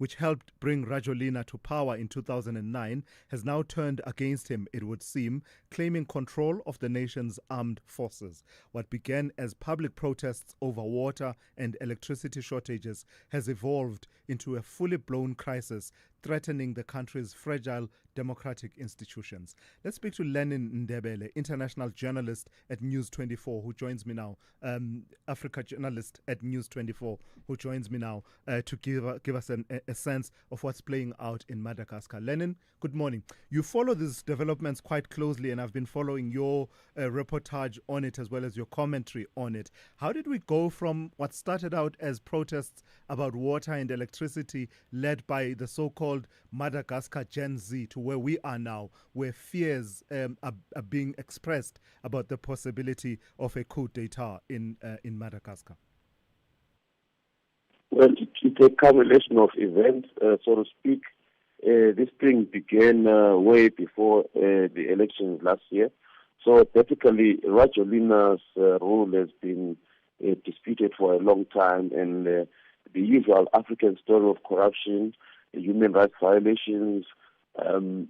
which helped bring Rajolina to power in 2009, has now turned against him, it would seem, claiming control of the nation's armed forces. What began as public protests over water and electricity shortages has evolved into a fully blown crisis threatening the country's fragile democratic institutions. Let's speak to Lenin Ndebele, international journalist at News 24, who joins me now, Africa journalist at News 24, who joins me now to give us a sense of what's playing out in Madagascar. Lenin, good morning. You follow these developments quite closely, and I've been following your reportage on it as well as your commentary on it. How did we go from what started out as protests about water and electricity led by the so-called Madagascar Gen Z to where we are now, where fears are being expressed about the possibility of a coup d'etat in Madagascar? Well, it's a accumulation of events, so to speak. This thing began way before the elections last year. So basically, Rajolina's rule has been disputed for a long time, and the usual African story of corruption, human rights violations,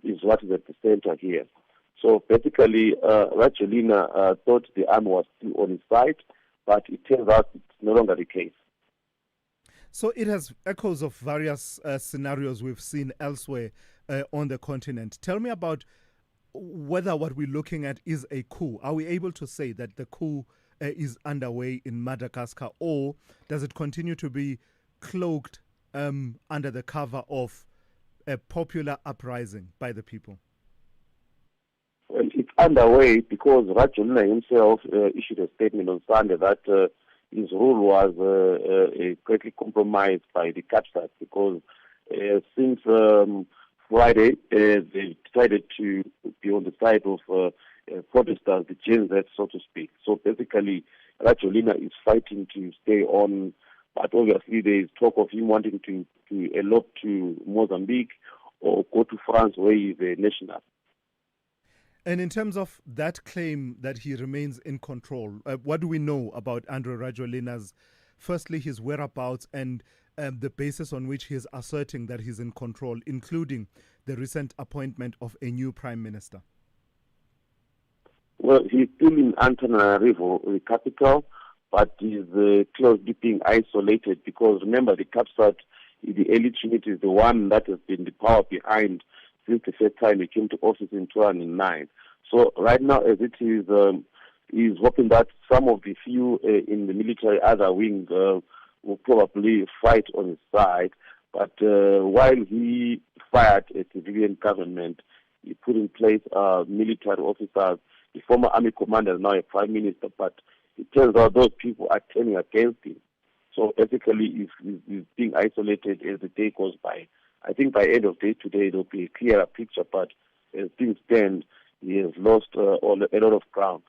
is what is at the center here. So basically, Rajolina thought the army was still on his side, but it turns out it's no longer the case. So it has echoes of various scenarios we've seen elsewhere on the continent. Tell me about whether what we're looking at is a coup. Are we able to say that the coup is underway in Madagascar, or does it continue to be cloaked under the cover of a popular uprising by the people? Well, it's underway because Rajolina himself issued a statement on Sunday that his rule was greatly compromised by the captors because since Friday they decided to be on the side of protesters, the Gen Z, so to speak. So basically, Rajolina is fighting to stay on, but obviously there is talk of him wanting to elope to Mozambique or go to France where he is a national. And in terms of that claim that he remains in control, what do we know about Andry Rajolina's, firstly, his whereabouts and the basis on which he is asserting that he's in control, including the recent appointment of a new prime minister? Well, he's still in Antananarivo, the capital, but he's closely being isolated because, remember, the Capsat, the elite unit, is the one that has been the power behind since the first time he came to office in 2009. So right now, as it is, he's hoping that some of the few in the military other wing will probably fight on his side. But while he fired a civilian government, he put in place military officers. The former army commander is now a prime minister, but it turns out those people are turning against him. So basically, he's being isolated as the day goes by. I think by end of day today, there will be a clearer picture, but as things stand, he has lost a lot of ground.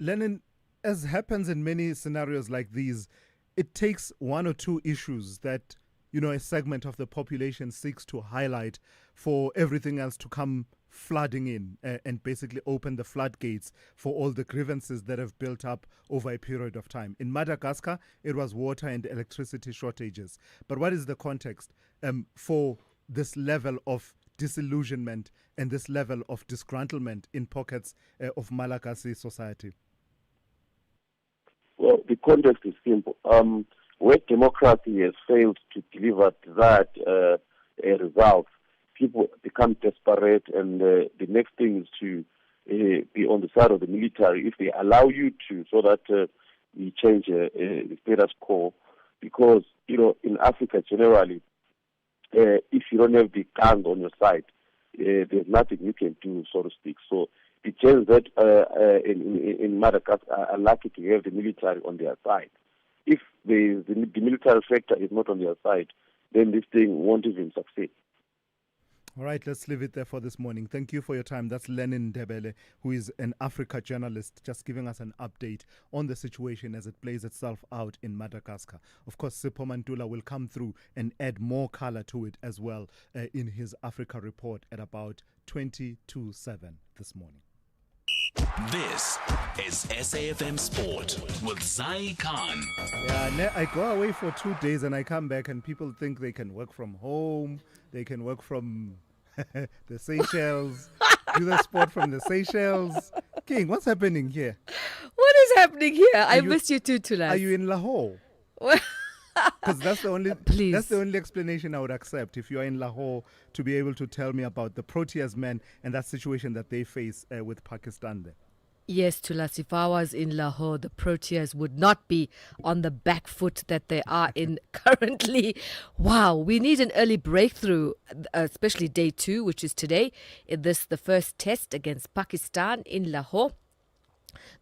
Lenin, as happens in many scenarios like these, it takes one or two issues that, a segment of the population seeks to highlight for everything else to come flooding in and basically open the floodgates for all the grievances that have built up over a period of time. In Madagascar, it was water and electricity shortages. But what is the context for this level of disillusionment and this level of disgruntlement in pockets of Malagasy society? Well, the context is simple. Where democracy has failed to deliver that result, people become desperate, and the next thing is to be on the side of the military if they allow you to, so that you change the status quo. Because, in Africa generally, if you don't have the guns on your side, there's nothing you can do, so to speak. So the Gen Z in Madagascar are lucky to have the military on their side. If the military factor is not on their side, then this thing won't even succeed. All right, let's leave it there for this morning. Thank you for your time. That's Lenin Ndebele, who is an Africa journalist, just giving us an update on the situation as it plays itself out in Madagascar. Of course, Sipho Mantula will come through and add more color to it as well in his Africa report at about 20 to 7 this morning. This is SAFM Sport with Zai Khan. Yeah, I go away for 2 days and I come back and people think they can work from home, they can work from the Seychelles, do the sport from the Seychelles. King, what's happening here? What is happening here? I missed you too, Thulas. Are you in Lahore? Because that's the only that's the only explanation I would accept if you are in Lahore, to be able to tell me about the Proteas men and that situation that they face with Pakistan there. Yes, Thulas, if I was in Lahore, the Proteas would not be on the back foot that they are in currently. Wow, we need an early breakthrough, especially day 2, which is today. The first test against Pakistan in Lahore.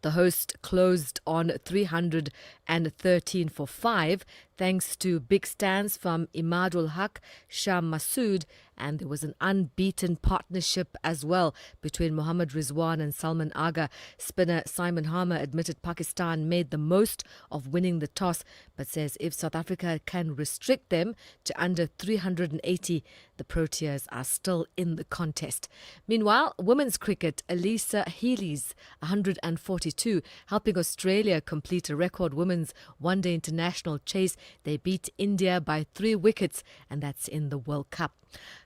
The host closed on 313 for 5, thanks to big stands from Imadul Haq, Shah Masood, and there was an unbeaten partnership as well between Mohammad Rizwan and Salman Agha. Spinner Simon Harmer admitted Pakistan made the most of winning the toss, but says if South Africa can restrict them to under 380, the Proteas are still in the contest. Meanwhile, women's cricket, Elisa Healy's 142, helping Australia complete a record women's one-day international chase. They beat India by 3 wickets, and that's in the World Cup.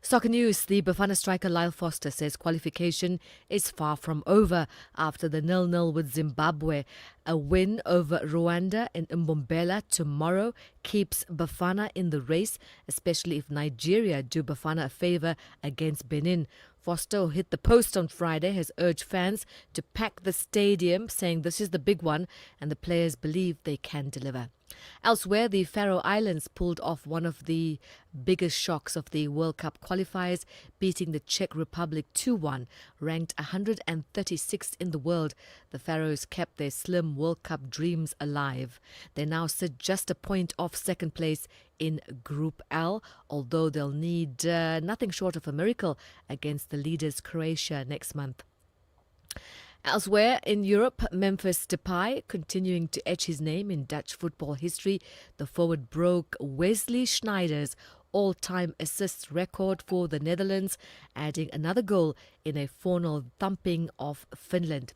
Soccer news, the Bafana striker Lyle Foster says qualification is far from over after the 0-0 with Zimbabwe. A win over Rwanda in Mbombela tomorrow keeps Bafana in the race, especially if Nigeria do Bafana a favour against Benin. Foster, who hit the post on Friday, has urged fans to pack the stadium, saying this is the big one and the players believe they can deliver. Elsewhere, the Faroe Islands pulled off one of the biggest shocks of the World Cup qualifiers, beating the Czech Republic 2-1, ranked 136th in the world. The Faroes kept their slim World Cup dreams alive. They now sit just a point off second place in Group L, although they'll need nothing short of a miracle against the leaders Croatia next month. Elsewhere in Europe, Memphis Depay continuing to etch his name in Dutch football history. The forward broke Wesley Sneijder's all-time assists record for the Netherlands, adding another goal in a 4-0 thumping of Finland.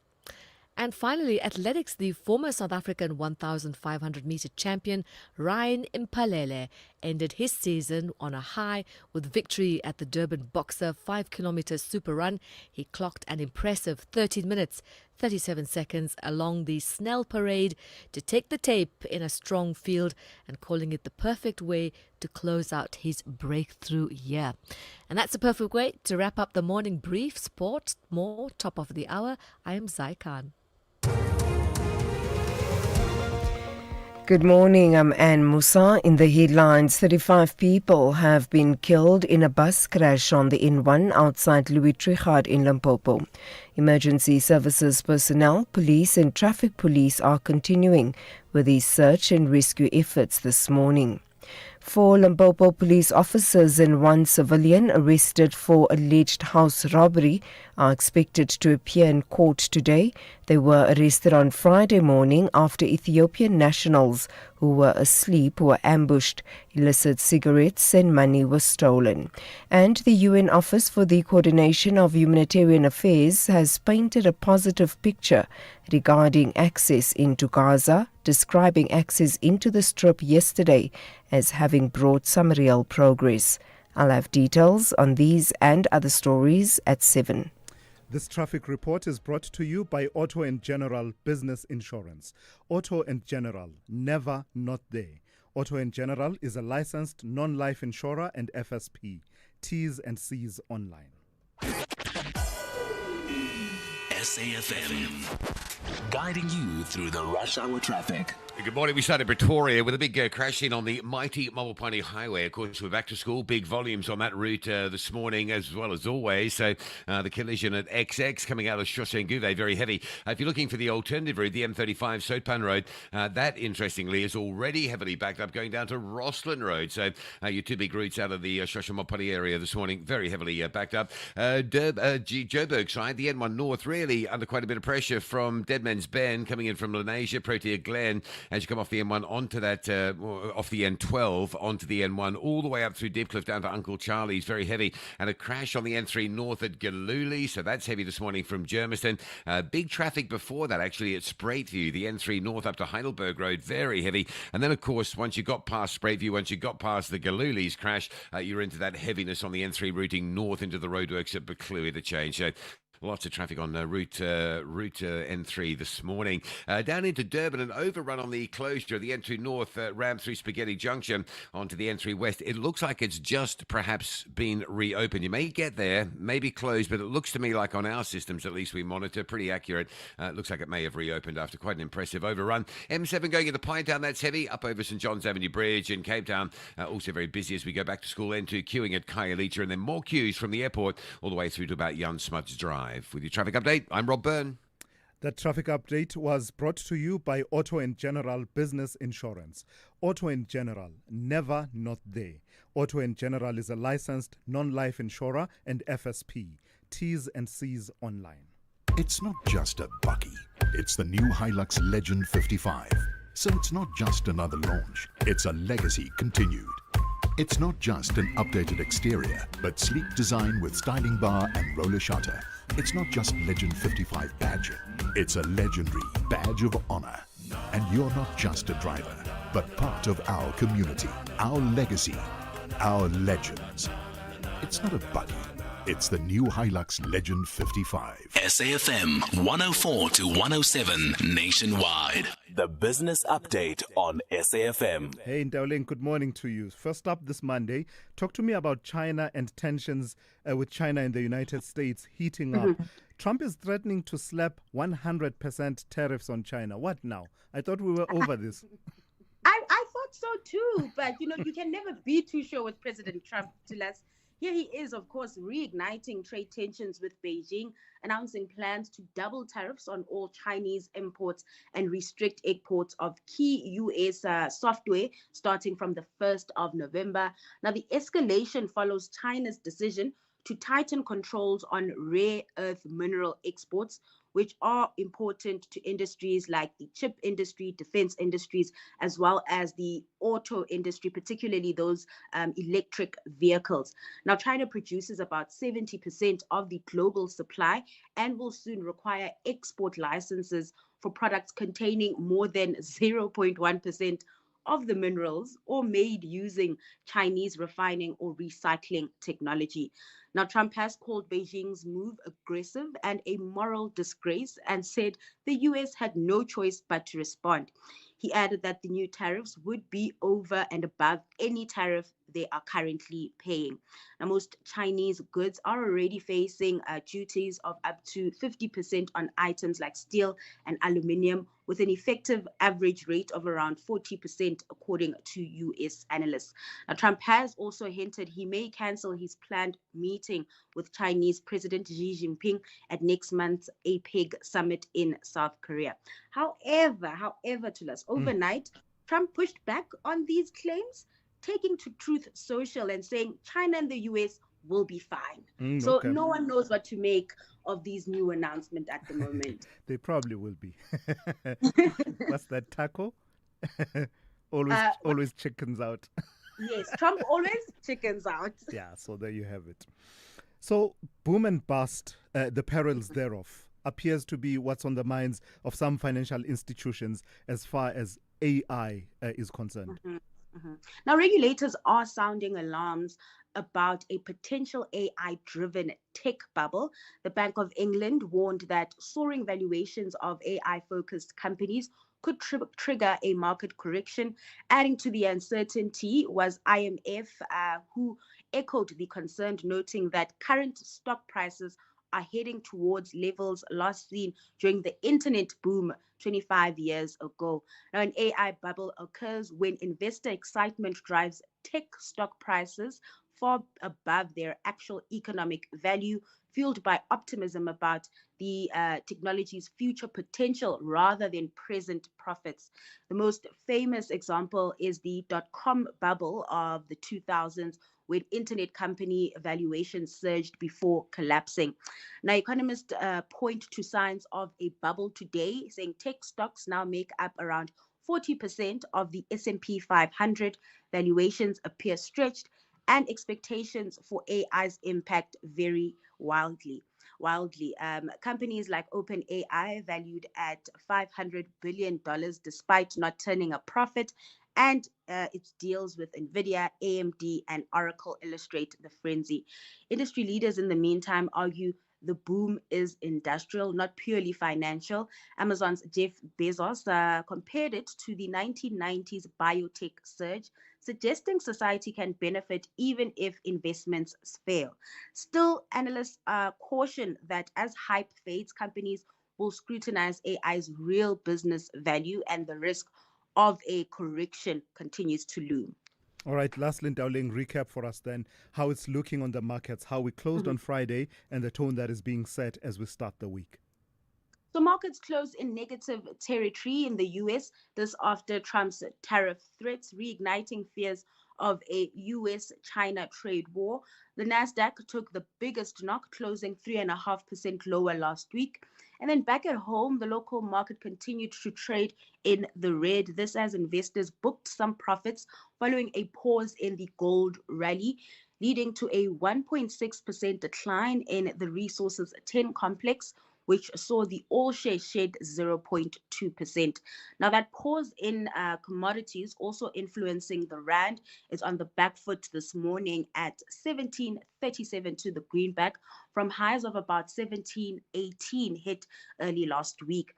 And finally, athletics, the former South African 1,500-metre champion Ryan Impalele ended his season on a high with victory at the Durban Boxer 5-kilometre super run. He clocked an impressive 13 minutes, 37 seconds along the Snell Parade to take the tape in a strong field and calling it the perfect way to close out his breakthrough year. And that's the perfect way to wrap up the morning brief. Sport, more top of the hour. I am Zai Khan. Good morning, I'm Anne Musa. In the headlines, 35 people have been killed in a bus crash on the N1 outside Louis Trichardt in Limpopo. Emergency services personnel, police and traffic police are continuing with the search and rescue efforts this morning. 4 Limpopo police officers and 1 civilian arrested for alleged house robbery are expected to appear in court today. They were arrested on Friday morning after Ethiopian nationals who were asleep were ambushed. Illicit cigarettes and money were stolen. And the UN Office for the Coordination of Humanitarian Affairs has painted a positive picture regarding access into Gaza, describing access into the Strip yesterday as having brought some real progress. I'll have details on these and other stories at 7. This traffic report is brought to you by Auto & General Business Insurance. Auto & General, never not there. Auto & General is a licensed non-life insurer and FSP. T's and C's online. SAFM, guiding you through the rush hour traffic. Good morning. We started Pretoria with a big crash in on the mighty Mabopane Highway. Of course, we're back to school. Big volumes on that route this morning, as well as always. So the collision at XX coming out of Shosenguve, very heavy. If you're looking for the alternative route, the M35 Soutpan Road, that interestingly is already heavily backed up going down to Roslyn Road. So your 2 big routes out of the Shoshomopani area this morning, very heavily backed up. Joburg side, the N1 North really under quite a bit of pressure from Deadman's Bend coming in from Lenasia, Protea Glen, as you come off the M1 onto that, off the N12 onto the N1, all the way up through Deepcliff down to Uncle Charlie's, very heavy. And a crash on the N3 north at Galooly, so that's heavy this morning from Germiston. Big traffic before that, actually, at Spraytview, the N3 north up to Heidelberg Road, very heavy. And then, of course, once you got past Spraytview, once you got past the Galooly's crash, you're into that heaviness on the N3 routing north into the roadworks at Buccleuch, the change. So lots of traffic on route N3 this morning. Down into Durban, an overrun on the closure of the N2 North ramp through Spaghetti Junction onto the N3 West. It looks like it's just perhaps been reopened. You may get there, maybe closed, but it looks to me like on our systems, at least we monitor, pretty accurate. It looks like it may have reopened after quite an impressive overrun. M7 going into Pinetown, that's heavy, up over St John's Avenue Bridge in Cape Town. Also very busy as we go back to school. N2 queuing at Khayelitsha, and then more queues from the airport all the way through to about Jan Smuts Drive. With your traffic update, I'm Rob Byrne. That traffic update was brought to you by Auto and General Business Insurance. Auto and General, never not there. Auto and General is a licensed non-life insurer and FSP. T's and C's online. It's not just a bucky. It's the new Hilux Legend 55. So it's not just another launch. It's a legacy continued. It's not just an updated exterior, but sleek design with styling bar and roller shutter. It's not just Legend 55 badging. It's a legendary badge of honor. And you're not just a driver, but part of our community, our legacy, our legends. It's not a buggy. It's the new Hilux Legend 55. SAFM 104 to 107 nationwide. The business update on SAFM. Hey, Ndauling, good morning to you. First up this Monday, talk to me about China and tensions with China and the United States heating up. Trump is threatening to slap 100% tariffs on China. What now? I thought we were over this. I thought so too, but you can never be too sure with President Trump. Here he is, of course, reigniting trade tensions with Beijing, announcing plans to double tariffs on all Chinese imports and restrict exports of key U.S. software starting from the 1st of November. Now, the escalation follows China's decision to tighten controls on rare earth mineral exports, which are important to industries like the chip industry, defense industries, as well as the auto industry, particularly those electric vehicles. Now, China produces about 70% of the global supply and will soon require export licenses for products containing more than 0.1% of the minerals or made using Chinese refining or recycling technology. Now, Trump has called Beijing's move aggressive and a moral disgrace and said the U.S. had no choice but to respond. He added that the new tariffs would be over and above any tariff they are currently paying. Now, most Chinese goods are already facing duties of up to 50% on items like steel and aluminium, with an effective average rate of around 40%, according to U.S. analysts. Now, Trump has also hinted he may cancel his planned meeting with Chinese President Xi Jinping at next month's APEC summit in South Korea. However, Tulas, overnight, Trump pushed back on these claims, taking to Truth Social and saying China and the U.S. will be fine. So okay. No one knows what to make of these new announcements at the moment. They probably will be. What's that, taco? always chickens out. Yes, Trump always chickens out. Yeah, so there you have it. So boom and bust, the perils thereof, appears to be what's on the minds of some financial institutions as far as AI is concerned. Now, regulators are sounding alarms about a potential AI-driven tech bubble. The Bank of England warned that soaring valuations of AI-focused companies could trigger a market correction. Adding to the uncertainty was IMF, who echoed the concern, noting that current stock prices are heading towards levels last seen during the internet boom 25 years ago. Now, an AI bubble occurs when investor excitement drives tech stock prices far above their actual economic value, fueled by optimism about the technology's future potential rather than present profits. The most famous example is the dot-com bubble of the 2000s, when internet company valuations surged before collapsing. Now, economists point to signs of a bubble today, saying tech stocks now make up around 40% of the S&P 500. Valuations appear stretched, and expectations for AI's impact vary wildly. Companies like OpenAI, valued at $500 billion despite not turning a profit, and its deals with NVIDIA, AMD, and Oracle illustrate the frenzy. Industry leaders, in the meantime, argue the boom is industrial, not purely financial. Amazon's Jeff Bezos compared it to the 1990s biotech surge, suggesting society can benefit even if investments fail. Still, analysts caution that as hype fades, companies will scrutinize AI's real business value, and the risk of a correction continues to loom. All right, lastly, Dowling, recap for us then how it's looking on the markets, how we closed on Friday, and the tone that is being set as we start the week. So markets closed in negative territory in the US, this after Trump's tariff threats, reigniting fears of a US-China trade war. The Nasdaq took the biggest knock, closing 3.5% lower last week. And then back at home, the local market continued to trade in the red. This as investors booked some profits following a pause in the gold rally, leading to a 1.6% decline in the Resources 10 complex, which saw the all-share shed 0.2%. Now, that pause in commodities also influencing the rand is on the back foot this morning at 17.37 to the greenback, from highs of about 17.18 hit early last week.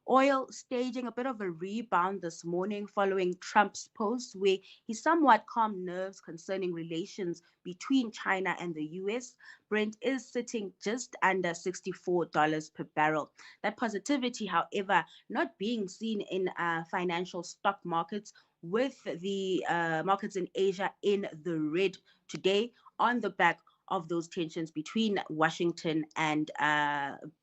Oil staging a bit of a rebound this morning following Trump's post, where he somewhat calmed nerves concerning relations between China and the US. Brent is sitting just under $64 per barrel. That positivity, however, not being seen in financial stock markets, with the markets in Asia in the red today on the back of those tensions between Washington and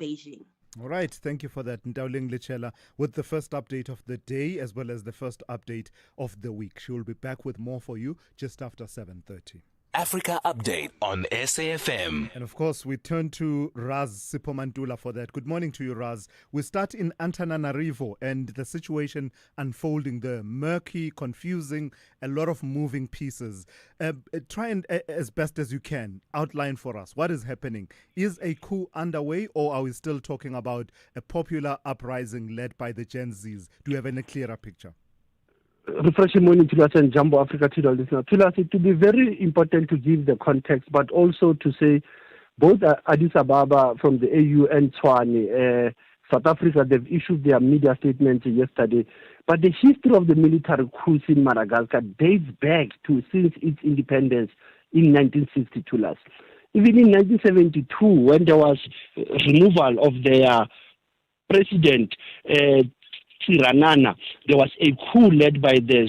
Beijing. All right, thank you for that, Ndauling Lichela, with the first update of the day as well as the first update of the week. She will be back with more for you just after 7:30. Africa Update on SAFM. And of course, we turn to Raz Sipomantula for that. Good morning to you, Raz. We start in Antananarivo and the situation unfolding there. Murky, confusing, a lot of moving pieces. Try and, as best as you can, outline for us what is happening. Is a coup underway, or are we still talking about a popular uprising led by the Gen Zs? Do you have any clearer picture? Refreshing morning to us and Jumbo Africa to the listener. To us, it will be very important to give the context, but also to say both Addis Ababa from the AU and Tshwane, South Africa, they've issued their media statements yesterday. But the history of the military coups in Madagascar dates back to since its independence in 1962. Even in 1972, when there was removal of their president, Tsiranana, there was a coup led by the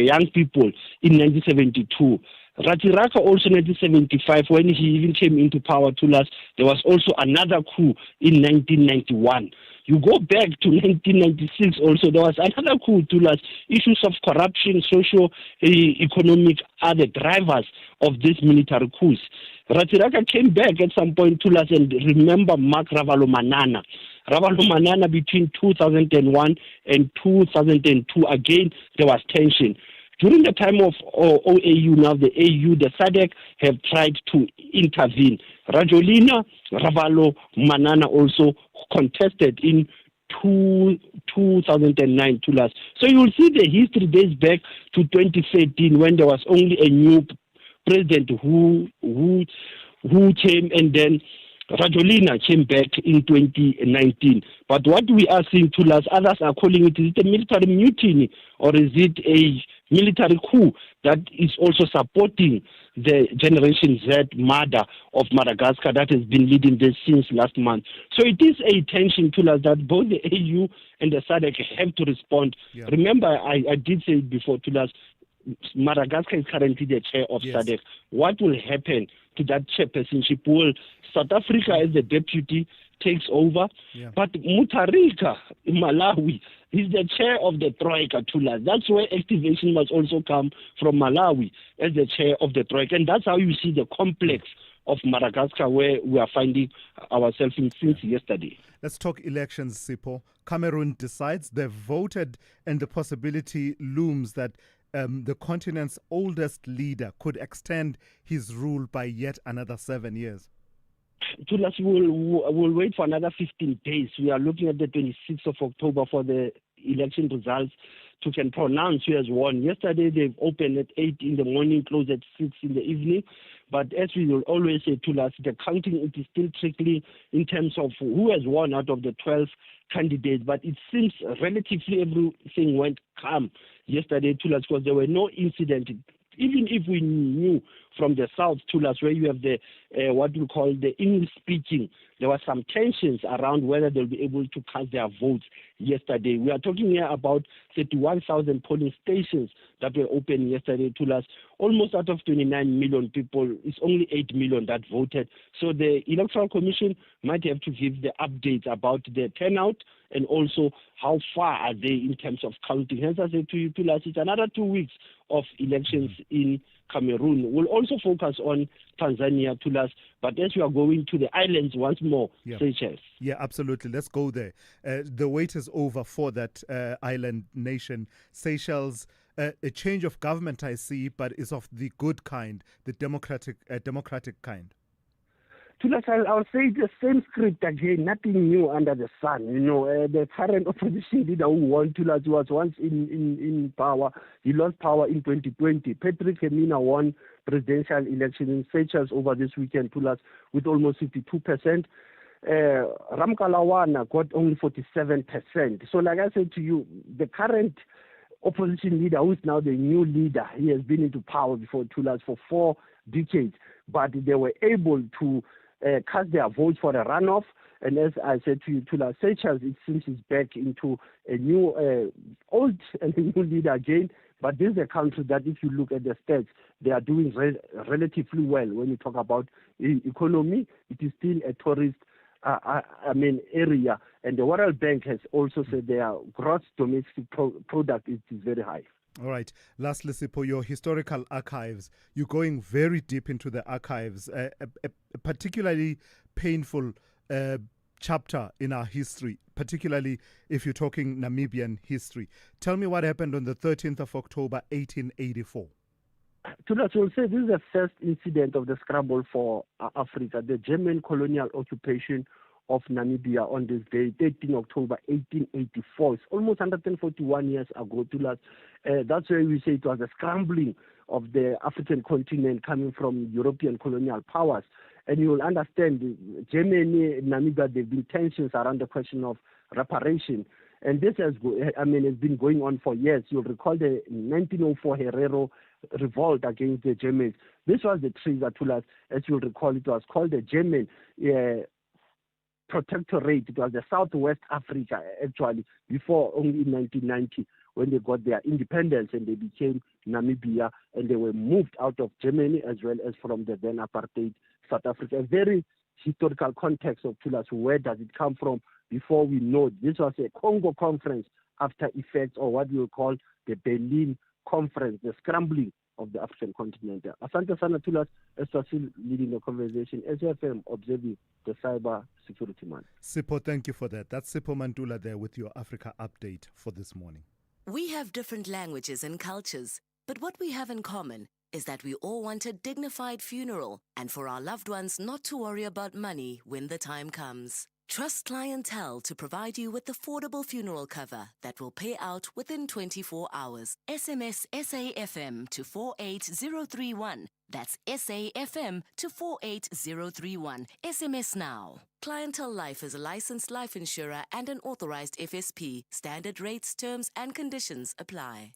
young people in 1972. Ratiraka also in 1975, when he even came into power to us, there was also another coup in 1991. You go back to 1996 also, there was another coup to us. Issues of corruption, socio-economic are the drivers of these military coups. Ratiraka came back at some point to us, and remember Mark Ravalomanana. Ravalomanana between 2001 and 2002, again, there was tension. During the time of OAU, now the AU, the SADC have tried to intervene. Rajolina Ravalomanana also contested in 2009 to last. So you will see the history dates back to 2013, when there was only a new president who came, and then Rajolina came back in 2019. But what we are seeing to us, others are calling it, is it a military mutiny, or is it a military coup that is also supporting the Generation Z murder of Madagascar that has been leading this since last month? So it is a tension to us that both the AU and the SADC have to respond. Yeah. Remember, I did say it before to us, Madagascar is currently the chair of Yes. SADC. What will happen to that chairpersonship? Will South Africa as the deputy takes over? Yeah. But Mutharika in Malawi is the chair of the Troika Tula. That's where activation must also come from Malawi as the chair of the Troika. And that's how you see the complex of Madagascar where we are finding ourselves in since yesterday. Let's talk elections, Sipho. Cameroon decides they've voted, and the possibility looms that the continent's oldest leader could extend his rule by yet another 7 years. Tulas will wait for another 15 days. We are looking at the 26th of October for the election results to can pronounce who has won. Yesterday they've opened at 8 in the morning, closed at 6 in the evening. But as we will always say, Tulas, the counting it is still trickling in terms of who has won out of the 12 candidates. But it seems relatively everything went calm yesterday, Tulas, because there were no incidents. Even if we knew from the south, Tulas, where you have the what we call the English speaking, there were some tensions around whether they'll be able to cast their votes yesterday. We are talking here about 31,000 polling stations that were open yesterday, Tulas. Almost out of 29 million people, it's only 8 million that voted. So the Electoral Commission might have to give the updates about the turnout and also how far are they in terms of counting. Hence, I said to you, Tulas, it's another 2 weeks of elections in Cameroon. We'll also focus on Tanzania, Tulas, but as we are going to the islands once more, Seychelles. Yeah, absolutely. Let's go there. The wait is over for that island nation, Seychelles. A change of government, I see, but it's of the good kind, the democratic kind. Tulas, I'll say the same script again, nothing new under the sun. You know, the current opposition leader who won, Tulas, was once in power. He lost power in 2020. Patrick Hemina won presidential election in Seychelles over this weekend, Tulas, with almost 52%. Ramkalawana got only 47%. So like I said to you, the current opposition leader, who is now the new leader, he has been into power before, Tulas, for 4 decades, but they were able to cast their votes for a runoff. And as I said to you, Tulas, Seychelles, it seems is back into a new, old and a new leader again. But this is a country that, if you look at the stats, they are doing relatively well. When you talk about economy, it is still a tourist area. And the World Bank has also said their gross domestic product is very high. All right. Lastly, Sipho, your historical archives. You're going very deep into the archives, a particularly painful chapter in our history, particularly if you're talking Namibian history. Tell me what happened on the 13th of October, 1884. Tulas will say this is the first incident of the scramble for Africa, the German colonial occupation of Namibia on this day, 13 October 1884. It's almost 141 years ago, Tulas. That's why we say it was a scrambling of the African continent coming from European colonial powers. And you will understand, Germany and Namibia, there have been tensions around the question of reparation. And this has been going on for years. You'll recall the 1904 Herero revolt against the Germans. This was the trigger, Tulas, as you'll recall. It was called the German Protectorate. It was the Southwest Africa, actually, before only in 1990, when they got their independence and they became Namibia, and they were moved out of Germany as well as from the then apartheid South Africa. A very historical context of Tulas. Where does it come from? Before we know, this was a Congo conference after effects, or what we will call the Berlin conference, the scrambling of the African continent. Asante sana, Tulas, as still leading the conversation, SFM observing the cyber security man. Sipho, thank you for that. That's Sipho Mantula there with your Africa update for this morning. We have different languages and cultures, but what we have in common is that we all want a dignified funeral and for our loved ones not to worry about money when the time comes. Trust Clientele to provide you with affordable funeral cover that will pay out within 24 hours. SMS SAFM to 48031. That's SAFM to 48031. SMS now. Clientele Life is a licensed life insurer and an authorized FSP. Standard rates, terms and conditions apply.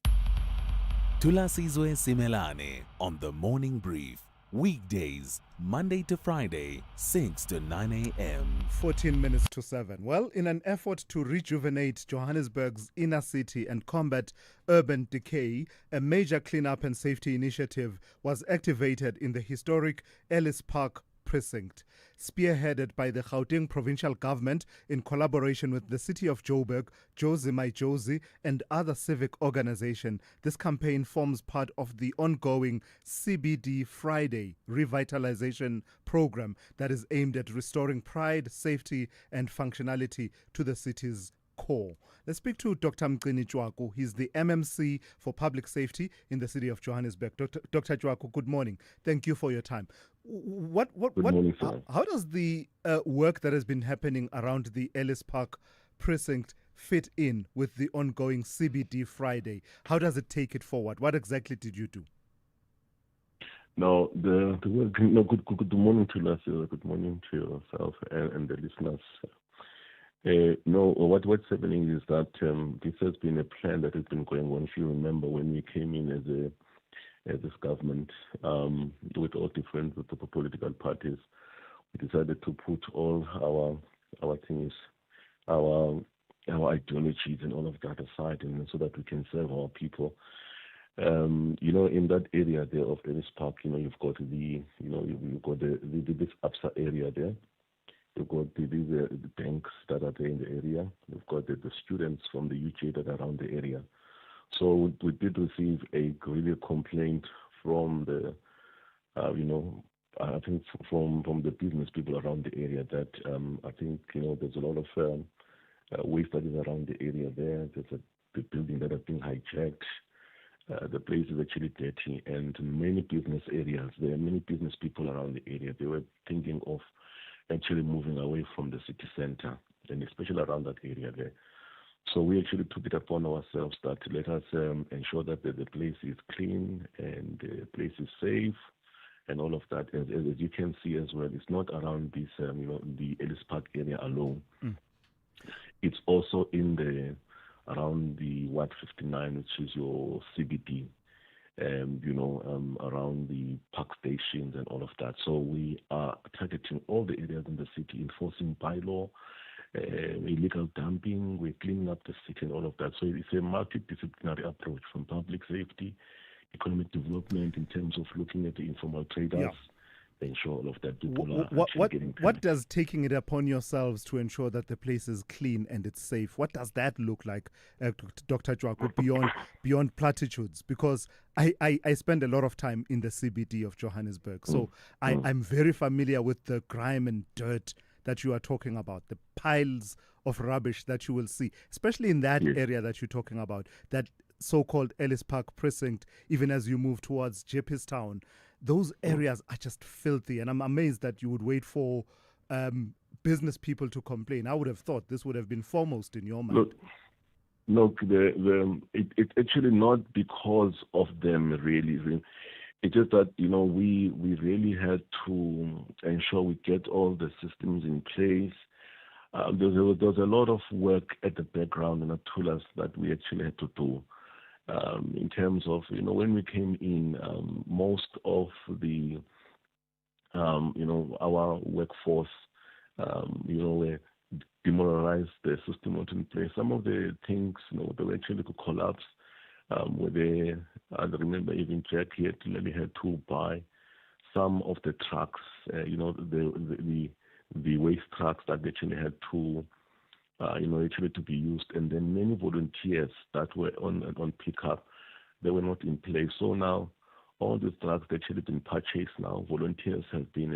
Thulasizwe Simelane on the Morning Brief. Weekdays, Monday to Friday, 6 to 9 a.m. 14 minutes to 7. Well, in an effort to rejuvenate Johannesburg's inner city and combat urban decay, a major cleanup and safety initiative was activated in the historic Ellis Park precinct. Spearheaded by the Gauteng provincial government in collaboration with the city of Joburg, Jozi My Jozi, and other civic organizations, this campaign forms part of the ongoing CBD Friday revitalization program that is aimed at restoring pride, safety, and functionality to the city's core. Let's speak to Dr. Mgcini Jwaku. He's the MMC for Public Safety in the city of Johannesburg. Dr. Jwaku, good morning. Thank you for your time. Good morning, sir. How does the work that has been happening around the Ellis Park precinct fit in with the ongoing CBD Friday? How does it take it forward? What exactly did you do? No, the work. No, good morning to you. Good morning to yourself and the listeners. No, what's happening is that this has been a plan that has been going on. If you remember, when we came in as this government, with all different with the political parties, we decided to put all our things, our ideologies and all of that aside, and so that we can serve our people. In that area there of Ellis Park, you've got you've got this Absa area there. You've got the banks that are there in the area. You've got the students from the UJ that are around the area. So we did receive a really complaint from the, I think from the business people around the area that I think there's a lot of waste that is around the area there. There's the building that has been hijacked. The place is actually dirty, and many business areas. There are many business people around the area. They were thinking of actually moving away from the city center, and especially around that area there. So we actually took it upon ourselves that let us ensure that the place is clean and the place is safe and all of that. As you can see as well, it's not around this, the Ellis Park area alone. It's also in around the Ward 59, which is your CBD, around the park stations and all of that. So we are targeting all the areas in the city, enforcing bylaw, illegal dumping, we're cleaning up the city and all of that. So it's a multidisciplinary approach from public safety, economic development in terms of looking at the informal traders, ensure all of that people are getting paid. What does taking it upon yourselves to ensure that the place is clean and it's safe, what does that look like, Dr. Jwaku, beyond platitudes? Because I spend a lot of time in the CBD of Johannesburg, so I'm very familiar with the grime and dirt that you are talking about, the piles of rubbish that you will see, especially in that area that you're talking about, that so-called Ellis Park precinct, even as you move towards Jeppestown. Those areas are just filthy, and I'm amazed that you would wait for business people to complain. I would have thought this would have been foremost in your mind. Look, it's actually not because of them, really. It's just that, we really had to ensure we get all the systems in place. There was a lot of work at the background and at Thulas that we actually had to do. In terms of, when we came in, most of the, our workforce, were demoralized, the system wasn't in place. Some of the things, they were actually could collapse. I remember even Jack here clearly had to buy some of the trucks, the waste trucks that actually had to, actually to be used. And then many volunteers that were on pickup, they were not in place. So now all these trucks actually been purchased now. Volunteers have been,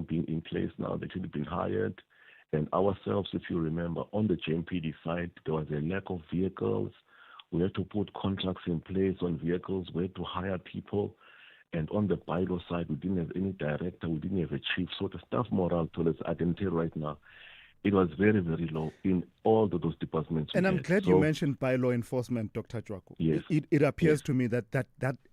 being in place now. They've actually been hired. And ourselves, if you remember, on the JMPD side, there was a lack of vehicles. We had to put contracts in place on vehicles. We had to hire people. And on the bylaw side, we didn't have any director. We didn't have a chief. So the staff morale told us, I can tell right now, it was very, very low in all of those departments. And I'm glad you mentioned bylaw enforcement, Dr. Jwaku. Yes. It appears to me that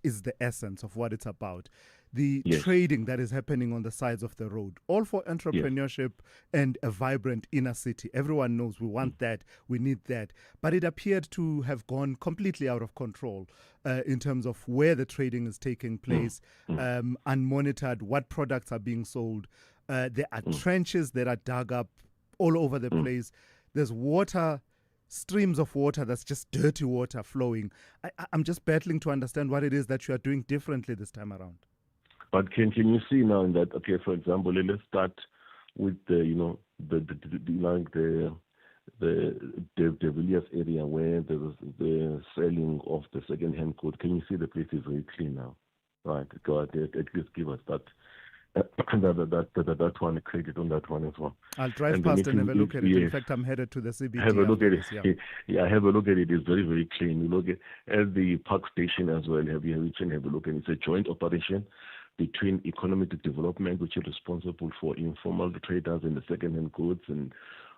is the essence of what it's about. the trading that is happening on the sides of the road, all for entrepreneurship and a vibrant inner city. Everyone knows we want that, we need that. But it appeared to have gone completely out of control in terms of where the trading is taking place, unmonitored, what products are being sold. There are trenches that are dug up all over the place. There's water, streams of water that's just dirty water flowing. I'm just battling to understand what it is that you are doing differently this time around. But can you see now in that? Okay, for example, let's start with the Villiers area where there was the selling of the second-hand goods. Can you see the place is very clean now? Right, go ahead, at least give us that. That one, credit on that one as well. I'll drive past and have a look at it. In fact, I'm headed to the CBD. Have a look at it. Yeah, have a look at it. It's very, very clean. You look at the park station as well. Have a look, and it's a joint operation between economic development, which is responsible for informal traders and the second-hand goods, and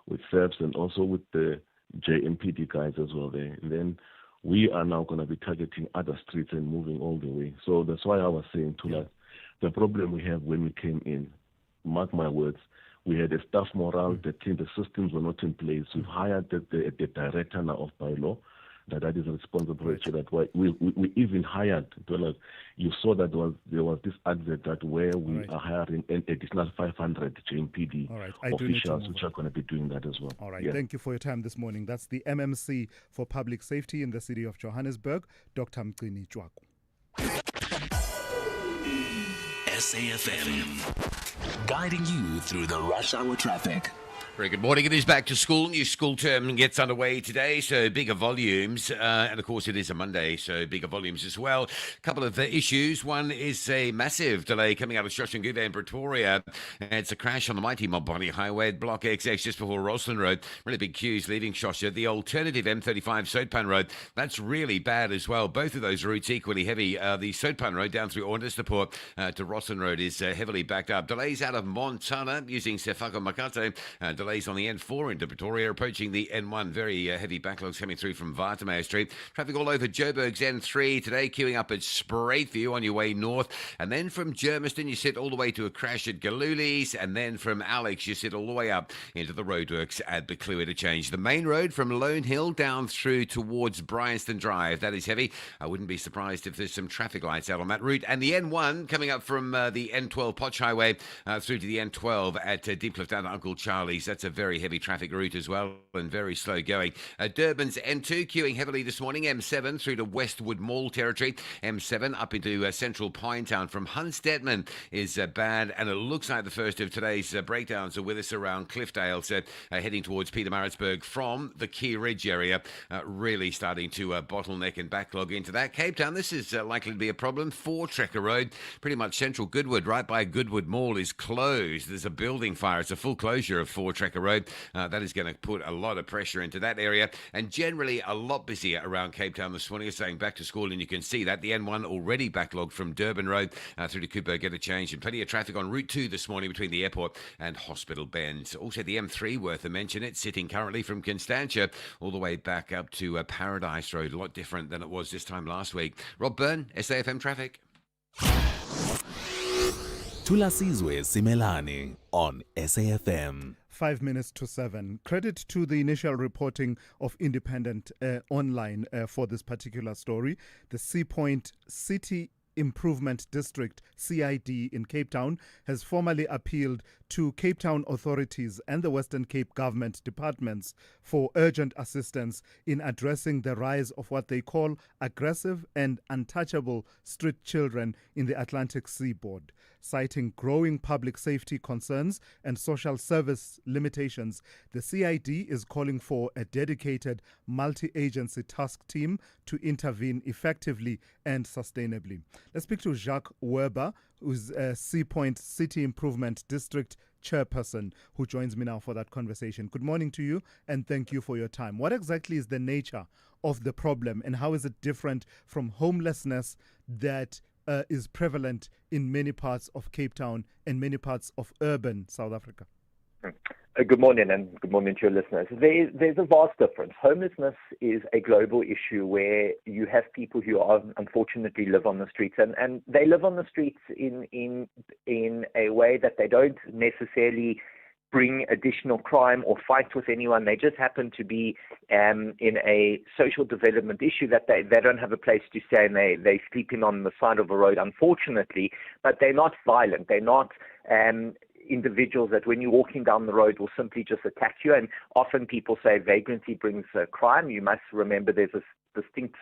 with SEPS, and also with the JMPD guys as well there. And then we are now going to be targeting other streets and moving all the way. So that's why I was saying to that. The problem we have when we came in, mark my words, we had a staff morale, the systems were not in place. We've hired the director now of bylaw that is responsible. So that why we even hired, you saw that there was this advert that where we are hiring an additional 500 JMPD officials which are going to be doing that as well. All right, thank you for your time this morning. That's the MMC for Public Safety in the city of Johannesburg, Dr. Mgcini Jwaku. SAFM, guiding you through the rush hour traffic. Very good morning. It is back to school. New school term gets underway today, so bigger volumes. And, of course, it is a Monday, so bigger volumes as well. A couple of issues. One is a massive delay coming out of Shoshanguve in Pretoria. It's a crash on the mighty Mobani Highway at Block XX just before Roslyn Road. Really big queues leaving Shosha. The alternative M35 Soutpan Road, that's really bad as well. Both of those routes equally heavy. The Soutpan Road down through Onderstepoort to Roslyn Road is heavily backed up. Delays out of Montana using Sefako Makate. Delays on the N4 into Pretoria, approaching the N1. Very heavy backlogs coming through from Watermeyer Street. Traffic all over Joburg's N3 today, queuing up at Spruitview on your way north. And then from Germiston, you sit all the way to a crash at Galuli's. And then from Alex, you sit all the way up into the roadworks at Beclua to change. The main road from Lone Hill down through towards Bryanston Drive. That is heavy. I wouldn't be surprised if there's some traffic lights out on that route. And the N1 coming up from the N12 Potch Highway through to the N12 at Deepcliff down to Uncle Charlie's. That's a very heavy traffic route as well and very slow going. Durban's N2 queuing heavily this morning. M7 through to Westwood Mall territory. M7 up into central Pinetown from Hunstedman is bad, and it looks like the first of today's breakdowns are with us around Cliffdale, so heading towards Pietermaritzburg from the Key Ridge area, really starting to bottleneck and backlog into that. Cape Town, this is likely to be a problem. 4 Trekker Road, pretty much central Goodwood, right by Goodwood Mall, is closed. There's a building fire. It's a full closure of 4 Trekker Road. That is going to put a lot of pressure into that area, and generally a lot busier around Cape Town this morning. It's saying back to school, and you can see that the N1 already backlogged from Durban Road through to Cooper get a change, and plenty of traffic on Route 2 this morning between the airport and Hospital Bend. Also the M3, worth a mention, it's sitting currently from Constantia all the way back up to Paradise Road. A lot different than it was this time last week. Rob Byrne, SAFM Traffic. Thulasizwe Simelane on SAFM. 5 minutes to 7. Credit to the initial reporting of Independent Online for this particular story. The Sea Point City Improvement District, CID, in Cape Town has formally appealed to Cape Town authorities and the Western Cape government departments for urgent assistance in addressing the rise of what they call aggressive and untouchable street children in the Atlantic seaboard. Citing growing public safety concerns and social service limitations, the CID is calling for a dedicated multi-agency task team to intervene effectively and sustainably. Let's speak to Jacques Werber, who's a Sea Point City Improvement District chairperson, who joins me now for that conversation. Good morning to you, and thank you for your time. What exactly is the nature of the problem, and how is it different from homelessness that is prevalent in many parts of Cape Town and many parts of urban South Africa? Good morning, and good morning to your listeners. There's a vast difference. Homelessness is a global issue where you have people who are unfortunately live on the streets, and they live on the streets in a way that they don't necessarily bring additional crime or fight with anyone. They just happen to be in a social development issue that they don't have a place to stay, and they're sleeping on the side of a road, unfortunately, but they're not violent. They're not individuals that when you're walking down the road will simply just attack you. And often people say vagrancy brings crime. You must remember there's a distinct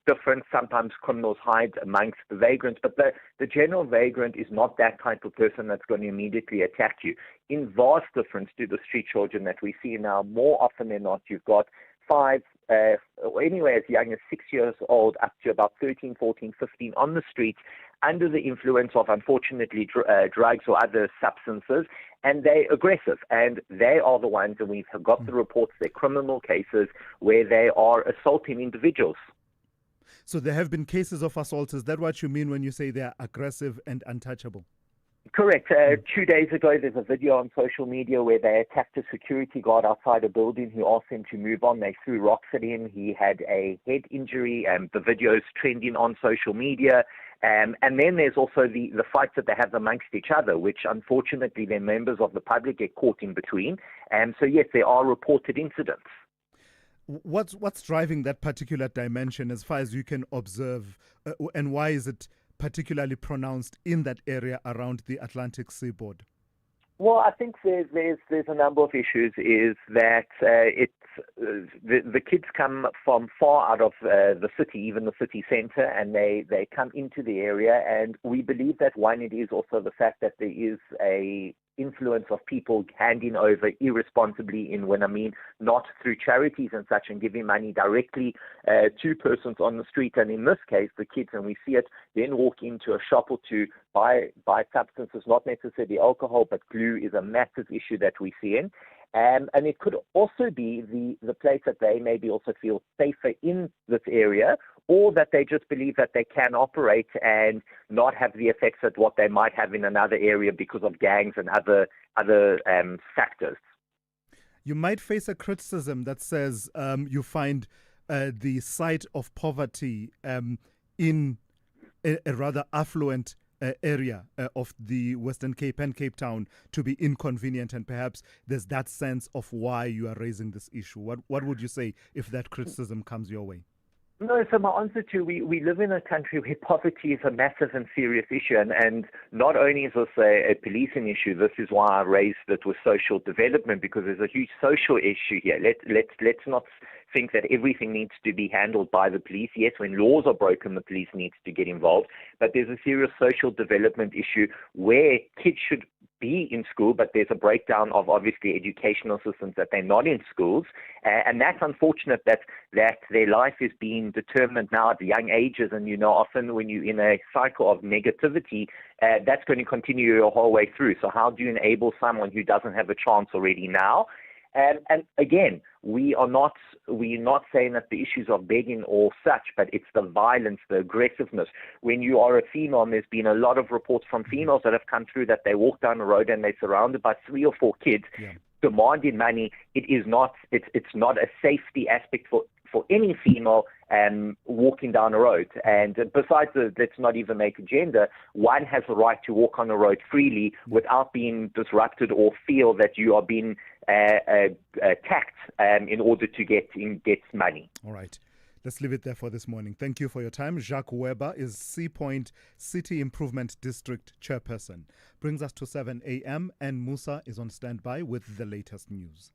difference. Sometimes criminals hide amongst the vagrants, but the general vagrant is not that type of person that's going to immediately attack you. In vast difference to the street children that we see now, more often than not, you've got 5, or anywhere as young as 6 years old up to about 13, 14, 15 on the streets under the influence of, unfortunately, drugs or other substances, and they're aggressive. And they are the ones, and we've got the reports, they're criminal cases where they are assaulting individuals. So there have been cases of assault. Is that what you mean when you say they're aggressive and untouchable? Correct. 2 days ago, there's a video on social media where they attacked a security guard outside a building who asked him to move on. They threw rocks at him. He had a head injury, and the video's trending on social media. And then there's also the fights that they have amongst each other, which unfortunately then members of the public get caught in between. And so, yes, there are reported incidents. What's driving that particular dimension as far as you can observe, and why is it particularly pronounced in that area around the Atlantic seaboard? Well, I think there's a number of issues. Is that the kids come from far out of the city, even the city centre, and they come into the area. And we believe that one, it is also the fact that there is a influence of people handing over irresponsibly when I mean not through charities and such, and giving money directly to persons on the street. And in this case, the kids, and we see it, then walk into a shop or two, buy substances, not necessarily alcohol, but glue is a massive issue that we see in. And it could also be the place that they maybe also feel safer in this area, or that they just believe that they can operate and not have the effects that what they might have in another area because of gangs and other factors. You might face a criticism that says you find the site of poverty in a rather affluent area of the Western Cape and Cape Town to be inconvenient, and perhaps there's that sense of why you are raising this issue. What would you say if that criticism comes your way? No, so my answer to, we live in a country where poverty is a massive and serious issue, and not only is this a policing issue, this is why I raised it with social development, because there's a huge social issue here. Let's not think that everything needs to be handled by the police. Yes, when laws are broken, the police needs to get involved, but there's a serious social development issue where kids should be in school, but there's a breakdown of obviously educational systems that they're not in schools, and that's unfortunate that their life is being determined now at young ages. And often when you're in a cycle of negativity, that's going to continue your whole way through. So how do you enable someone who doesn't have a chance already now? And again, we're not saying that the issues of begging or such, but it's the violence, the aggressiveness. When you are a female, and there's been a lot of reports from females that have come through that they walk down the road and they're surrounded by 3 or 4 kids demanding money. It's not a safety aspect for any female walking down the road. And besides, let's not even make a gender, one has the right to walk on the road freely without being disrupted or feel that you are being attacked in order to get money. All right. Let's leave it there for this morning. Thank you for your time. Jacques Weber is Sea Point City Improvement District Chairperson. Brings us to 7 a.m. and Musa is on standby with the latest news.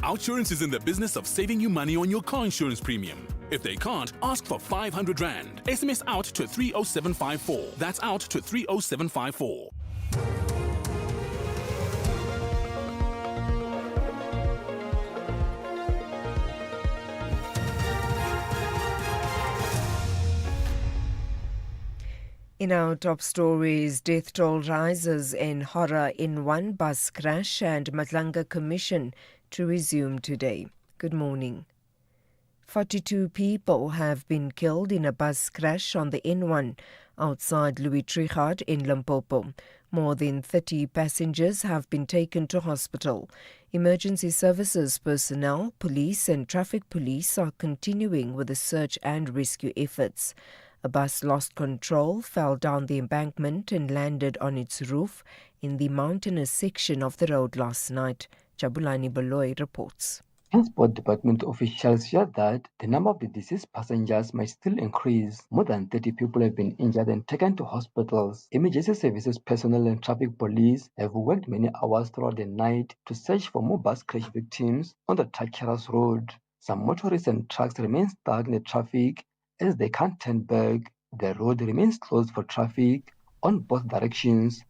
Outsurance is in the business of saving you money on your car insurance premium. If they can't, ask for 500 Rand. SMS out to 30754. That's out to 30754. In our top stories, death toll rises in horror in one bus crash, and Matlanga Commission to resume today. Good morning. 42 people have been killed in a bus crash on the N1 outside Louis Trichardt in Limpopo. More than 30 passengers have been taken to hospital. Emergency services personnel, police and traffic police are continuing with the search and rescue efforts. A bus lost control, fell down the embankment and landed on its roof in the mountainous section of the road last night. Jabulani Baloy reports. Transport Department officials share that the number of the deceased passengers might still increase. More than 30 people have been injured and taken to hospitals. Emergency services personnel and traffic police have worked many hours throughout the night to search for more bus crash victims on the Takeras Road. Some motorists and trucks remain stuck in the traffic as they can't turn back. The road remains closed for traffic on both directions.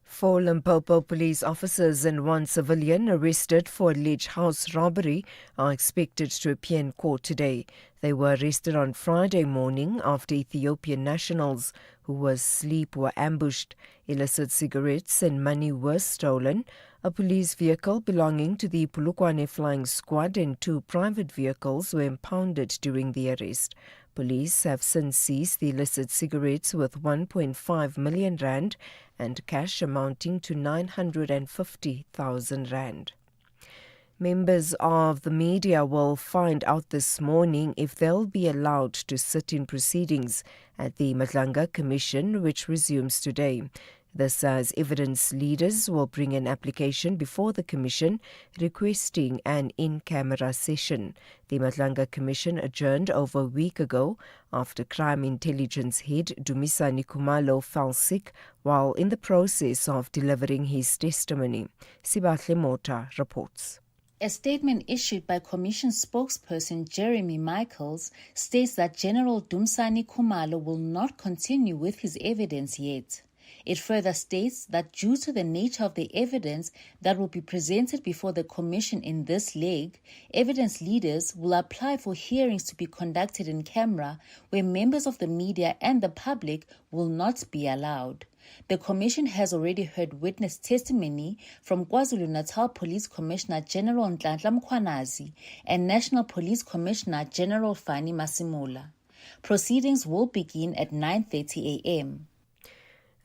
4 Limpopo police officers and 1 civilian arrested for alleged house robbery are expected to appear in court today. They were arrested on Friday morning after Ethiopian nationals who were asleep were ambushed. Illicit cigarettes and money were stolen. A police vehicle belonging to the Polokwane Flying Squad and 2 private vehicles were impounded during the arrest. Police have since seized the illicit cigarettes with 1.5 million rand and cash amounting to 950,000 rand. Members of the media will find out this morning if they'll be allowed to sit in proceedings at the Madlanga Commission, which resumes today. This as evidence leaders will bring an application before the Commission requesting an in-camera session. The Madlanga Commission adjourned over a week ago after Crime Intelligence Head Dumisani Khumalo fell sick while in the process of delivering his testimony. Sibahle Mota reports. A statement issued by Commission spokesperson Jeremy Michaels states that General Dumisani Khumalo will not continue with his evidence yet. It further states that due to the nature of the evidence that will be presented before the Commission in this leg, evidence leaders will apply for hearings to be conducted in camera where members of the media and the public will not be allowed. The Commission has already heard witness testimony from KwaZulu-Natal Police Commissioner General Nhlanhla Mkhwanazi and National Police Commissioner General Fani Masimula. Proceedings will begin at 9:30 a.m.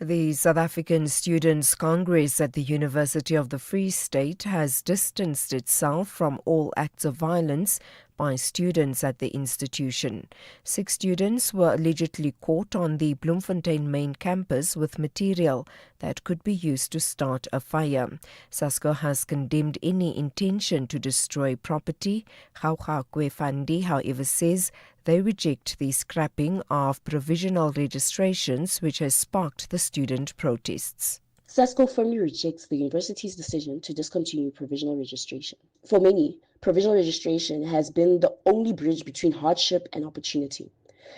The South African Students' Congress at the University of the Free State has distanced itself from all acts of violence by students at the institution. 6 students were allegedly caught on the Bloemfontein main campus with material that could be used to start a fire. SASCO has condemned any intention to destroy property. Gaugakwe Fandi, however, says they reject the scrapping of provisional registrations which has sparked the student protests. SASCO firmly rejects the university's decision to discontinue provisional registration. For many, provisional registration has been the only bridge between hardship and opportunity.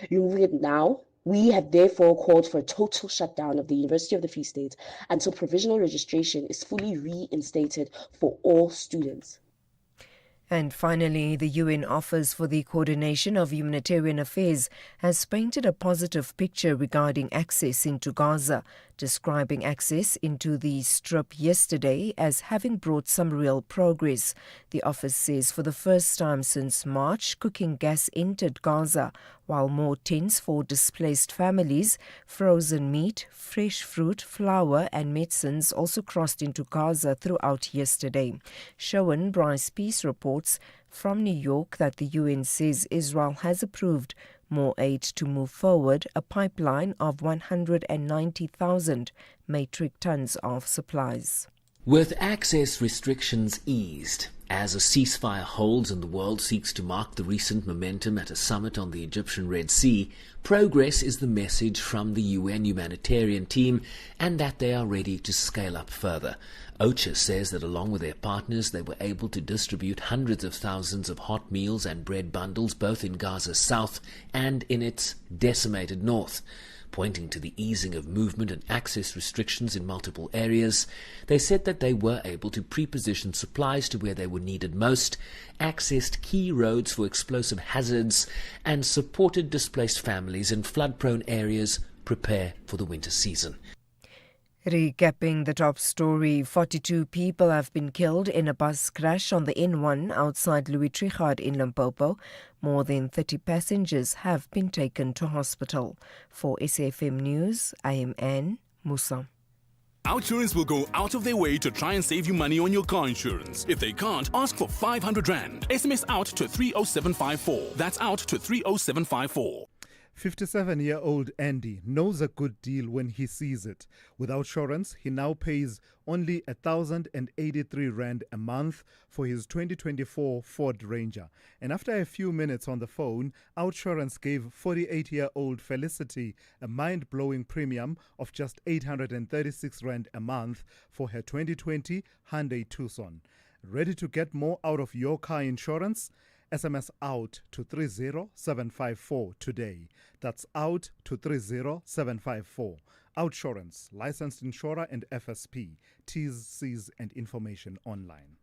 Removing it now, we have therefore called for a total shutdown of the University of the Free State until provisional registration is fully reinstated for all students. And finally, the UN Office for the Coordination of Humanitarian Affairs has painted a positive picture regarding access into Gaza, describing access into the Strip yesterday as having brought some real progress. The office says for the first time since March, cooking gas entered Gaza, while more tents for displaced families, frozen meat, fresh fruit, flour and medicines also crossed into Gaza throughout yesterday. Showan Bryce Peace reports from New York that the UN says Israel has approved more aid to move forward a pipeline of 190,000 metric tons of supplies. With access restrictions eased, as a ceasefire holds and the world seeks to mark the recent momentum at a summit on the Egyptian Red Sea, progress is the message from the UN humanitarian team and that they are ready to scale up further. OCHA says that along with their partners, they were able to distribute hundreds of thousands of hot meals and bread bundles both in Gaza's south and in its decimated north. Pointing to the easing of movement and access restrictions in multiple areas, they said that they were able to pre-position supplies to where they were needed most, accessed key roads for explosive hazards, and supported displaced families in flood-prone areas prepare for the winter season. Recapping the top story, 42 people have been killed in a bus crash on the N1 outside Louis Trichardt in Limpopo. More than 30 passengers have been taken to hospital. For SAFM News, I am Anne Musa. Outsurance will go out of their way to try and save you money on your car insurance. If they can't, ask for 500 Rand. SMS out to 30754. That's out to 30754. 57-year-old Andy knows a good deal when he sees it. With Outsurance, he now pays only 1,083 Rand a month for his 2024 Ford Ranger. And after a few minutes on the phone, Outsurance gave 48-year-old Felicity a mind-blowing premium of just 836 Rand a month for her 2020 Hyundai Tucson. Ready to get more out of your car insurance? SMS out to 30754 today. That's out to 30754. Outsurance, licensed insurer and FSP. T's, C's and information online.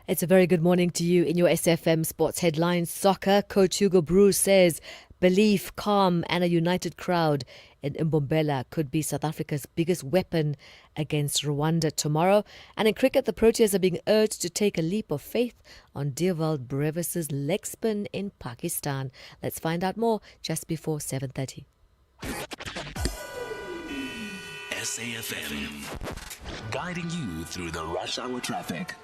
It's a very good morning to you. In your SFM Sports headlines, soccer, coach Hugo Broos says belief, calm and a united crowd in Mbombela could be South Africa's biggest weapon against Rwanda tomorrow. And in cricket, the Proteas are being urged to take a leap of faith on Dewald Brevis's leg spin in Pakistan. Let's find out more just before 7:30. SAFM, guiding you through the rush hour traffic.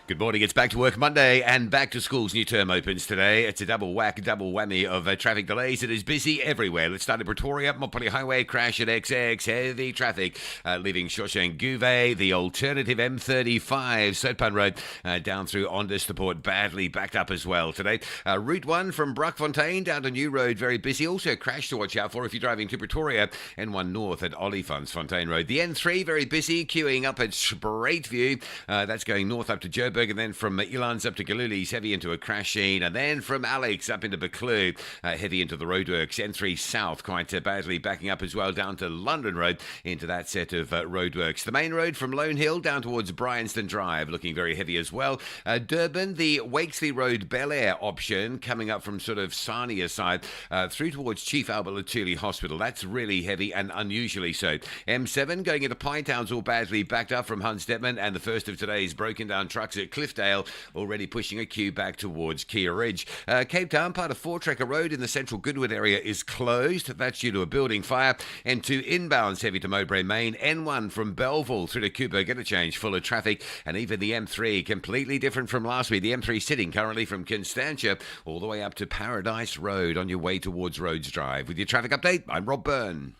Good morning. It's back to work Monday and back to school's new term opens today. It's a double whammy of traffic delays. It is busy everywhere. Let's start at Pretoria, Mopani Highway, crash at XX, heavy traffic leaving Shoshanguve, the alternative M35, Soutpan Road, down through Ondas to Port, badly backed up as well today. Route 1 from Brakfontein down to New Road, very busy. Also a crash to watch out for if you're driving to Pretoria. N1 North at Olifantsfontein Road. The N3, very busy, queuing up at Spruitview. That's going north up to Joburg. And then from Elands up to Galuli's, heavy into a crash scene. And then from Alex up into Buccleuch, heavy into the roadworks. N3 South quite badly backing up as well down to London Road into that set of roadworks. The main road from Lone Hill down towards Bryanston Drive looking very heavy as well. Durban, the Wakesley Road Bel Air option coming up from sort of Sania side through towards Chief Albert Lutuli Hospital. That's really heavy and unusually so. M7 going into Pinetown's all badly backed up from Hans Detman, and the first of today's broken down trucks at Cliffdale already pushing a queue back towards Kia Ridge. Cape Town, part of Four Tracker Road in the central Goodwood area is closed. That's due to a building fire. N2 inbounds heavy to Mowbray Main. N1 from Belleville through to Cooper interchange full of traffic. And even the M3 completely different from last week. The M3 sitting currently from Constantia all the way up to Paradise Road on your way towards Rhodes Drive. With your traffic update, I'm Rob Byrne.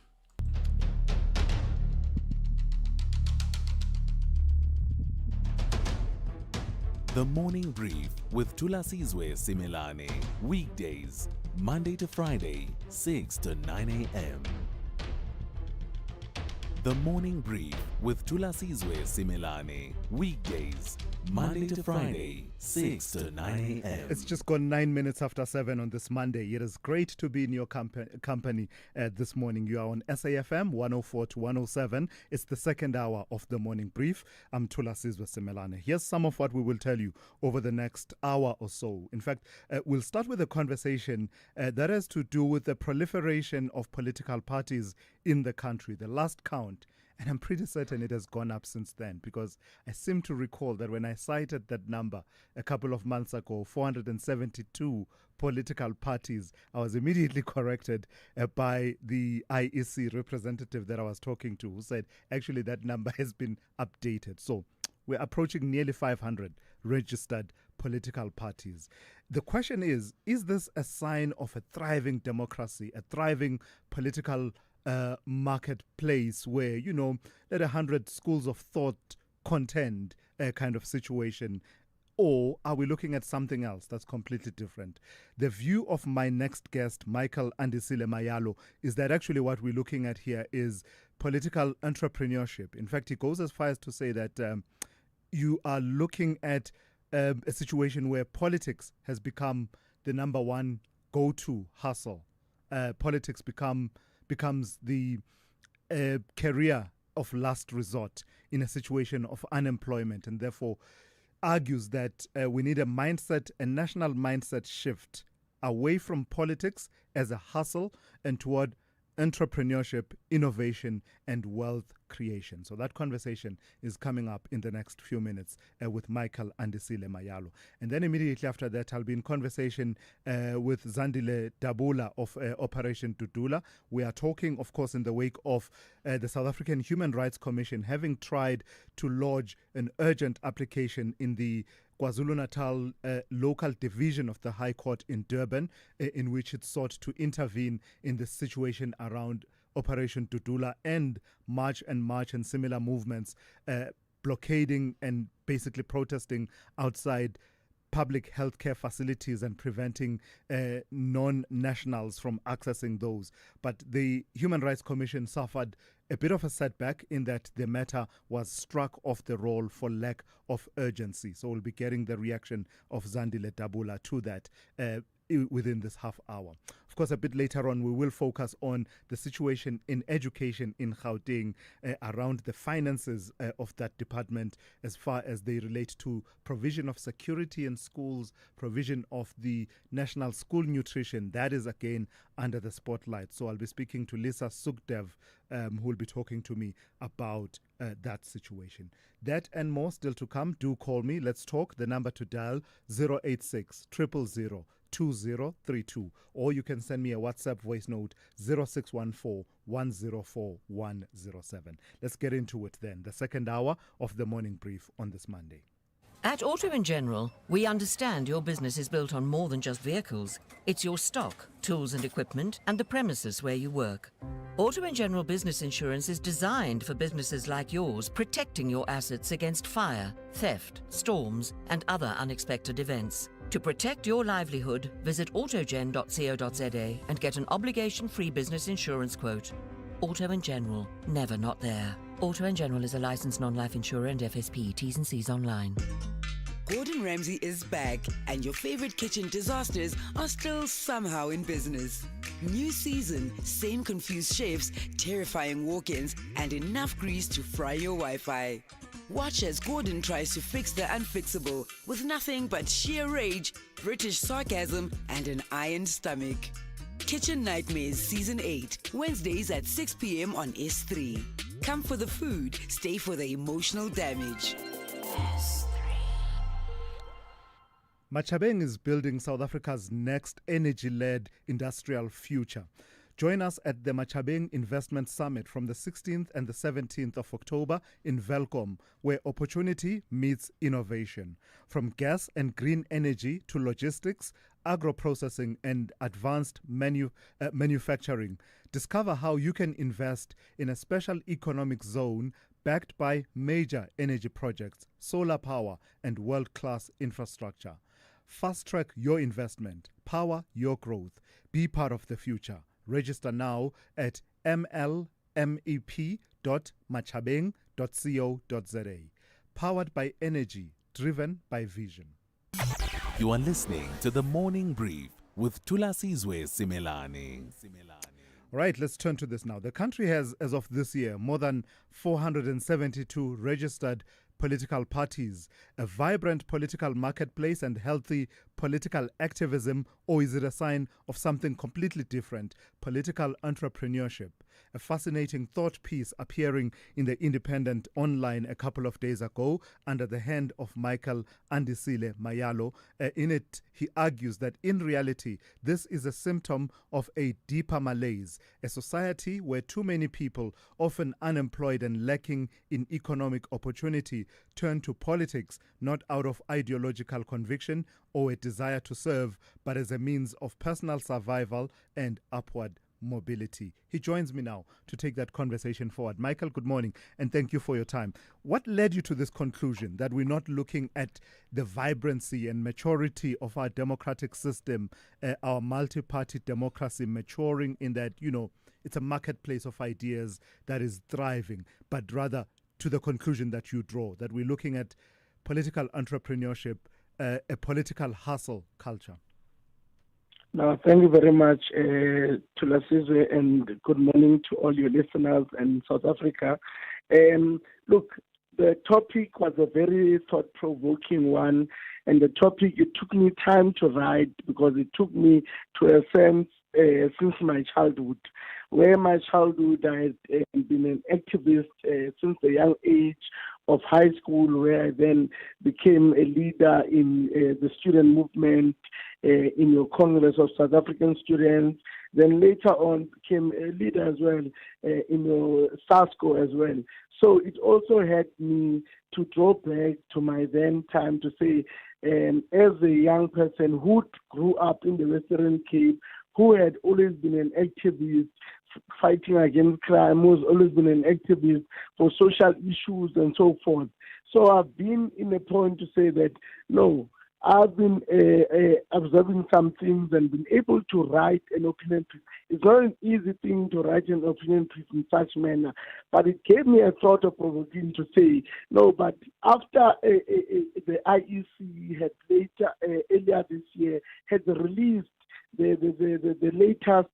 The Morning Brief with Thulasizwe Simelane. Weekdays, Monday to Friday, 6 to 9 a.m. The Morning Brief with Thulasizwe Simelane. Weekdays, Monday to Friday, 6 to 9 a.m. It's just gone 9 minutes after 7 on this Monday. It is great to be in your company this morning. You are on SAFM 104 to 107. It's the second hour of the Morning Brief. I'm Thulasizwe Simelane. Here's some of what we will tell you over the next hour or so. In fact, we'll start with a conversation that has to do with the proliferation of political parties in the country. The last count, and I'm pretty certain it has gone up since then, because I seem to recall that when I cited that number a couple of months ago, 472 political parties, I was immediately corrected by the IEC representative that I was talking to, who said actually that number has been updated. So we're approaching nearly 500 registered political parties. The question is this a sign of a thriving democracy, a thriving political marketplace where, you know, let 100 schools of thought contend kind of situation? Or are we looking at something else that's completely different? The view of my next guest, Michael Andisile Mayalo, is that actually what we're looking at here is political entrepreneurship. In fact, he goes as far as to say that you are looking at a situation where politics has become the number one go-to hustle. Politics becomes the career of last resort in a situation of unemployment, and therefore argues that we need a national mindset shift away from politics as a hustle and toward entrepreneurship, innovation, and wealth creation. So that conversation is coming up in the next few minutes with Michael Andisile Mayalo. And then immediately after that, I'll be in conversation with Zandile Dabula of Operation Dudula. We are talking, of course, in the wake of the South African Human Rights Commission having tried to lodge an urgent application in the KwaZulu-Natal local division of the High Court in Durban, in which it sought to intervene in the situation around Operation Dudula and March and similar movements, blockading and basically protesting outside public healthcare facilities and preventing non-nationals from accessing those. But the Human Rights Commission suffered a bit of a setback in that the matter was struck off the roll for lack of urgency. So we'll be getting the reaction of Zandile Dabula to that within this half hour. Of course, a bit later on, we will focus on the situation in education in Gauteng around the finances of that department as far as they relate to provision of security in schools, provision of the national school nutrition. That is, again, under the spotlight. So I'll be speaking to Lisa Sukdev, who will be talking to me about that situation. That and more still to come. Do call me. Let's talk. The number to dial 086 000 2032, or you can send me a WhatsApp voice note 0614 104 107. Let's get into it then. The second hour of the morning brief on this Monday. At Auto & General, we understand your business is built on more than just vehicles. It's your stock, tools and equipment, and the premises where you work. Auto & General Business Insurance is designed for businesses like yours, protecting your assets against fire, theft, storms, and other unexpected events. To protect your livelihood, visit autogen.co.za and get an obligation-free business insurance quote. Auto & General, never not there. Auto & General is a licensed non-life insurer and FSP. T's and C's online. Gordon Ramsay is back, and your favorite kitchen disasters are still somehow in business. New season, same confused chefs, terrifying walk-ins, and enough grease to fry your Wi-Fi. Watch as Gordon tries to fix the unfixable with nothing but sheer rage, British sarcasm, and an iron stomach. Kitchen Nightmares Season 8, Wednesdays at 6 p.m. on S3. Come for the food, stay for the emotional damage. Machabeng is building South Africa's next energy-led industrial future. Join us at the Machabeng Investment Summit from the 16th and the 17th of October in Velkom, where opportunity meets innovation. From gas and green energy to logistics, agro-processing and advanced manufacturing. Discover how you can invest in a special economic zone backed by major energy projects, solar power and world-class infrastructure. Fast-track your investment. Power your growth. Be part of the future. Register now at mlmep.machabeng.co.za. Powered by energy, driven by vision. You are listening to the Morning Brief with Thulasizwe Simelane. All right, let's turn to this now. The country has, as of this year, more than 472 registered political parties, a vibrant political marketplace and healthy political activism, or is it a sign of something completely different, political entrepreneurship? A fascinating thought piece appearing in the Independent online a couple of days ago under the hand of Michael Andisile Mayalo. In it, he argues that in reality, this is a symptom of a deeper malaise, a society where too many people, often unemployed and lacking in economic opportunity, turn to politics not out of ideological conviction or a desire to serve, but as a means of personal survival and upward mobility. He joins me now to take that conversation forward. Michael, good morning, and thank you for your time. What led you to this conclusion that we're not looking at the vibrancy and maturity of our democratic system, our multi-party democracy maturing in that, it's a marketplace of ideas that is thriving, but rather to the conclusion that you draw, that we're looking at political entrepreneurship, a political hustle culture? No, thank you very much, Thulasizwe, and good morning to all your listeners in South Africa. Look, the topic was a very thought-provoking one, and the topic, it took me time to write because it took me to a sense since my childhood where my childhood I had been an activist since a young age of high school, where I then became a leader in the student movement in your Congress of South African Students. Then later on became a leader as well in your SASCO as well. So it also had me to draw back to my then time to say, as a young person who grew up in the Western Cape, who had always been an activist fighting against crime, who's always been an activist for social issues and so forth. So I've been in a point to say that, no, I've been observing some things and been able to write an opinion piece. It's not an easy thing to write an opinion piece in such manner, but it gave me a thought of provoking to say, no, but after the IEC had later, earlier this year, had released the latest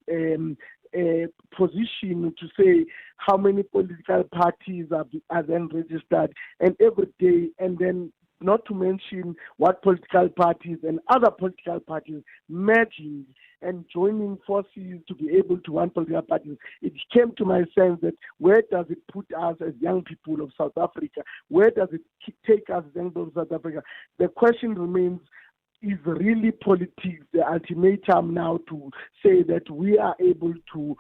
position to say how many political parties are then registered, and every day, and then not to mention what political parties and other political parties merging and joining forces to be able to run political parties, it came to my sense that where does it put us as young people of South Africa? Where does it take us as young people of South Africa? The question remains, is really politics the ultimatum now to say that we are able to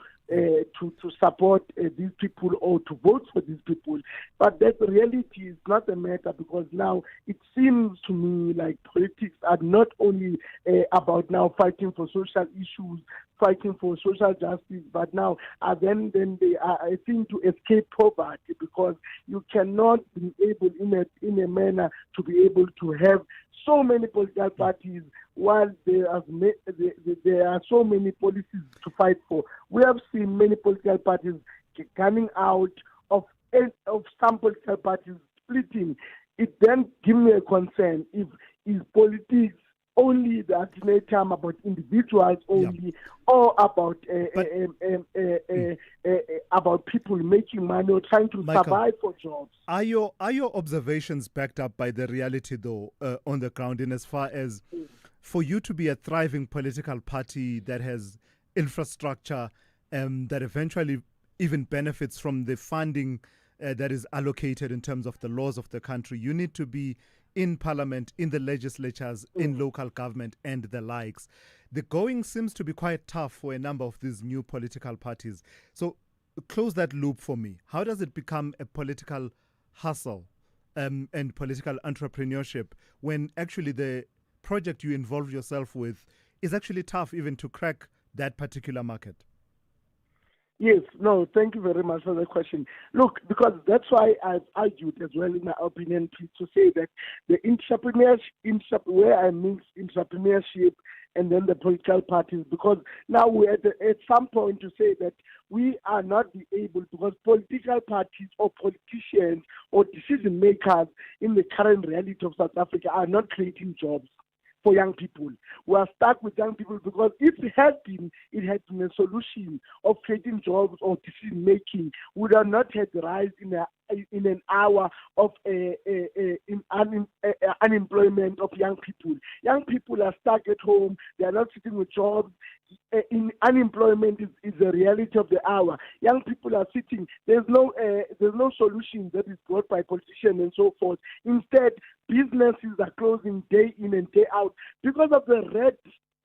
support these people or to vote for these people? But that reality is not the matter, because now it seems to me like politics are not only about now fighting for social issues, fighting for social justice, but now then they are, I think, to escape poverty, because you cannot be able in a manner to be able to have so many political parties while there are so many policies to fight for. We have seen many political parties coming out of some political parties splitting. It then gives me a concern if is politics only the ultimatum about individuals only, or about people making money or trying to survive for jobs. Are your observations backed up by the reality, though, on the ground, in as far as for you to be a thriving political party that has infrastructure that eventually even benefits from the funding that is allocated in terms of the laws of the country, you need to be in parliament, in the legislatures, in local government and the likes. The going seems to be quite tough for a number of these new political parties. So close that loop for me. How does it become a political hustle and political entrepreneurship when actually the project you involve yourself with is actually tough even to crack that particular market? Yes, no, thank you very much for the question. Look, because that's why I've argued as well in my opinion piece to say that the entrepreneurship, where I mix entrepreneurship and then the political parties, because now we're at some point to say that we are not be able, because political parties or politicians or decision makers in the current reality of South Africa are not creating jobs for young people. We are stuck with young people, because if it had been a solution of creating jobs or decision making, we would have not had the rise in an hour of unemployment of young people. Young people are stuck at home. They are not sitting with jobs. In unemployment is the reality of the hour. Young people are sitting. There's no solution that is brought by politicians and so forth. Instead, businesses are closing day in and day out because of the red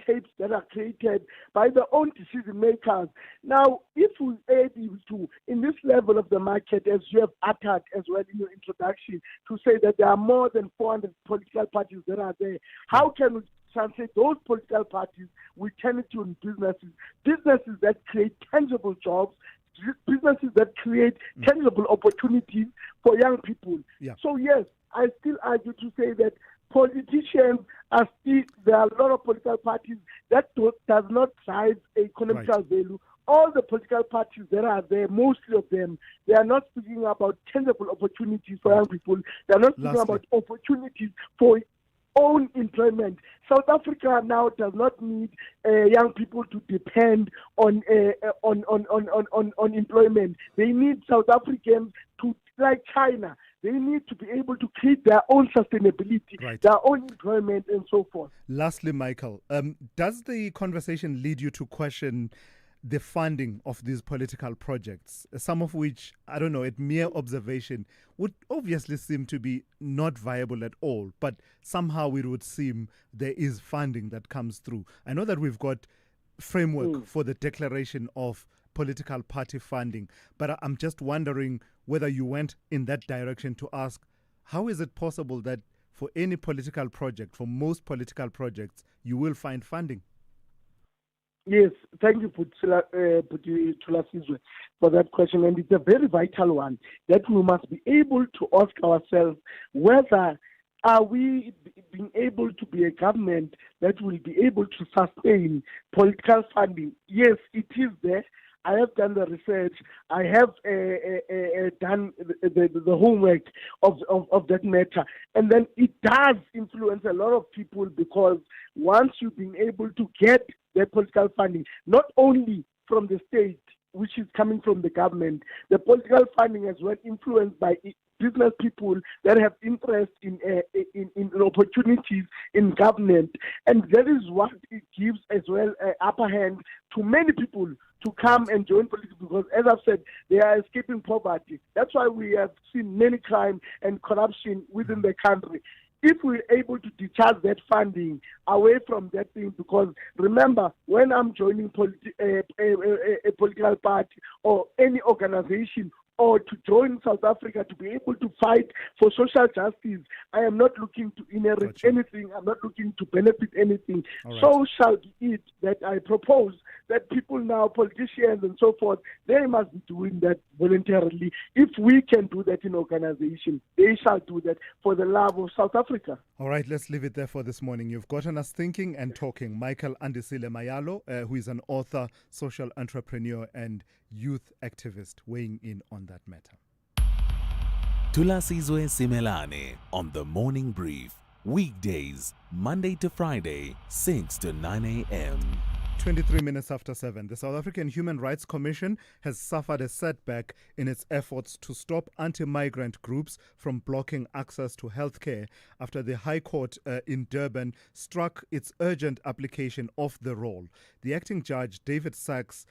tapes that are created by their own decision makers. Now, if we are able to, in this level of the market, as you have uttered as well in your introduction, to say that there are more than 400 political parties that are there, how can we translate those political parties, we turn it to businesses that create tangible jobs, businesses that create tangible opportunities for young people. Yeah. So yes, I still argue to say that politicians are still, there are a lot of political parties that does not drive economical value. All the political parties that are there, mostly of them, they are not speaking about tangible opportunities for young people. They are not speaking about opportunities for own employment. South Africa now does not need young people to depend on employment. They need South Africans to, like China, they need to be able to create their own sustainability, their own employment, and so forth. Lastly, Michael, does the conversation lead you to question the funding of these political projects, some of which, I don't know, at mere observation would obviously seem to be not viable at all, but somehow it would seem there is funding that comes through. I know that we've got framework for the declaration of political party funding, but I'm just wondering whether you went in that direction to ask, how is it possible that for any political project, for most political projects, you will find funding? Yes, thank you, Thulasizwe, for that question. And it's a very vital one that we must be able to ask ourselves whether are we being able to be a government that will be able to sustain political funding. Yes, it is there. I have done the research. I have done the homework of that matter. And then it does influence a lot of people, because once you've been able to get the political funding, not only from the state, which is coming from the government, the political funding as well influenced by business people that have interest in opportunities in government. And that is what it gives as well upper hand to many people to come and join politics, because, as I've said, they are escaping poverty. That's why we have seen many crime and corruption within the country. If we're able to discharge that funding away from that thing, because remember, when I'm joining a political party or any organization, or to join South Africa to be able to fight for social justice, I am not looking to inherit anything. I'm not looking to benefit anything. All right. So shall be it that I propose that people now, politicians and so forth, they must be doing that voluntarily. If we can do that in organization, they shall do that for the love of South Africa. All right, let's leave it there for this morning. You've gotten us thinking and talking. Michael Andisile Mayalo, who is an author, social entrepreneur, and youth activist, weighing in on that matter. Thulasizwe Simelane on the Morning Brief. Weekdays, Monday to Friday, 6 to 9 a.m. 23 minutes after 7, the South African Human Rights Commission has suffered a setback in its efforts to stop anti-migrant groups from blocking access to healthcare after the High Court in Durban struck its urgent application off the roll. The acting judge, David Sachs,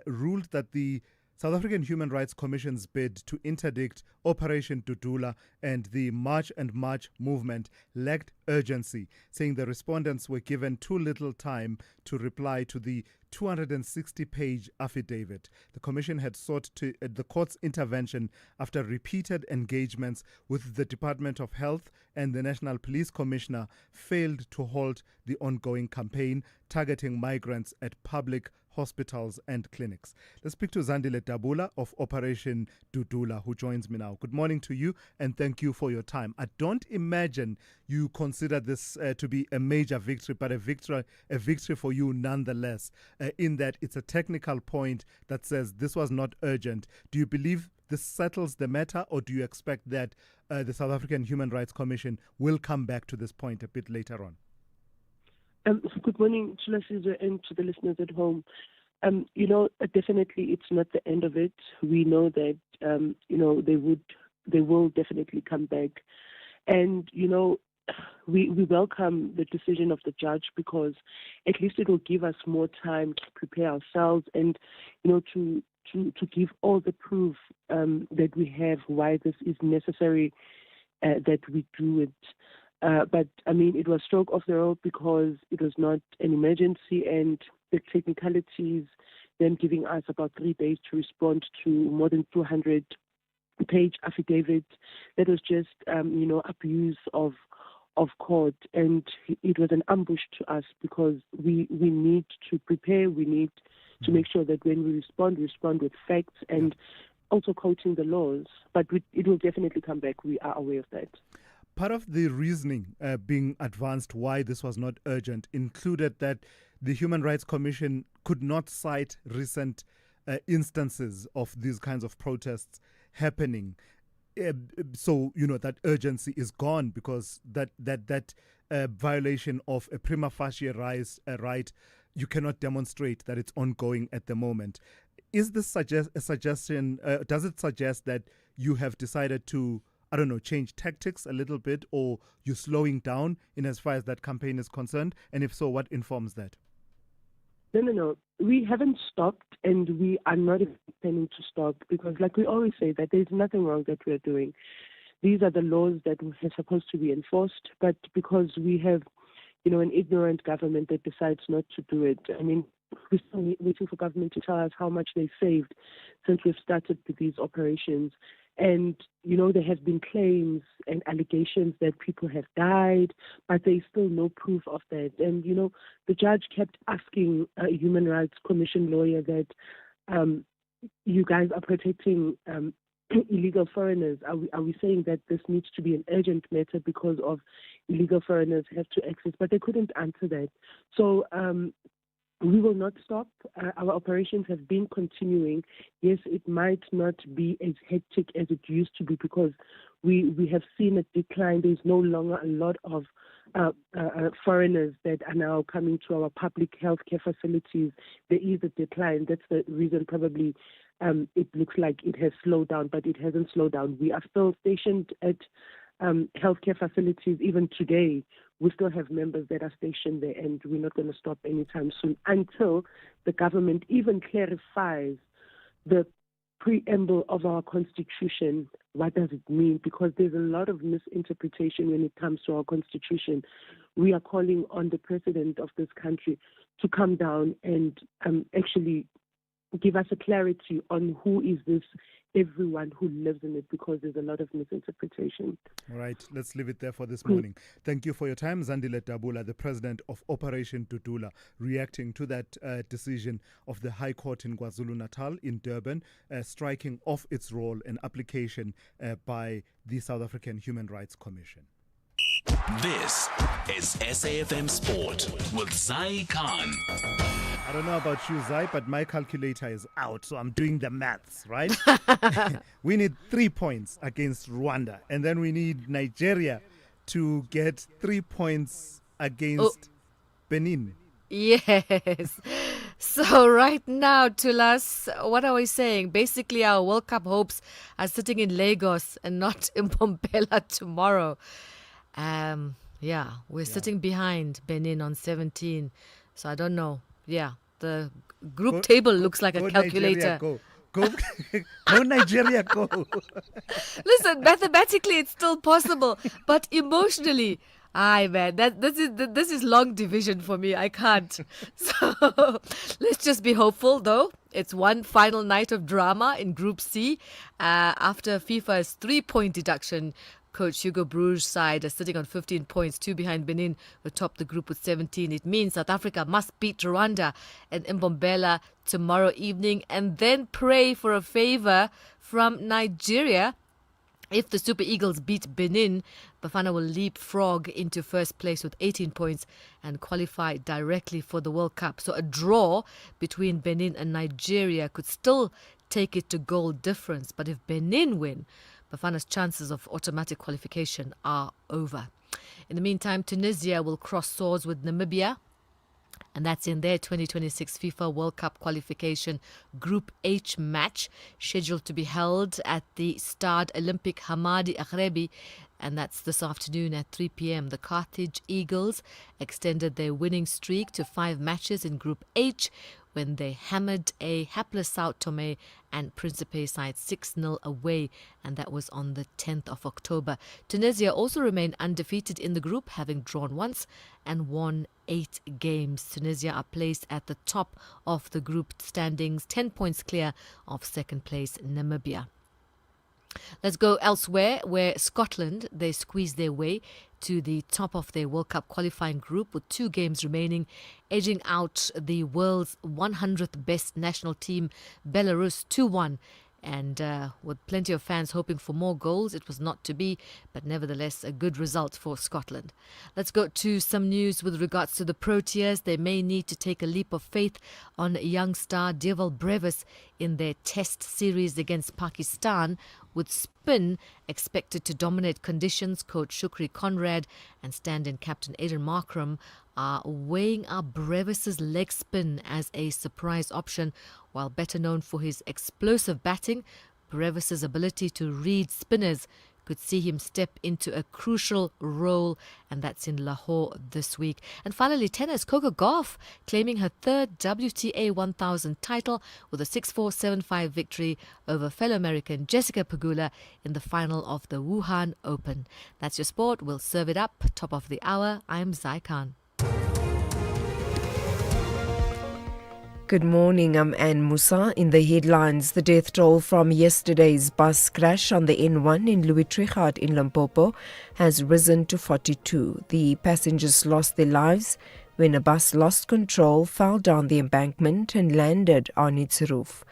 ruled that the South African Human Rights Commission's bid to interdict Operation Dudula and the March and March movement lacked urgency, saying the respondents were given too little time to reply to the 260-page affidavit. The commission had sought the court's intervention after repeated engagements with the Department of Health, and the National Police Commissioner failed to halt the ongoing campaign targeting migrants at public hospitals and clinics. Let's speak to Zandile Dabula of Operation Dudula, who joins me now. Good morning to you, and thank you for your time. I don't imagine you consider this to be a major victory, but a victory for you nonetheless, in that it's a technical point that says this was not urgent. Do you believe this settles the matter, or do you expect that the South African Human Rights Commission will come back to this point a bit later on? Good morning, Thulasizwe, and to the listeners at home. Definitely it's not the end of it. We know that, they will definitely come back. And, we welcome the decision of the judge, because at least it will give us more time to prepare ourselves and, to give all the proof that we have why this is necessary, that we do it. But it was stroke off the road because it was not an emergency, and the technicalities, them giving us about 3 days to respond to more than 200-page affidavit, that was just, abuse of court. And it was an ambush to us, because we need to prepare, we need to make sure that when we respond with facts and also quoting the laws. But it will definitely come back. We are aware of that. Part of the reasoning being advanced why this was not urgent included that the Human Rights Commission could not cite recent instances of these kinds of protests happening. So, that urgency is gone, because that violation of a prima facie right, you cannot demonstrate that it's ongoing at the moment. Is this a suggestion? Does it suggest that you have decided to, change tactics a little bit, or you're slowing down in as far as that campaign is concerned? And if so, what informs that? No. We haven't stopped, and we are not intending to stop because, like we always say, that there's nothing wrong that we're doing. These are the laws that are supposed to be enforced, but because we have, an ignorant government that decides not to do it. I mean, we're still waiting for government to tell us how much they saved since we've started with these operations. And, there have been claims and allegations that people have died, but there's still no proof of that. And, the judge kept asking a Human Rights Commission lawyer that you guys are protecting illegal foreigners. Are we saying that this needs to be an urgent matter because of illegal foreigners have to access? But they couldn't answer that. So we will not stop. Our operations have been continuing. Yes, it might not be as hectic as it used to be because we have seen a decline. There's no longer a lot of foreigners that are now coming to our public healthcare facilities. There is a decline. That's the reason probably it looks like it has slowed down, but it hasn't slowed down. We are still stationed at healthcare facilities. Even today, we still have members that are stationed there, and we're not going to stop anytime soon until the government even clarifies the preamble of our constitution. What does it mean? Because there's a lot of misinterpretation when it comes to our constitution. We are calling on the president of this country to come down and actually give us a clarity on who is this everyone who lives in it, because there's a lot of misinterpretation. All right, let's leave it there for this morning. Thank you for your time. Zandile Dabula, the president of Operation Dudula, reacting to that decision of the High Court in KwaZulu-Natal in Durban, striking off its role and application by the South African Human Rights Commission. This is SAFM Sport with Zai Khan. I don't know about you, Zai, but my calculator is out, so I'm doing the maths, right? We need 3 points against Rwanda, and then we need Nigeria to get 3 points against Benin. Yes. So right now, Tulas, what are we saying? Basically, our World Cup hopes are sitting in Lagos and not in Mbombela tomorrow. We're sitting behind Benin on 17. So I don't know. Yeah, the group table looks like a calculator. Nigeria, go Nigeria, go. Listen, mathematically it's still possible, but emotionally, this is long division for me. I can't. So let's just be hopeful, though. It's one final night of drama in Group C after FIFA's 3-point deduction. Coach Hugo Broos' side are sitting on 15 points, 2 behind Benin, who top the group with 17. It means South Africa must beat Rwanda and Mbombela tomorrow evening and then pray for a favor from Nigeria. If the Super Eagles beat Benin, Bafana will leapfrog into first place with 18 points and qualify directly for the World Cup. So a draw between Benin and Nigeria could still take it to goal difference. But if Benin win, Bafana's chances of automatic qualification are over. In the meantime, Tunisia will cross swords with Namibia, and that's in their 2026 FIFA World Cup qualification Group H match, scheduled to be held at the Stade Olympique Hamadi Aghrebi, and that's this afternoon at 3 p.m. The Carthage Eagles extended their winning streak to 5 matches in Group H when they hammered a hapless Sao Tome and Principe side 6-0 away, and that was on the 10th of October. Tunisia also remain undefeated in the group, having drawn once and won 8 games. Tunisia are placed at the top of the group standings, 10 points clear of second place Namibia. Let's go elsewhere, where Scotland, they squeezed their way to the top of their World Cup qualifying group with 2 games remaining, edging out the world's 100th best national team, Belarus, 2-1. And with plenty of fans hoping for more goals, it was not to be, but nevertheless a good result for Scotland. Let's go to some news with regards to the Proteas. They may need to take a leap of faith on young star Deval Brevis in their test series against Pakistan, with spin expected to dominate conditions. Coach Shukri Conrad and stand-in captain Aiden Markram are weighing up Brevis's leg spin as a surprise option. While better known for his explosive batting, Brevis's ability to read spinners could see him step into a crucial role, and that's in Lahore this week. And finally, tennis, Coco Gauff claiming her third WTA 1000 title with a 6-4, 7-5 victory over fellow American Jessica Pegula in the final of the Wuhan Open. That's your sport. We'll serve it up. Top of the hour. I'm Zai Khan. Good morning, I'm Anne Musa. In the headlines, the death toll from yesterday's bus crash on the N1 in Louis Trichardt in Limpopo has risen to 42. The passengers lost their lives when a bus lost control, fell down the embankment and landed on its roof.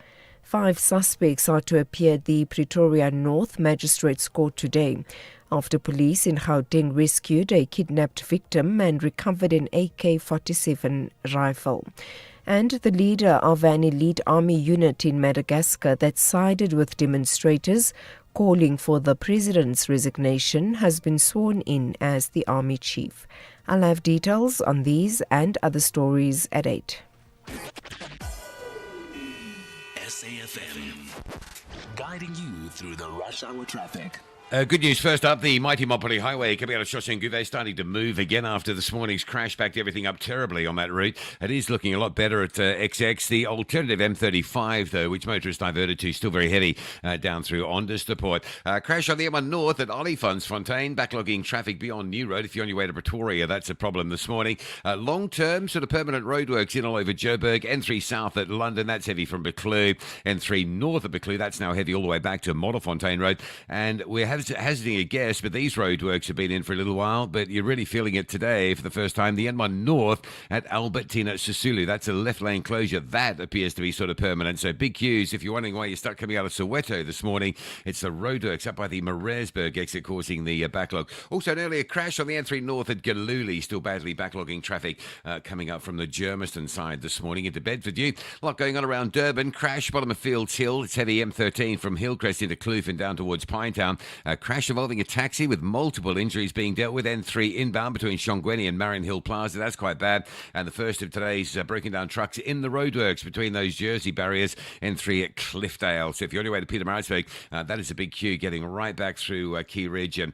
5 suspects are to appear at the Pretoria North Magistrates Court today after police in Gauteng rescued a kidnapped victim and recovered an AK-47 rifle. And the leader of an elite army unit in Madagascar that sided with demonstrators calling for the president's resignation has been sworn in as the army chief. I'll have details on these and other stories at 8. SAFM, guiding you through the rush hour traffic. Good news first up, the mighty Mopoli Highway coming out of Shosenguve starting to move again after this morning's crash, backed everything up terribly on that route. It is looking a lot better at XX. The alternative M35, though, which motorists diverted to, still very heavy down through Ondersteport. Crash on the M1 North at Olifantsfontein, backlogging traffic beyond New Road. If you're on your way to Pretoria, that's a problem this morning. Long-term, sort of permanent roadworks in all over Joburg. N3 South at London, that's heavy from Buccleuch. N3 North at Buccleuch, that's now heavy all the way back to Modderfontein Road. And we're hazarding a guess, but these roadworks have been in for a little while, but you're really feeling it today for the first time. The N1 North at Albertina Sisulu, that's a left lane closure. That appears to be sort of permanent. So big queues. If you're wondering why you're stuck coming out of Soweto this morning, it's the roadworks up by the Maresburg exit causing the backlog. Also, an earlier crash on the N3 North at Galuli, still badly backlogging traffic coming up from the Germiston side this morning into Bedfordview. A lot going on around Durban. Crash bottom of Fields Hill. It's heavy M13 from Hillcrest into Kloof and down towards Pinetown. Crash involving a taxi with multiple injuries being dealt with. N3 inbound between Shongweni and Marion Hill Plaza. That's quite bad. And the first of today's broken down trucks in the roadworks between those Jersey barriers. N3 at Cliffdale. So if you're on your way to Pietermaritzburg, that is a big queue getting right back through Key Ridge and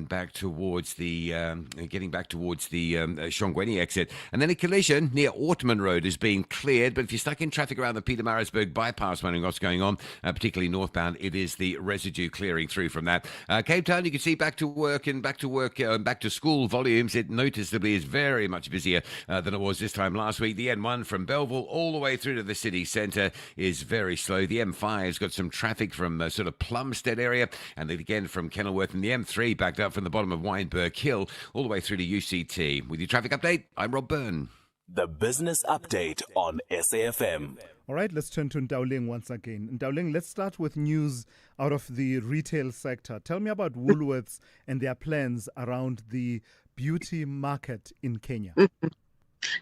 back towards the Shongweni exit. And then a collision near Ortman Road is being cleared. But if you're stuck in traffic around the Pietermaritzburg bypass, wondering what's going on, particularly northbound, it is the residue clearing through from that. Cape Town, you can see back to school volumes. It noticeably is very much busier than it was this time last week. The N1 from Belleville all the way through to the city centre is very slow. The M5's got some traffic from sort of Plumstead area, and then again from Kenilworth, and the M3 backed up from the bottom of Wynberg Hill all the way through to UCT. With your traffic update, I'm Rob Byrne. The Business Update on SAFM. All right, let's turn to Ndauling once again. Ndauling, let's start with news out of the retail sector. Tell me about Woolworths and their plans around the beauty market in Kenya.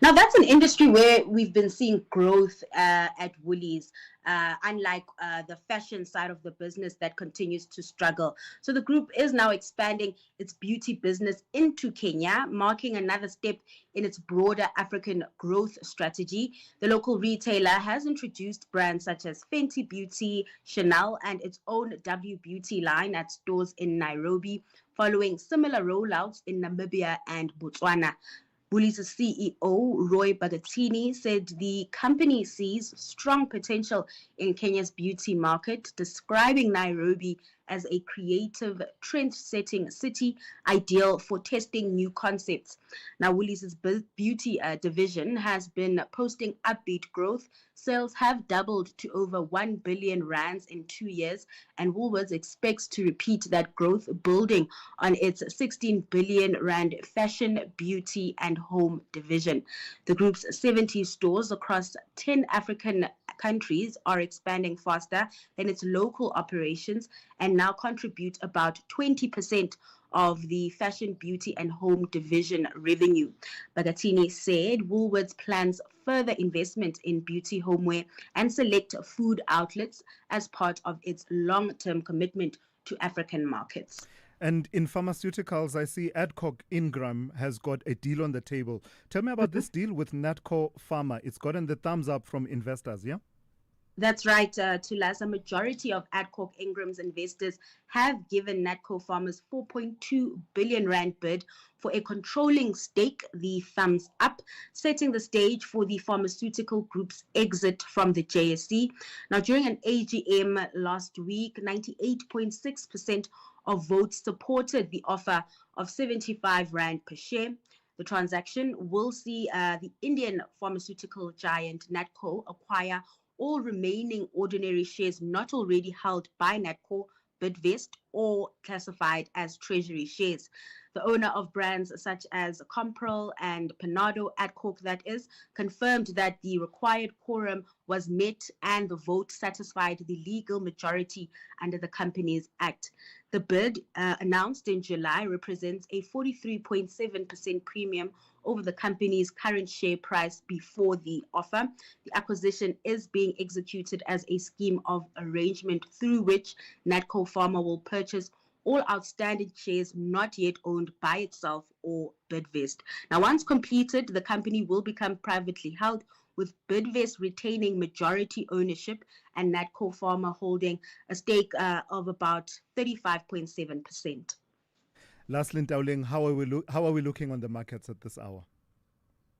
Now, that's an industry where we've been seeing growth at Woolies, unlike the fashion side of the business that continues to struggle. So the group is now expanding its beauty business into Kenya, marking another step in its broader African growth strategy. The local retailer has introduced brands such as Fenty Beauty, Chanel, and its own W Beauty line at stores in Nairobi, following similar rollouts in Namibia and Botswana. Woolies' CEO, Roy Bagatini, said the company sees strong potential in Kenya's beauty market, describing Nairobi as a creative, trend-setting city ideal for testing new concepts. Now, Woolies' beauty division has been posting upbeat growth. Sales have doubled to over 1 billion rands in 2 years, and Woolworths expects to repeat that growth, building on its 16 billion rand fashion, beauty, and home division. The group's 70 stores across 10 African countries are expanding faster than its local operations and now contribute about 20% of the fashion, beauty, and home division revenue. Bagatini said Woolworths plans further investment in beauty homeware and select food outlets as part of its long-term commitment to African markets. And in pharmaceuticals, I see Adcock Ingram has got a deal on the table. Tell me about this deal with Natco Pharma. It's gotten the thumbs up from investors, yeah? That's right, Tulas. A majority of Adcock Ingram's investors have given Natco Farmers 4.2 billion rand bid for a controlling stake, the thumbs up, setting the stage for the pharmaceutical group's exit from the JSE. Now, during an AGM last week, 98.6% of votes supported the offer of 75 rand per share. The transaction will see the Indian pharmaceutical giant Natco acquire all remaining ordinary shares not already held by Natco, Bidvest, or classified as treasury shares. The owner of brands such as Comprel and Panado, Adcock that is, confirmed that the required quorum was met and the vote satisfied the legal majority under the Companies Act. The bid, announced in July, represents a 43.7% premium over the company's current share price before the offer. The acquisition is being executed as a scheme of arrangement through which Natco Pharma will purchase all outstanding shares not yet owned by itself or Bidvest. Now, once completed, the company will become privately held, with Bidvest retaining majority ownership and Natco Pharma holding a stake of about 35.7%. Lastly, Ntawuling, how are we looking on the markets at this hour?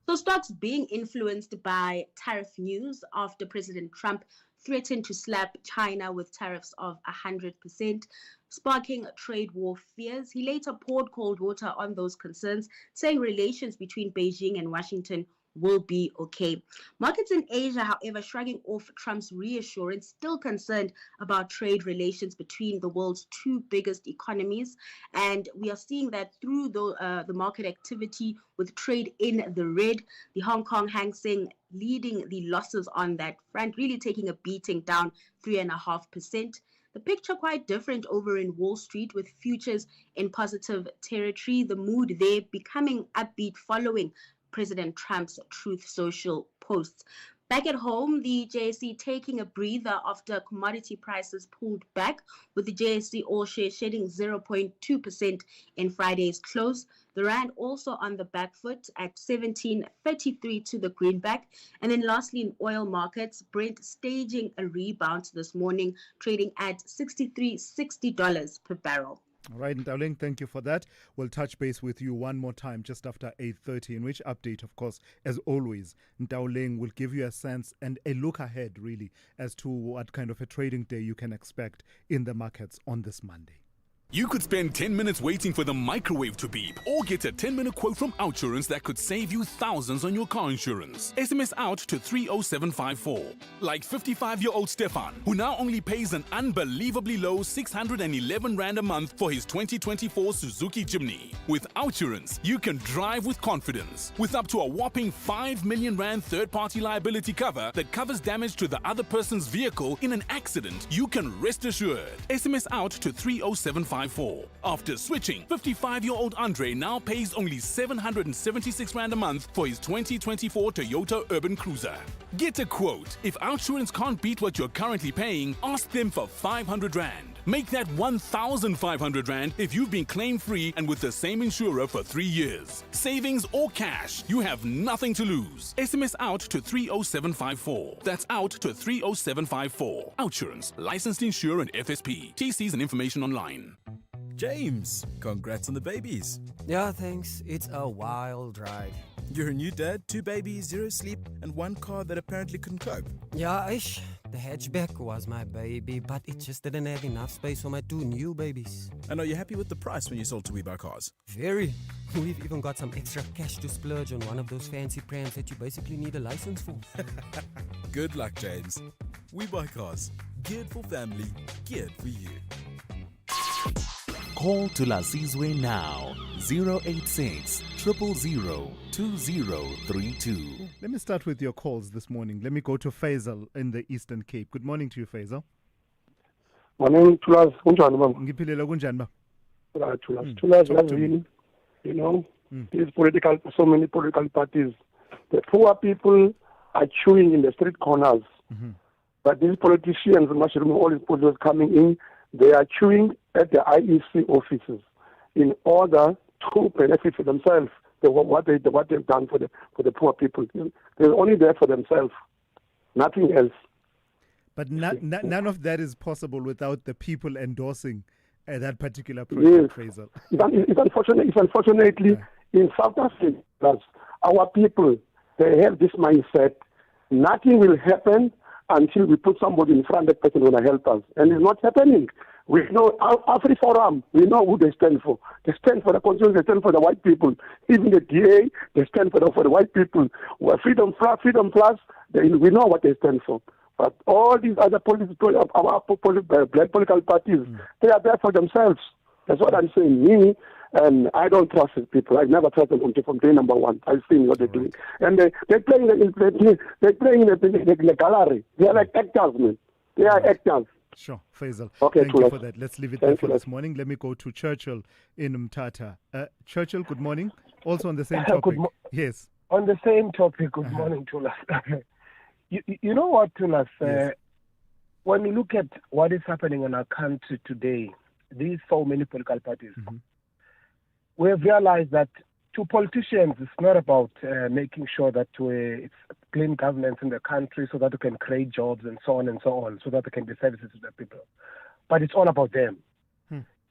So stocks being influenced by tariff news after President Trump threatened to slap China with tariffs of 100%, sparking trade war fears. He later poured cold water on those concerns, saying relations between Beijing and Washington will be okay. Markets in Asia, however, shrugging off Trump's reassurance, still concerned about trade relations between the world's two biggest economies. And we are seeing that through the market activity with trade in the red, the Hong Kong Hang Seng leading the losses on that front, really taking a beating, down 3.5%. The picture quite different over in Wall Street, with futures in positive territory, the mood there becoming upbeat following President Trump's Truth Social posts. Back at home, the JSE taking a breather after commodity prices pulled back, with the JSE all share shedding 0.2% in Friday's close. The rand also on the back foot at 17.33 to the greenback. And then lastly, in oil markets, Brent staging a rebound this morning, trading at $63.60 per barrel. All right, Ntawuling, thank you for that. We'll touch base with you one more time just after 8:30, in which update, of course, as always, Ntawuling will give you a sense and a look ahead, really, as to what kind of a trading day you can expect in the markets on this Monday. You could spend 10 minutes waiting for the microwave to beep, or get a 10-minute quote from Outsurance that could save you thousands on your car insurance. SMS out to 30754. Like 55-year-old Stefan, who now only pays an unbelievably low 611 rand a month for his 2024 Suzuki Jimny. With Outsurance, you can drive with confidence. With up to a whopping 5 million rand third-party liability cover that covers damage to the other person's vehicle in an accident, you can rest assured. SMS out to 30754. After switching, 55-year-old Andre now pays only 776 rand a month for his 2024 Toyota Urban Cruiser. Get a quote. If Outsurance can't beat what you're currently paying, ask them for 500 rand. Make that 1,500 rand if you've been claim-free and with the same insurer for 3 years. Savings or cash, you have nothing to lose. SMS out to 30754. That's out to 30754. Outsurance, licensed insurer and FSP. TCs and information online. James, congrats on the babies. Yeah, thanks. It's a wild ride. You're a new dad, 2 babies, 0 sleep, and 1 car that apparently couldn't cope. Yeah, the hatchback was my baby, but it just didn't have enough space for my 2 new babies. And are you happy with the price when you sold to WeBuy Cars? Very. We've even got some extra cash to splurge on one of those fancy prams that you basically need a license for. Good luck, James. WeBuy Cars. Geared for family, geared for you. Call Thulasizwe now, 086 000 2032. Let me start with your calls this morning. Let me go to Faisal in the Eastern Cape. Good morning to you, Faisal. Morning, Thulas. Kunjani baba? Ngiphilela kunjani ba? Right, Thulas. Thulas, yazini, you know, these so many political parties. The poor people are chewing in the street corners. But these politicians, all these politicians coming in, they are chewing at the IEC offices in order to benefit for themselves. What they've done for the poor people. They're only there for themselves, nothing else. But none of that is possible without the people endorsing that particular project, Faisal. It's unfortunately in South Africa, our people, they have this mindset, nothing will happen until we put somebody in front that person will help us. And it's not happening. We know AfriForum, we know who they stand for. They stand for the constituents, they stand for the white people. Even the DA, they stand for the white people. Freedom Plus, we know what they stand for. But all these other black political parties, they are there for themselves. That's what I'm saying. Me, and I don't trust these people. I've never trusted them from day number one. I've seen what they're doing. And they're playing in the gallery. They are like actors, man. They are actors. Sure, Faisal. Okay, Thank you for that. Let's leave it there for this morning. Let me go to Churchill in Mthatha. Churchill, good morning. Also on the same topic. Yes. On the same topic, good morning, Tulas. You know what, Tulas? Yes. When you look at what is happening in our country today, these so many political parties, we have realized that to politicians, it's not about making sure that it's clean governance in the country so that we can create jobs and so on, so that they can be services to the people. But it's all about them.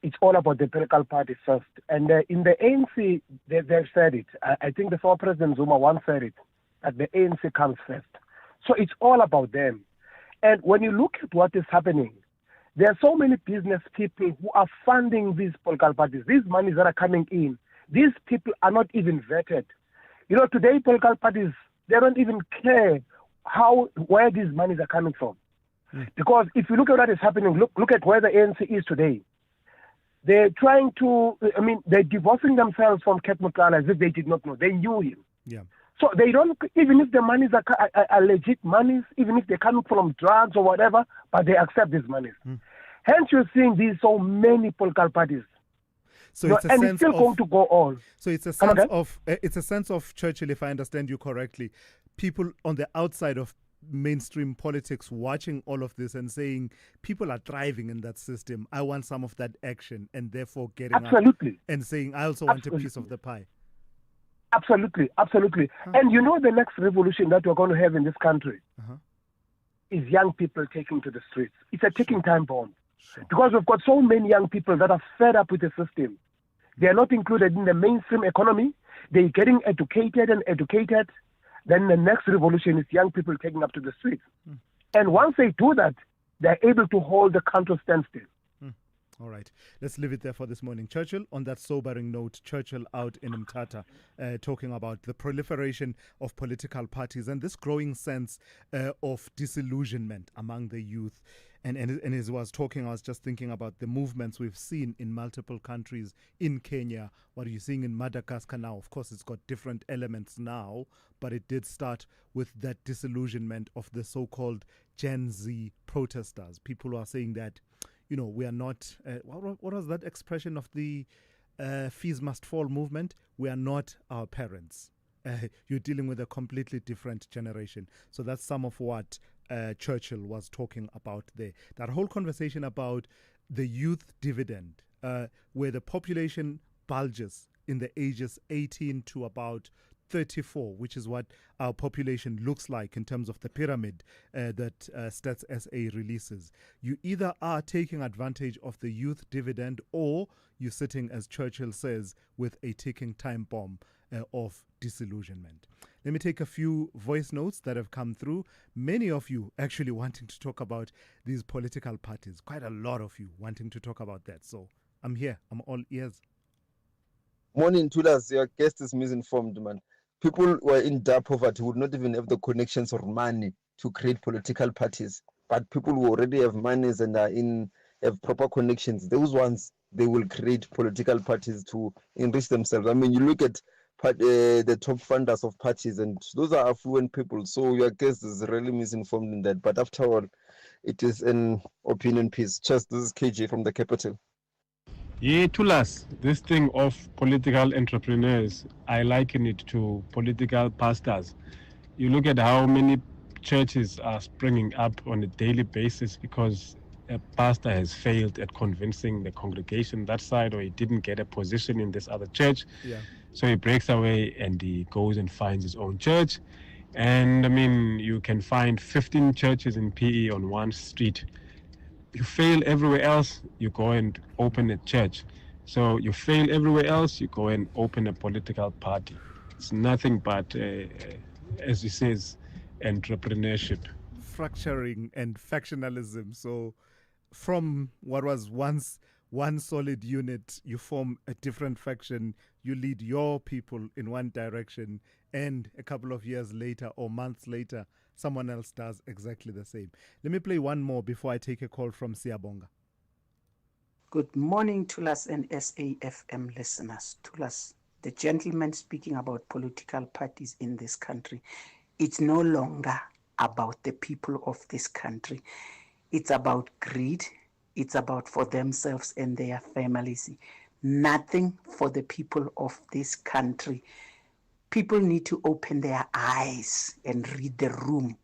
It's all about the political parties first. And in the ANC, they've said it. I think the former President Zuma once said it, that the ANC comes first. So it's all about them. And when you look at what is happening, there are so many business people who are funding these political parties. These monies that are coming in, these people are not even vetted. You know, today political parties, they don't even care where these monies are coming from. Because if you look at what is happening, look at where the ANC is today. They're trying to, they're divorcing themselves from Ket Motlana as if they did not know. They knew him. Yeah. So they don't, even if the monies are legit monies, even if they come from drugs or whatever, but they accept these monies. Hence you're seeing these so many political parties. So it's a and sense it's still going to go on. So it's a sense of Churchill, if I understand you correctly, people on the outside of mainstream politics watching all of this and saying people are thriving in that system. I want some of that action, and therefore getting up and saying I also want a piece of the pie. Absolutely. And you know the next revolution that we're going to have in this country is young people taking to the streets. It's a ticking time bomb. Because we've got so many young people that are fed up with the system. They are not included in the mainstream economy. They're getting educated. Then the next revolution is young people taking up to the streets. And once they do that, they're able to hold the country standstill. All right. Let's leave it there for this morning. Churchill, on that sobering note, Churchill out in Mthatha, talking about the proliferation of political parties and this growing sense of disillusionment among the youth. And as I was talking, I was just thinking about the movements we've seen in multiple countries, in Kenya, what are you seeing in Madagascar now? Of course, it's got different elements now, but it did start with that disillusionment of the so-called Gen Z protesters. People who are saying that, you know, we are not, what was that expression of the fees must fall movement? We are not our parents. You're dealing with a completely different generation. So that's some of what Churchill was talking about there. That whole conversation about the youth dividend, where the population bulges in the ages 18 to about 34, which is what our population looks like in terms of the pyramid that Stats SA releases. You either are taking advantage of the youth dividend or you're sitting, as Churchill says, with a ticking time bomb of disillusionment. Let me take a few voice notes that have come through. Many of you actually wanting to talk about these political parties. Quite a lot of you wanting to talk about that. So I'm here. I'm all ears. Morning, Tulas. Your guest is misinformed, man. People who are in dire poverty would not even have the connections or money to create political parties. But people who already have monies and have proper connections, those ones, they will create political parties to enrich themselves. I mean, you look at the top funders of parties, and those are affluent people. So your guest is really misinformed in that. But after all, it is an opinion piece. Just this is KJ from the capital. Yeah, Tulas, this thing of political entrepreneurs, I liken it to political pastors. You look at how many churches are springing up on a daily basis because a pastor has failed at convincing the congregation that side, or he didn't get a position in this other church. Yeah. So he breaks away and he goes and finds his own church. And I mean, you can find 15 churches in PE on one street. You fail everywhere else, you go and open a church. So you fail everywhere else, you go and open a political party. It's nothing but, as he says, entrepreneurship. Fracturing and factionalism. So from what was once one solid unit, you form a different faction, you lead your people in one direction, and a couple of years later or months later, someone else does exactly the same. Let me play one more before I take a call from Siyabonga. Good morning, Tulas and SAFM listeners. Tulas, the gentleman speaking about political parties in this country, it's no longer about the people of this country. It's about greed. It's about for themselves and their families. Nothing for the people of this country. People need to open their eyes and read the room.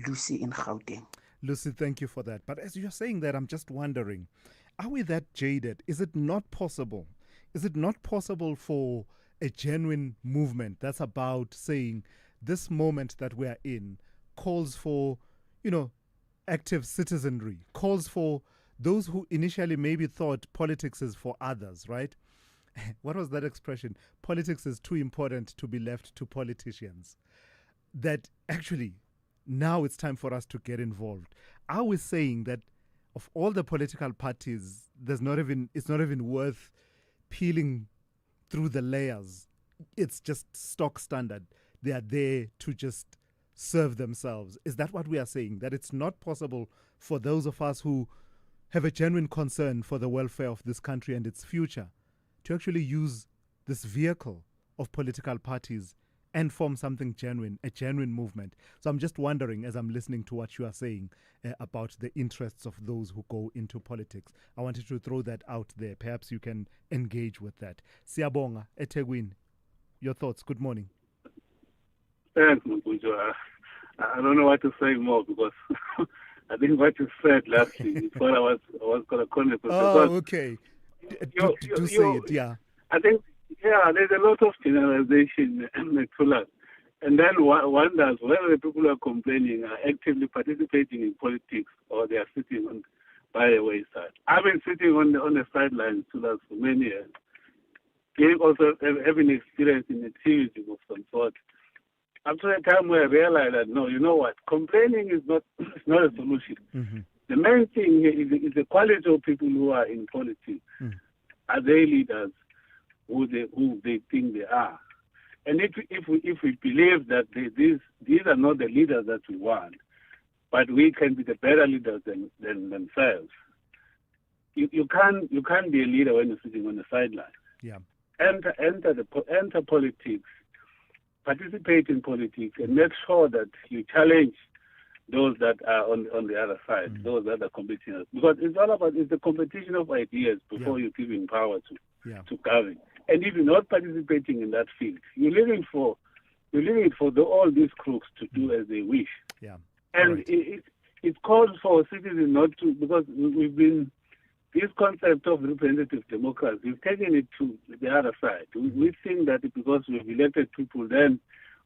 Lucy in Gauteng. Lucy, thank you for that. But as you're saying that, I'm just wondering, are we that jaded? Is it not possible? Is it not possible for a genuine movement that's about saying this moment that we're in calls for, active citizenry, calls for those who initially maybe thought politics is for others, right? What was that expression? Politics is too important to be left to politicians. That actually now it's time for us to get involved. Are we saying that of all the political parties, it's not even worth peeling through the layers? It's just stock standard. They are there to just serve themselves. Is that what we are saying? That it's not possible for those of us who have a genuine concern for the welfare of this country and its future to actually use this vehicle of political parties and form something genuine, a genuine movement. So I'm just wondering, as I'm listening to what you are saying about the interests of those who go into politics, I wanted to throw that out there. Perhaps you can engage with that. Siyabonga, eThekwini, your thoughts. Good morning. Thanks, Mpujo. I don't know what to say more because I think what you said lastly is what I was going to comment. Oh, okay. Do say it, yeah. I think, there's a lot of generalization in Tulas. And then one wonders whether the people who are complaining are actively participating in politics or they are sitting by the wayside. I've been sitting on the sidelines Tulas for many years, also having experience in activism of some sort. After a time where I realized that, no, you know what, complaining is not a solution. Mm-hmm. The main thing here is the quality of people who are in politics. Mm. Are they leaders who they think they are? And if we believe that these are not the leaders that we want, but we can be the better leaders than themselves, you can't be a leader when you're sitting on the sidelines. Yeah. Enter politics. Participate in politics and make sure that you challenge those that are on the other side, those that are competing. Because it's all about the competition of ideas before you're giving power to govern. And if you're not participating in that field, you're leaving it for all these crooks to do as they wish. Yeah. And it calls for citizens not to, because we've been, this concept of representative democracy, we've taken it to the other side. We think that because we've elected people, then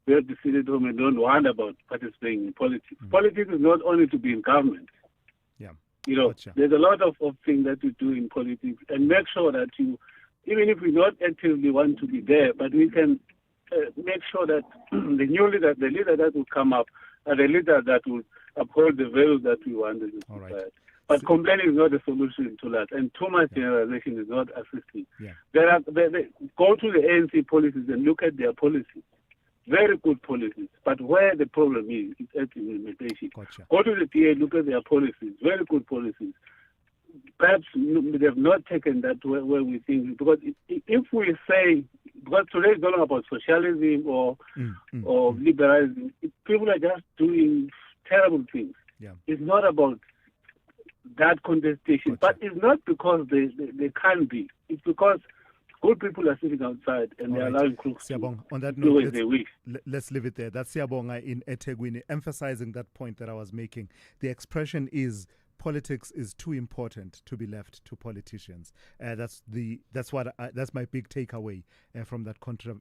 we have to sit at home and don't want about participating in politics. Politics is not only to be in government. Yeah. Gotcha. There's a lot of things that we do in politics, and make sure that even if we not actively want to be there, but we can make sure that the leader that will come up, are the leader that will uphold the values that we want in society. Right. But complaining is not a solution to that, and too much generalization is not assisting. Yeah. Go to the ANC policies and look at their policies. Very good policies, but where the problem is at implementation. Gotcha. Go to the DA, look at their policies. Very good policies. Perhaps they have not taken that where we think, because if we say, because today is not about socialism or liberalism, people are just doing terrible things. Yeah. It's not about that contestation, but it's not because they can't be. It's because good people are sitting outside and they're allowing crooks on that do note, as they wish. Let's leave it there. That's Siyabonga in eThekwini, emphasizing that point that I was making. The expression is politics is too important to be left to politicians. That's my big takeaway from that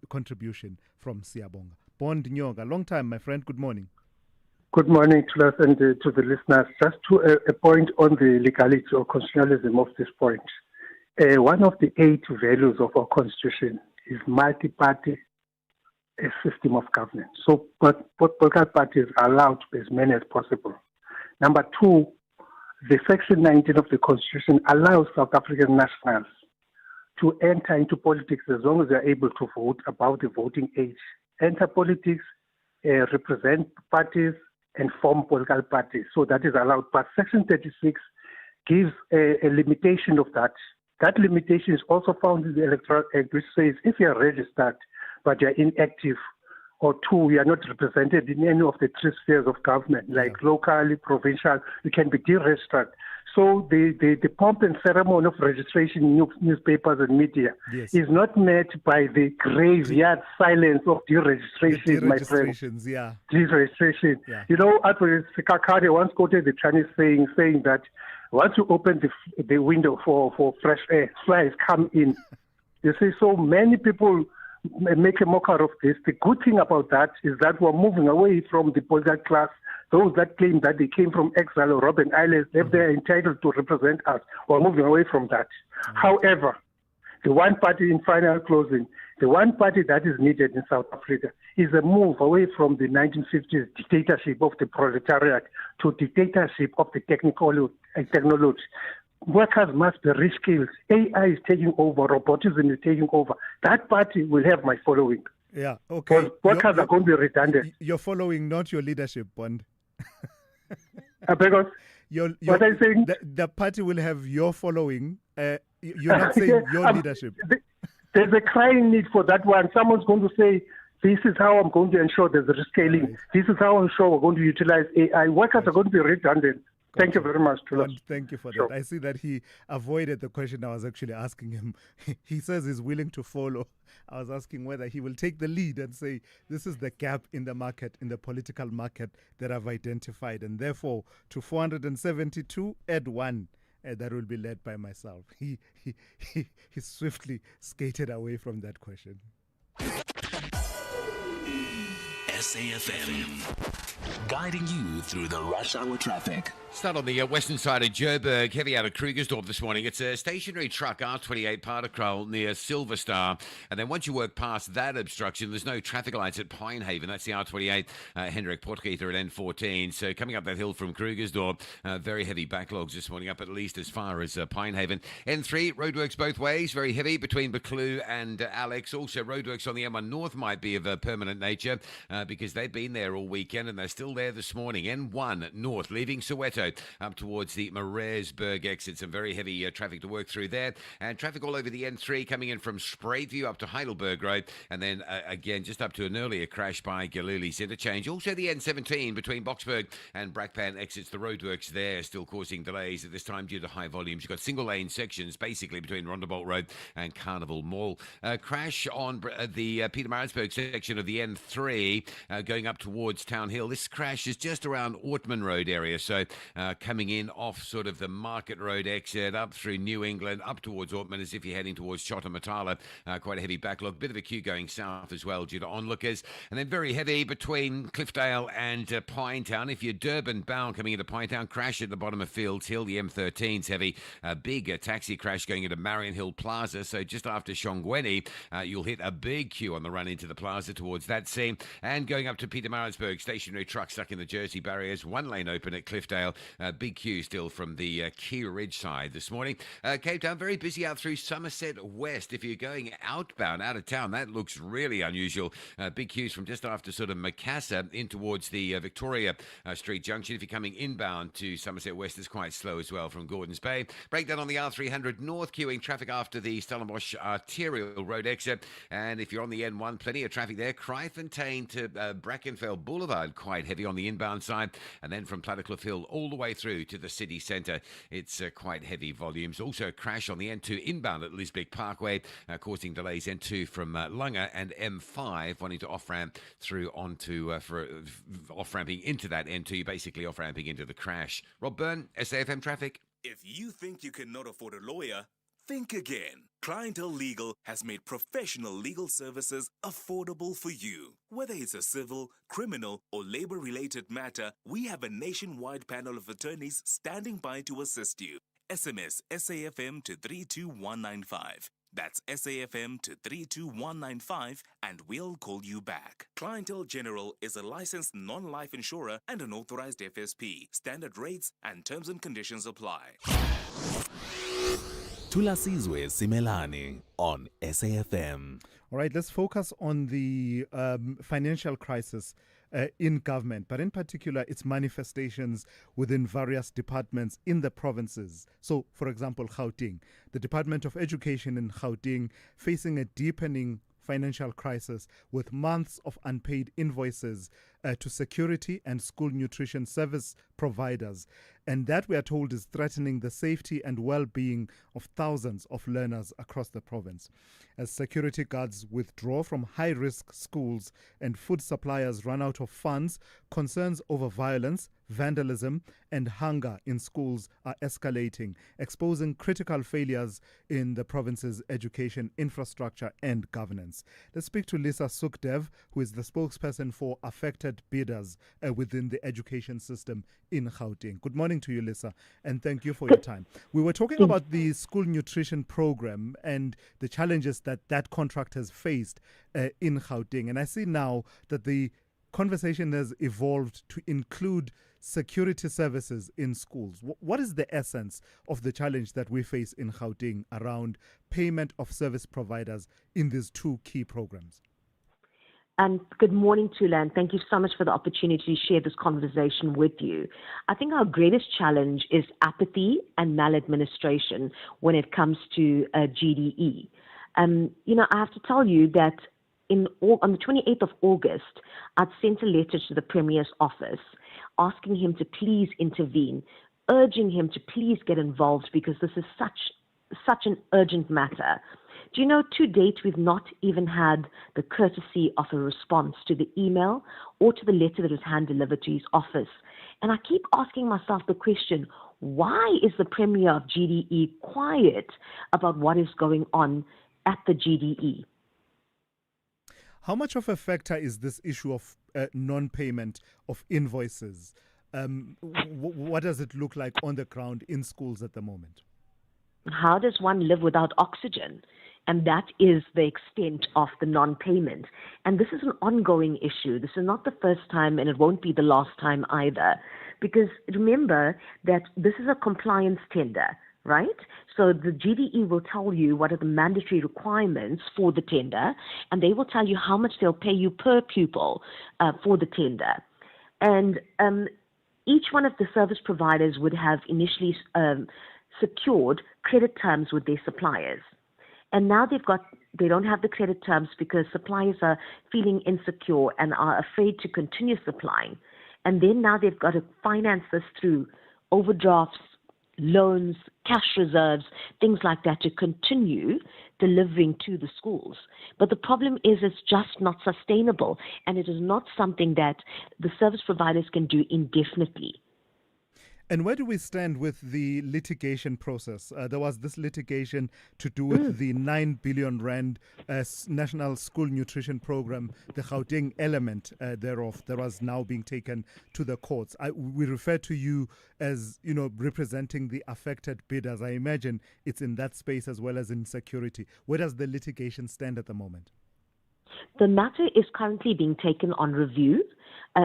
contribution from Siyabonga. Bond Nyoga. Long time, my friend. Good morning. Good morning to us and to the listeners. Just to a point on the legality or constitutionalism of this point. One of the 8 values of our constitution is multi-party system of government. So political parties are allowed to be as many as possible. Number 2, the Section 19 of the Constitution allows South African nationals to enter into politics as long as they are able to vote above the voting age. Enter politics, represent parties, and form political parties. So that is allowed. But Section 36 gives a limitation of that. That limitation is also found in the Electoral Act, which says if you are registered but you are inactive, or 2, you are not represented in any of the 3 spheres of government, like locally, provincial, you can be deregistered. So the pomp and ceremony of registration in newspapers and media is not met by the graveyard silence of deregistration, my friend. Yeah. Deregistration. Yeah. You know, Advocate Sikakade once quoted the Chinese saying that once you open the window for fresh air, flies come in. You see, so many people make a mockery of this. The good thing about that is that we're moving away from the political class. Those that claim that they came from exile or Robben Islands, if they're entitled to represent us, we're moving away from that. However, the one party in final closing, the one party that is needed in South Africa is a move away from the 1950s dictatorship of the proletariat to dictatorship of the technology. Workers must be reskilled. AI is taking over. Robotism is taking over. That party will have my following. Yeah, okay. Because workers are going to be redundant. You're following, not your leadership, Bond. Because what I'm saying, the party will have your following. You're not saying your leadership. There's a crying need for that one. Someone's going to say, this is how I'm going to ensure there's a rescaling. Right. This is how I'm sure we're going to utilize AI. Workers are going to be redundant. Thank you very much, Thulas. Thank you for that. I see that he avoided the question I was actually asking him. He says he's willing to follow. I was asking whether he will take the lead and say, this is the gap in the market, in the political market that I've identified. And therefore, to 472, add 1. That will be led by myself. He swiftly skated away from that question. SAFM, guiding you through the rush hour traffic. Start on the western side of Joburg, heavy out of Krugersdorp this morning. It's a stationary truck, R28 Paardekraal near Silver Star. And then once you work past that obstruction, there's no traffic lights at Pinehaven. That's the R28 Hendrik Potgieter at N14. So coming up that hill from Krugersdorp, very heavy backlogs this morning, up at least as far as Pinehaven. N3, roadworks both ways, very heavy between Buccleuch and Alex. Also, roadworks on the M1 North might be of a permanent nature because they've been there all weekend and they're still there this morning. N1 North, leaving Soweto up towards the Mareesburg exit. Some very heavy traffic to work through there. And traffic all over the N3 coming in from Sprayview up to Heidelberg Road. And then again, just up to an earlier crash by Galilee's interchange. Also the N17 between Boksburg and Brakpan exits. The roadworks there still causing delays at this time due to high volumes. You've got single lane sections basically between Rondebolt Road and Carnival Mall. Crash on the Pietermaritzburg section of the N3 going up towards Town Hill. This crash is just around Ortman Road area. So coming in off sort of the Market Road exit, up through New England, up towards Ortman as if you're heading towards Chotamatala. Quite a heavy backlog. Bit of a queue going south as well due to onlookers. And then very heavy between Cliffdale and Pinetown. If you're Durban bound coming into Pinetown, crash at the bottom of Fields Hill. The M13's heavy. A big taxi crash going into Marion Hill Plaza. So just after Shongweni, you'll hit a big queue on the run into the plaza towards that scene. And going up to Pietermaritzburg, stationary truck stuck in the Jersey barriers. One lane open at Cliffdale. Big queue still from the Key Ridge side this morning. Cape Town, very busy out through Somerset West. If you're going outbound, out of town, that looks really unusual. Big queues from just after sort of Macassar in towards the Victoria Street Junction. If you're coming inbound to Somerset West, it's quite slow as well from Gordons Bay. Breakdown on the R300 North, queuing traffic after the Stellenbosch Arterial Road exit. And if you're on the N1, plenty of traffic there. Kryfontein to Brackenfell Boulevard, quite heavy on the inbound side. And then from Plattercliff Hill all the way through to the city centre, it's quite heavy volumes. Also a crash on the N2 inbound at Lisbeck Parkway, causing delays. N2 from Lunga and M5 wanting to off-ramp through onto for off-ramping into that N2, basically off-ramping into the crash. Rob Byrne, SAFM Traffic. If you think you cannot afford a lawyer, Think again. Clientele Legal has made professional legal services affordable for you. Whether it's a civil, criminal, or labor-related matter, we have a nationwide panel of attorneys standing by to assist you. SMS SAFM to 32195. That's SAFM to 32195 and we'll call you back. Clientele General is a licensed non-life insurer and an authorized FSP. Standard rates and terms and conditions apply. Thulasizwe Simelane on SAFM. All right, let's focus on the financial crisis in government, but in particular its manifestations within various departments in the provinces. So, for example, Gauteng, the Department of Education in Gauteng facing a deepening financial crisis with months of unpaid invoices to security and school nutrition service providers. And that, we are told, is threatening the safety and well-being of thousands of learners across the province. As security guards withdraw from high-risk schools and food suppliers run out of funds, concerns over violence, vandalism and hunger in schools are escalating, exposing critical failures in the province's education infrastructure and governance. Let's speak to Lisa Sukdev, who is the spokesperson for affected bidders within the education system in Gauteng. Good morning to you, Lisa, and thank you for your time. We were talking about the school nutrition program and the challenges that that contract has faced in Gauteng, and I see now that the conversation has evolved to include security services in schools. What is the essence of the challenge that we face in Gauteng around payment of service providers in these two key programs? And good morning, Tula, and thank you so much for the opportunity to share this conversation with you. I think our greatest challenge is apathy and maladministration when it comes to GDE. I have to tell you that on the 28th of August, I'd sent a letter to the Premier's office asking him to please intervene, urging him to please get involved because this is such an urgent matter. Do you know, to date, we've not even had the courtesy of a response to the email or to the letter that was hand-delivered to his office. And I keep asking myself the question, why is the Premier of GDE quiet about what is going on at the GDE? How much of a factor is this issue of non-payment of invoices? What does it look like on the ground in schools at the moment? How does one live without oxygen? And that is the extent of the non-payment. And this is an ongoing issue. This is not the first time, and it won't be the last time either. Because remember that this is a compliance tender, right? So the GDE will tell you what are the mandatory requirements for the tender, and they will tell you how much they'll pay you per pupil for the tender. And each one of the service providers would have initially secured credit terms with their suppliers. And now they don't have the credit terms because suppliers are feeling insecure and are afraid to continue supplying. And then now they've got to finance this through overdrafts, loans, cash reserves, things like that to continue delivering to the schools. But the problem is it's just not sustainable, and it is not something that the service providers can do indefinitely. And where do we stand with the litigation process? There was this litigation to do with the 9 billion rand National School Nutrition Program, the Gauteng element thereof, that was now being taken to the courts. We refer to you as, representing the affected bidders. I imagine it's in that space as well as in security. Where does the litigation stand at the moment? The matter is currently being taken on review.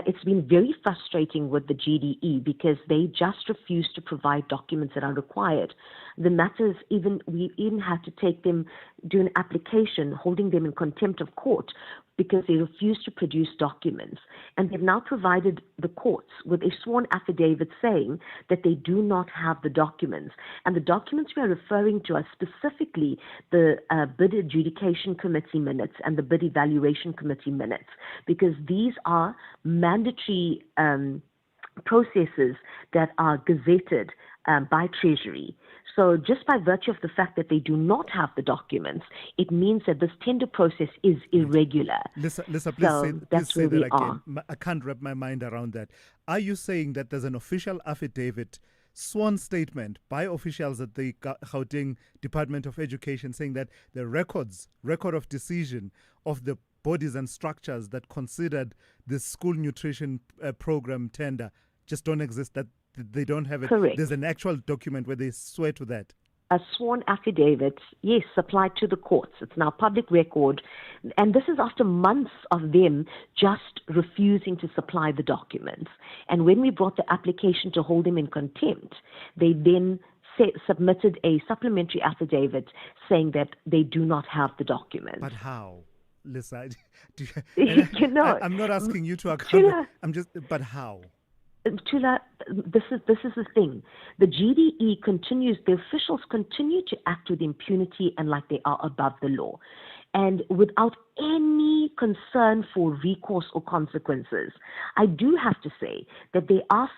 It's been very frustrating with the GDE because they just refuse to provide documents that are required. The matters, we even had to take them, do an application, holding them in contempt of court because they refused to produce documents. And they've now provided the courts with a sworn affidavit saying that they do not have the documents. And the documents we are referring to are specifically the bid adjudication committee minutes and the bid evaluation committee minutes, because these are mandatory processes that are gazetted by Treasury. So just by virtue of the fact that they do not have the documents, it means that this tender process is irregular. Lisa, please that's say where we that again. are. I can't wrap my mind around that. Are you saying that there's an official affidavit sworn statement by officials at the Gauteng Department of Education saying that the record of decision of the bodies and structures that considered this school nutrition program tender just don't exist, that they don't have it. Correct. There's an actual document where they swear to that. A sworn affidavit, yes, supplied to the courts. It's now public record. And this is after months of them just refusing to supply the documents. And when we brought the application to hold them in contempt, they then submitted a supplementary affidavit saying that they do not have the documents. But how? Lisa, I'm not asking you to account. But how? Tula, this is the thing. The GDE continues, the officials continue to act with impunity and like they are above the law, and without any concern for recourse or consequences. I do have to say that there are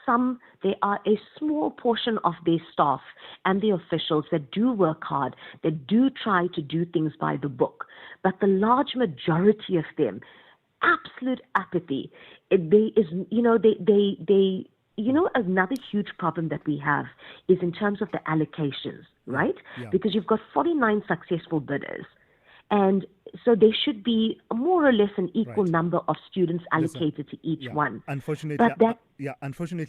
a small portion of their staff and the officials that do work hard, that do try to do things by the book, but the large majority of them, absolute apathy. Another huge problem that we have is in terms of the allocations, right? Yeah. Because you've got 49 successful bidders. And so there should be more or less an equal number of students allocated to each one. Unfortunately,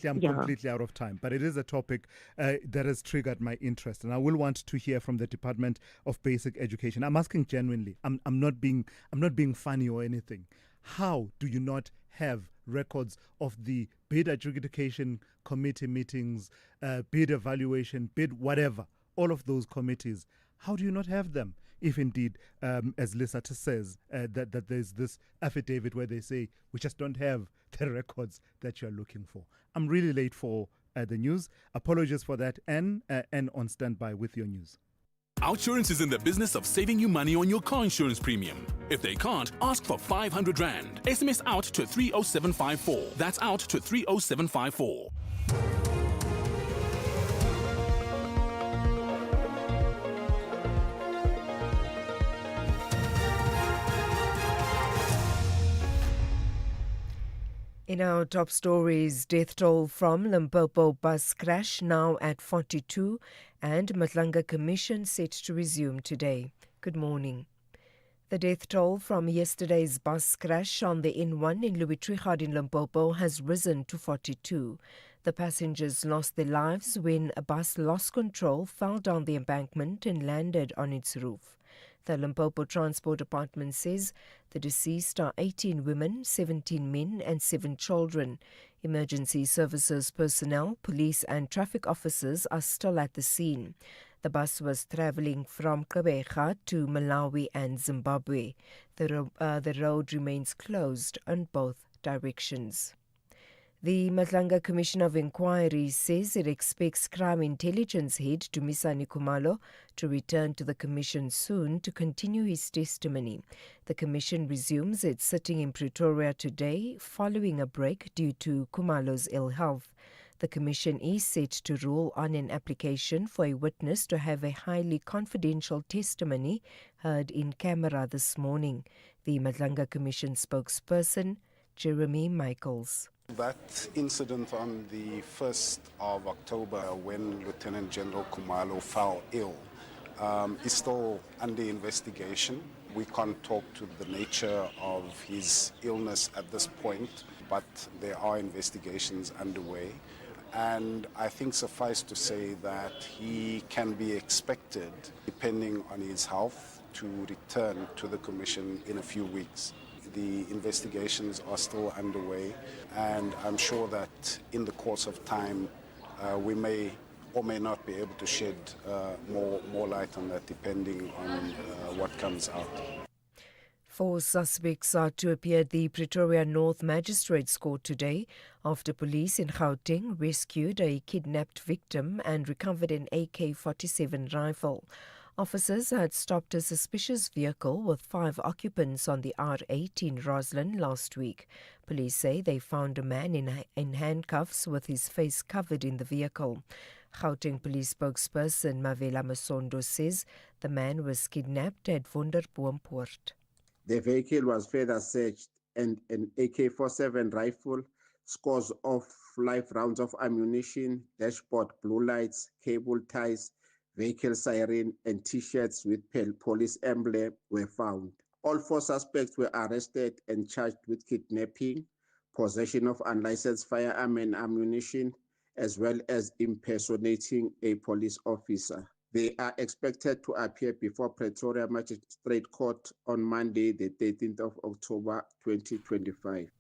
I'm completely out of time. But it is a topic that has triggered my interest, and I will want to hear from the Department of Basic Education. I'm asking genuinely. I'm not being funny or anything. How do you not have records of the bid adjudication committee meetings, bid evaluation, bid whatever, all of those committees? How do you not have them? If indeed, as Lisa says, that there's this affidavit where they say, we just don't have the records that you're looking for. I'm really late for the news. Apologies for that. And on standby with your news. Outsurance is in the business of saving you money on your car insurance premium. If they can't, ask for 500 Rand. SMS out to 30754. That's out to 30754. In our top stories, death toll from Limpopo bus crash now at 42 and Matlanga Commission set to resume today. Good morning. The death toll from yesterday's bus crash on the N1 in Louis Trichardt in Limpopo has risen to 42. The passengers lost their lives when a bus lost control, fell down the embankment and landed on its roof. The Limpopo Transport Department says the deceased are 18 women, 17 men and 7 children. Emergency services personnel, police and traffic officers are still at the scene. The bus was travelling from Gqeberha to Malawi and Zimbabwe. The road remains closed on both directions. The Matlanga Commission of Inquiry says it expects Crime Intelligence Head Dumisani Khumalo to return to the Commission soon to continue his testimony. The Commission resumes its sitting in Pretoria today following a break due to Khumalo's ill health. The Commission is set to rule on an application for a witness to have a highly confidential testimony heard in camera this morning. The Matlanga Commission spokesperson, Jeremy Michaels. That incident on the 1st of October when Lieutenant General Khumalo fell ill is still under investigation. We can't talk to the nature of his illness at this point, but there are investigations underway. And I think suffice to say that he can be expected, depending on his health, to return to the Commission in a few weeks. The investigations are still underway, and I'm sure that in the course of time we may or may not be able to shed more light on that, depending on what comes out. 4 suspects are to appear at the Pretoria North Magistrates Court today after police in Gauteng rescued a kidnapped victim and recovered an AK-47 rifle. Officers had stopped a suspicious vehicle with 5 occupants on the R8 in Roslyn last week. Police say they found a man in handcuffs with his face covered in the vehicle. Gauteng Police spokesperson Mavela Masondo says the man was kidnapped at Wonderboompoort. The vehicle was further searched and an AK-47 rifle, scores of live rounds of ammunition, dashboard blue lights, cable ties, vehicle siren, and T-shirts with police emblem were found. All 4 suspects were arrested and charged with kidnapping, possession of unlicensed firearm and ammunition, as well as impersonating a police officer. They are expected to appear before Pretoria Magistrate Court on Monday, the 13th of October 2025.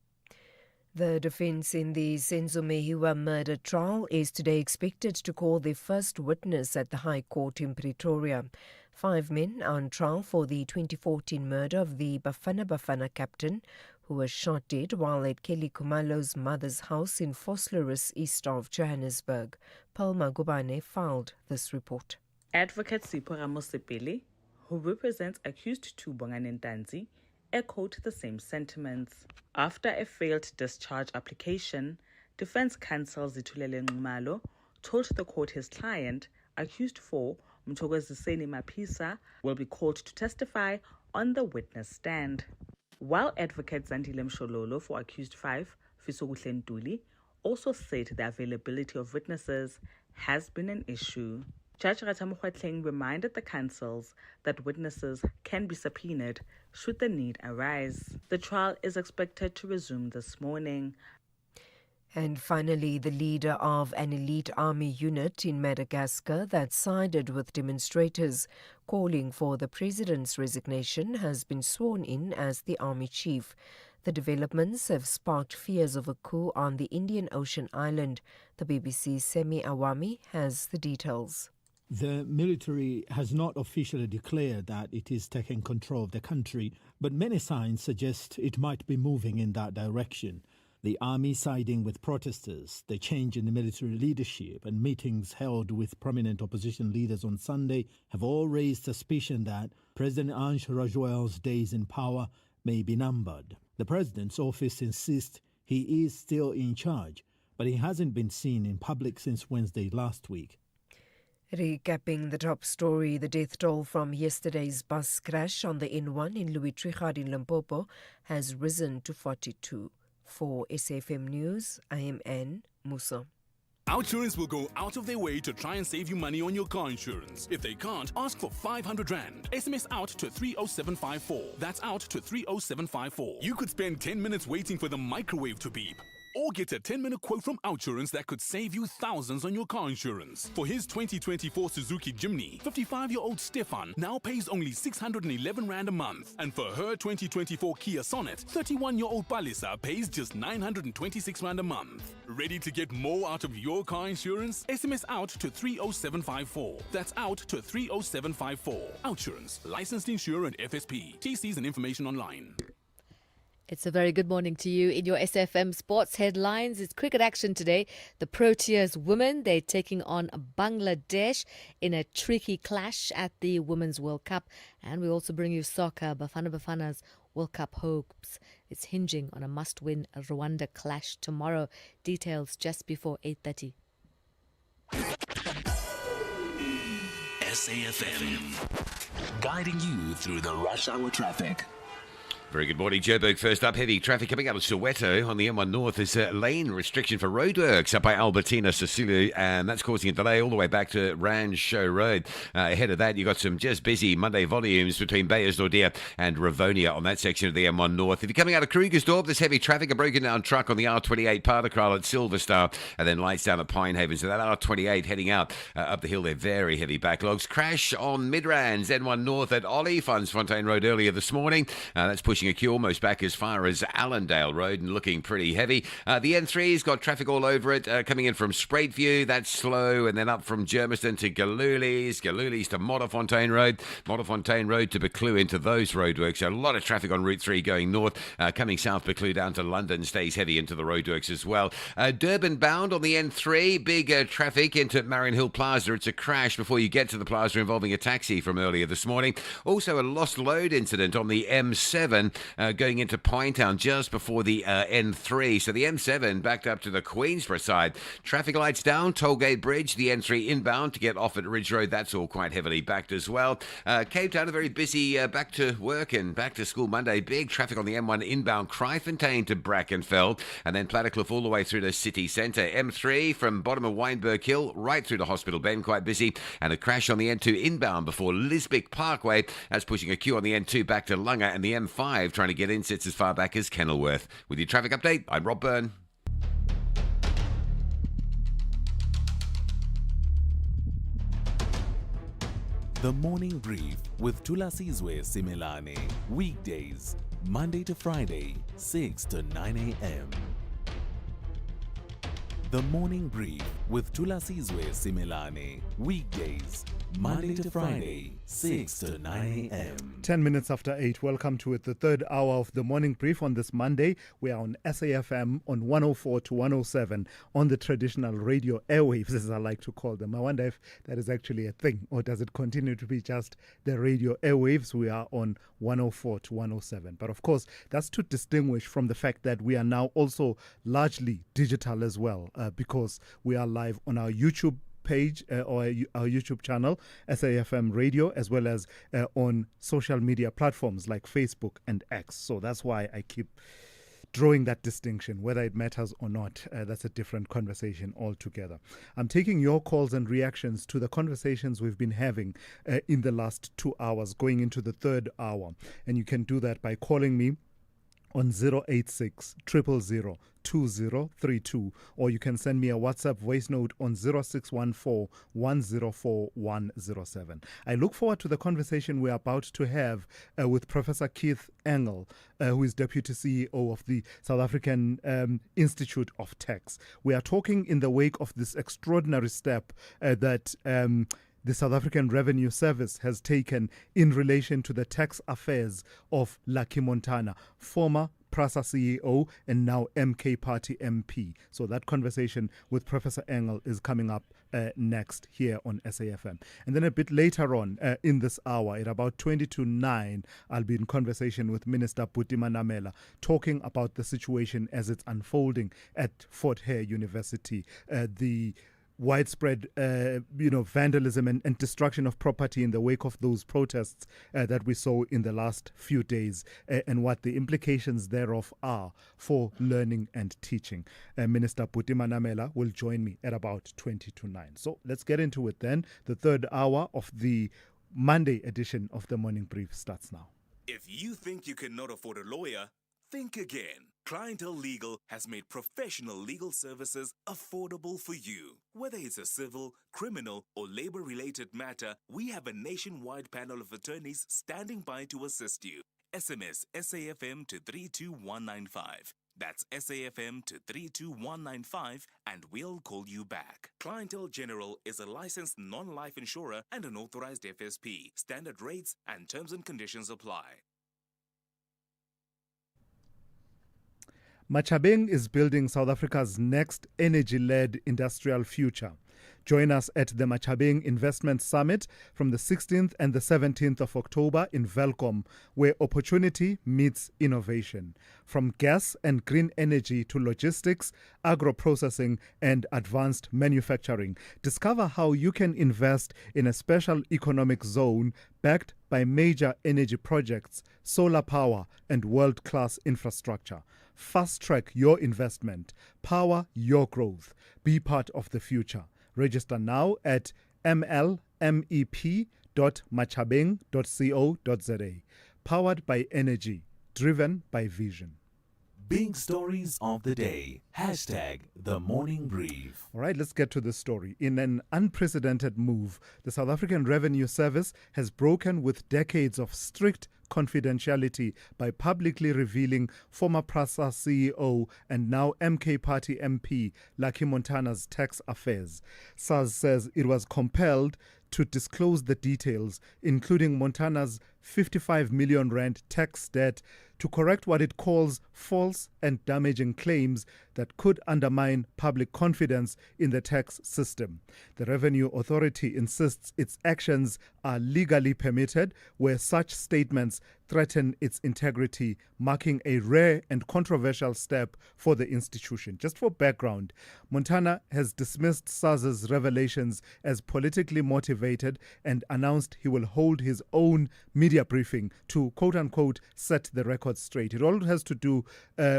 The defense in the Senzo Mehiwa murder trial is today expected to call their first witness at the High Court in Pretoria. 5 men are on trial for the 2014 murder of the Bafana Bafana captain, who was shot dead while at Kelly Kumalo's mother's house in Vosloorus, east of Johannesburg. Paul Magubane filed this report. Advocate Sipho Ramosepele, who represents accused Tubongane Ntanzi, echoed the same sentiments. After a failed discharge application, defense counsel Zithulele Nxumalo told the court his client, accused 4, Mthokoziseni Mapisa, will be called to testify on the witness stand. While advocate Zandile Mshololo for accused 5, Fisokuhle Ntuli, also said the availability of witnesses has been an issue. Judge Ratamokwatleng reminded the counsels that witnesses can be subpoenaed should the need arise. The trial is expected to resume this morning. And finally, the leader of an elite army unit in Madagascar that sided with demonstrators calling for the president's resignation has been sworn in as the army chief. The developments have sparked fears of a coup on the Indian Ocean island. The BBC's Semi Awami has the details. The military has not officially declared that it is taking control of the country, but many signs suggest it might be moving in that direction. The army siding with protesters, the change in the military leadership, and meetings held with prominent opposition leaders on Sunday have all raised suspicion that President Ange Rajwel's days in power may be numbered. The president's office insists he is still in charge, but he hasn't been seen in public since Wednesday last week. Recapping the top story, the death toll from yesterday's bus crash on the N1 in Louis Trichardt in Limpopo has risen to 42. For SAFM News, I am Anne Musa. Outsurance will go out of their way to try and save you money on your car insurance. If they can't, ask for 500 Rand. SMS out to 30754. That's out to 30754. You could spend 10 minutes waiting for the microwave to beep. Or get a 10-minute quote from Outsurance that could save you thousands on your car insurance. For his 2024 Suzuki Jimny, 55-year-old Stefan now pays only 611 Rand a month. And for her 2024 Kia Sonet, 31-year-old Palisa pays just 926 Rand a month. Ready to get more out of your car insurance? SMS out to 30754. That's out to 30754. Outsurance, licensed insurer and FSP. TCs and information online. It's a very good morning to you. In your SFM Sports headlines, it's cricket action today. The Proteas women, they're taking on Bangladesh in a tricky clash at the Women's World Cup. And we also bring you soccer, Bafana Bafana's World Cup hopes. It's hinging on a must-win Rwanda clash tomorrow. Details just before 8:30. SAFM, guiding you through the rush hour traffic. Very good morning, Joburg. First up, heavy traffic coming out of Soweto on the M1 North. There's a lane restriction for roadworks up by Albertina, Sisulu, and that's causing a delay all the way back to Rand Show Road. Ahead of that, you've got some just busy Monday volumes between Beyersdorp and Ravonia on that section of the M1 North. If you're coming out of Krugersdorp, there's heavy traffic, a broken down truck on the R28 Paardekraal at Silver Star, and then lights down at Pinehaven. So that R28 heading out up the hill there, very heavy backlogs. Crash on Midrands, N1 North at Fontaine Road earlier this morning. That's pushing a queue almost back as far as Allendale Road and looking pretty heavy. The N3's got traffic all over it, coming in from Spruitview, that's slow, and then up from Germiston to Galulies to Modderfontein Road to Buccleuch into those roadworks. So a lot of traffic on Route 3 going north, coming south Buccleuch down to London stays heavy into the roadworks as well. Durban bound on the N3, big traffic into Marion Hill Plaza. It's a crash before you get to the plaza involving a taxi from earlier this morning. Also a lost load incident on the M7 going into Pinetown just before the N3. So the M7 backed up to the Queensborough side. Traffic lights down, Tollgate Bridge, the N3 inbound to get off at Ridge Road. That's all quite heavily backed as well. Cape Town, a very busy back to work and back to school Monday. Big traffic on the M1 inbound, Kryfontein to Brackenfell, and then Plattekloof all the way through to City Centre. M3 from bottom of Wynberg Hill right through to Hospital Bend, quite busy, and a crash on the N2 inbound before Lisbic Parkway. That's pushing a queue on the N2 back to Lunga, and the M5 trying to get in sits as far back as Kenilworth. With your traffic update, I'm Rob Byrne. The Morning Brief with Thulasizwe Simelane. Weekdays, Monday to Friday, 6 to 9 a.m. The Morning Brief with Thulasizwe Simelane. Weekdays, Monday to Friday, 6 to 9 a.m. 10 minutes after 8. Welcome to it, the third hour of the Morning Brief on this Monday. We are on SAFM on 104 to 107 on the traditional radio airwaves, as I like to call them. I wonder if that is actually a thing, or does it continue to be just the radio airwaves? We are on 104 to 107. But of course, that's to distinguish from the fact that we are now also largely digital as well, because we are live on our YouTube page or our YouTube channel, SAFM Radio, as well as on social media platforms like Facebook and X. So that's why I keep drawing that distinction, whether it matters or not. That's a different conversation altogether. I'm taking your calls and reactions to the conversations we've been having in the last 2 hours, going into the third hour. And you can do that by calling me on 086 000 2032, or you can send me a WhatsApp voice note on 0614 104 107. I look forward to the conversation we're about to have with Professor Keith Engel, who is Deputy CEO of the South African Institute of Tax. We are talking in the wake of this extraordinary step that the South African Revenue Service has taken in relation to the tax affairs of Lucky Montana, former PRASA CEO and now MK Party MP. So that conversation with Professor Engel is coming up next here on SAFM. And then a bit later on in this hour, at about 20 to 9, I'll be in conversation with Minister Butima Namela, talking about the situation as it's unfolding at Fort Hare University. The widespread vandalism and destruction of property in the wake of those protests that we saw in the last few days, and what the implications thereof are for learning and teaching. Minister Butima Namela will join me at about 20 to 9. So let's get into it then. The third hour of the Monday edition of the Morning Brief starts now. If you think you cannot afford a lawyer, think again. Clientele Legal has made professional legal services affordable for you. Whether it's a civil, criminal, or labor-related matter, we have a nationwide panel of attorneys standing by to assist you. SMS SAFM to 32195. That's SAFM to 32195, and we'll call you back. Clientele General is a licensed non-life insurer and an authorized FSP. Standard rates and terms and conditions apply. Machabeng is building South Africa's next energy-led industrial future. Join us at the Machabeng Investment Summit from the 16th and the 17th of October in Velkom, where opportunity meets innovation. From gas and green energy to logistics, agro-processing, and advanced manufacturing. Discover how you can invest in a special economic zone backed by major energy projects, solar power, and world-class infrastructure. Fast-track your investment. Power your growth. Be part of the future. Register now at mlmep.machabeng.co.za. Powered by energy. Driven by vision. Big stories of the day. Hashtag The Morning Brief. All right, let's get to the story. In an unprecedented move, the South African Revenue Service has broken with decades of strict confidentiality by publicly revealing former PRASA CEO and now MK Party MP Lucky Montana's tax affairs. SARS says it was compelled to disclose the details, including Montana's 55 million rand tax debt, to correct what it calls false and damaging claims that could undermine public confidence in the tax system. The Revenue Authority insists its actions are legally permitted where such statements threaten its integrity, marking a rare and controversial step for the institution. Just for background, Montana has dismissed SARS's revelations as politically motivated and announced he will hold his own media briefing to, quote-unquote, set the record straight. It all has to do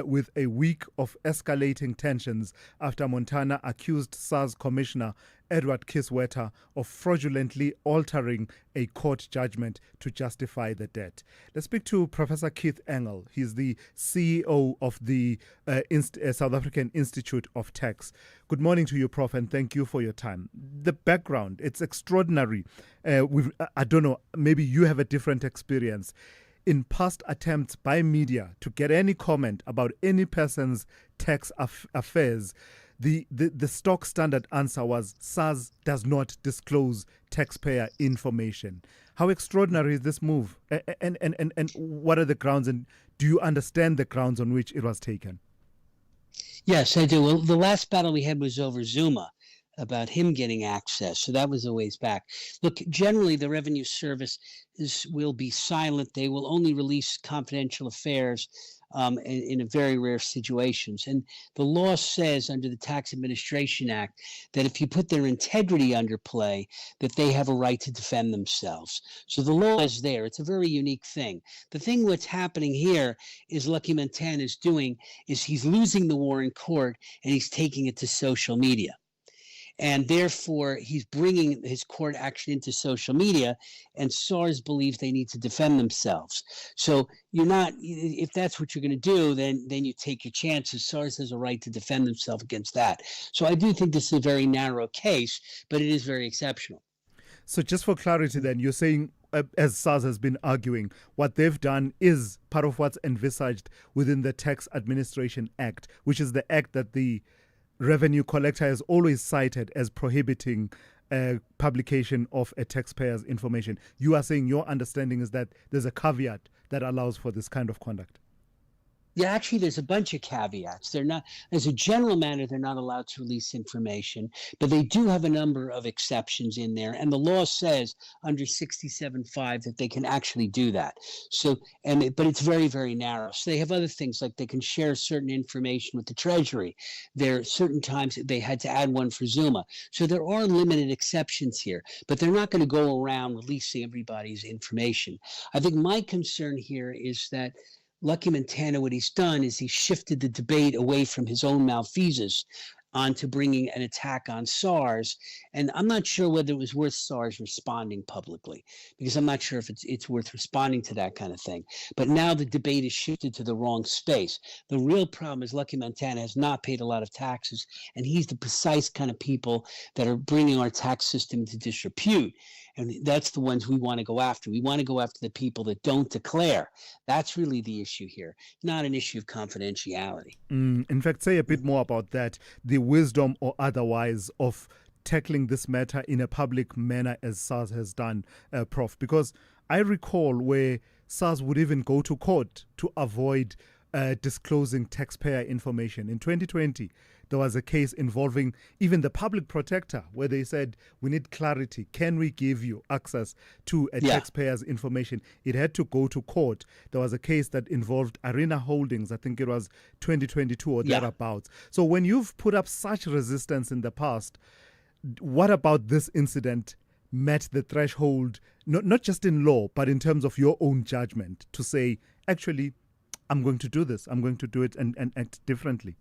with a week of escalating tensions after Montana accused SARS Commissioner Edward Kisweta of fraudulently altering a court judgment to justify the debt. Let's speak to Professor Keith Engel. He's the CEO of the South African Institute of Tax. Good morning to you, Prof, and thank you for your time. The background, it's extraordinary. I don't know, maybe you have a different experience. In past attempts by media to get any comment about any person's tax affairs, the stock standard answer was SARS does not disclose taxpayer information. How extraordinary is this move? And what are the grounds, and do you understand the grounds on which it was taken? Yes, I do. Well, the last battle we had was over Zuma, about him getting access. So that was a ways back. Look, generally the Revenue Service will be silent. They will only release confidential affairs in very rare situations. And the law says under the Tax Administration Act that if you put their integrity under play, that they have a right to defend themselves. So the law is there. It's a very unique thing. The thing what's happening here is Lucky Montana is doing is he's losing the war in court and he's taking it to social media. And therefore, he's bringing his court action into social media, and SARS believes they need to defend themselves. So you're not, if that's what you're going to do, then you take your chances. SARS has a right to defend themselves against that. So I do think this is a very narrow case, but it is very exceptional. So just for clarity then, you're saying, as SARS has been arguing, what they've done is part of what's envisaged within the Tax Administration Act, which is the act that the revenue collector has always cited as prohibiting publication of a taxpayer's information. You are saying your understanding is that there's a caveat that allows for this kind of conduct. Yeah, actually, there's a bunch of caveats. They're not, as a general matter, they're not allowed to release information, but they do have a number of exceptions in there. And the law says under 67.5 that they can actually do that. So, but it's very, very narrow. So they have other things like they can share certain information with the Treasury. There are certain times they had to add one for Zuma. So there are limited exceptions here, but they're not going to go around releasing everybody's information. I think my concern here is that Lucky Montana, what he's done is he shifted the debate away from his own malfeasance onto bringing an attack on SARS. And I'm not sure whether it was worth SARS responding publicly, because I'm not sure if it's worth responding to that kind of thing. But now the debate is shifted to the wrong space. The real problem is Lucky Montana has not paid a lot of taxes, and he's the precise kind of people that are bringing our tax system into disrepute. And that's the ones we want to go after. We want to go after the people that don't declare. That's really the issue here, not an issue of confidentiality. In fact, say a bit more about that, the wisdom or otherwise of tackling this matter in a public manner as SARS has done, Prof. Because I recall where SARS would even go to court to avoid disclosing taxpayer information. In 2020, there was a case involving even the public protector where they said, we need clarity. Can we give you access to a taxpayer's information? It had to go to court. There was a case that involved Arena Holdings. I think it was 2022 or thereabouts. So when you've put up such resistance in the past, what about this incident met the threshold, not just in law, but in terms of your own judgment to say, actually, I'm going to do this. I'm going to do it and act differently.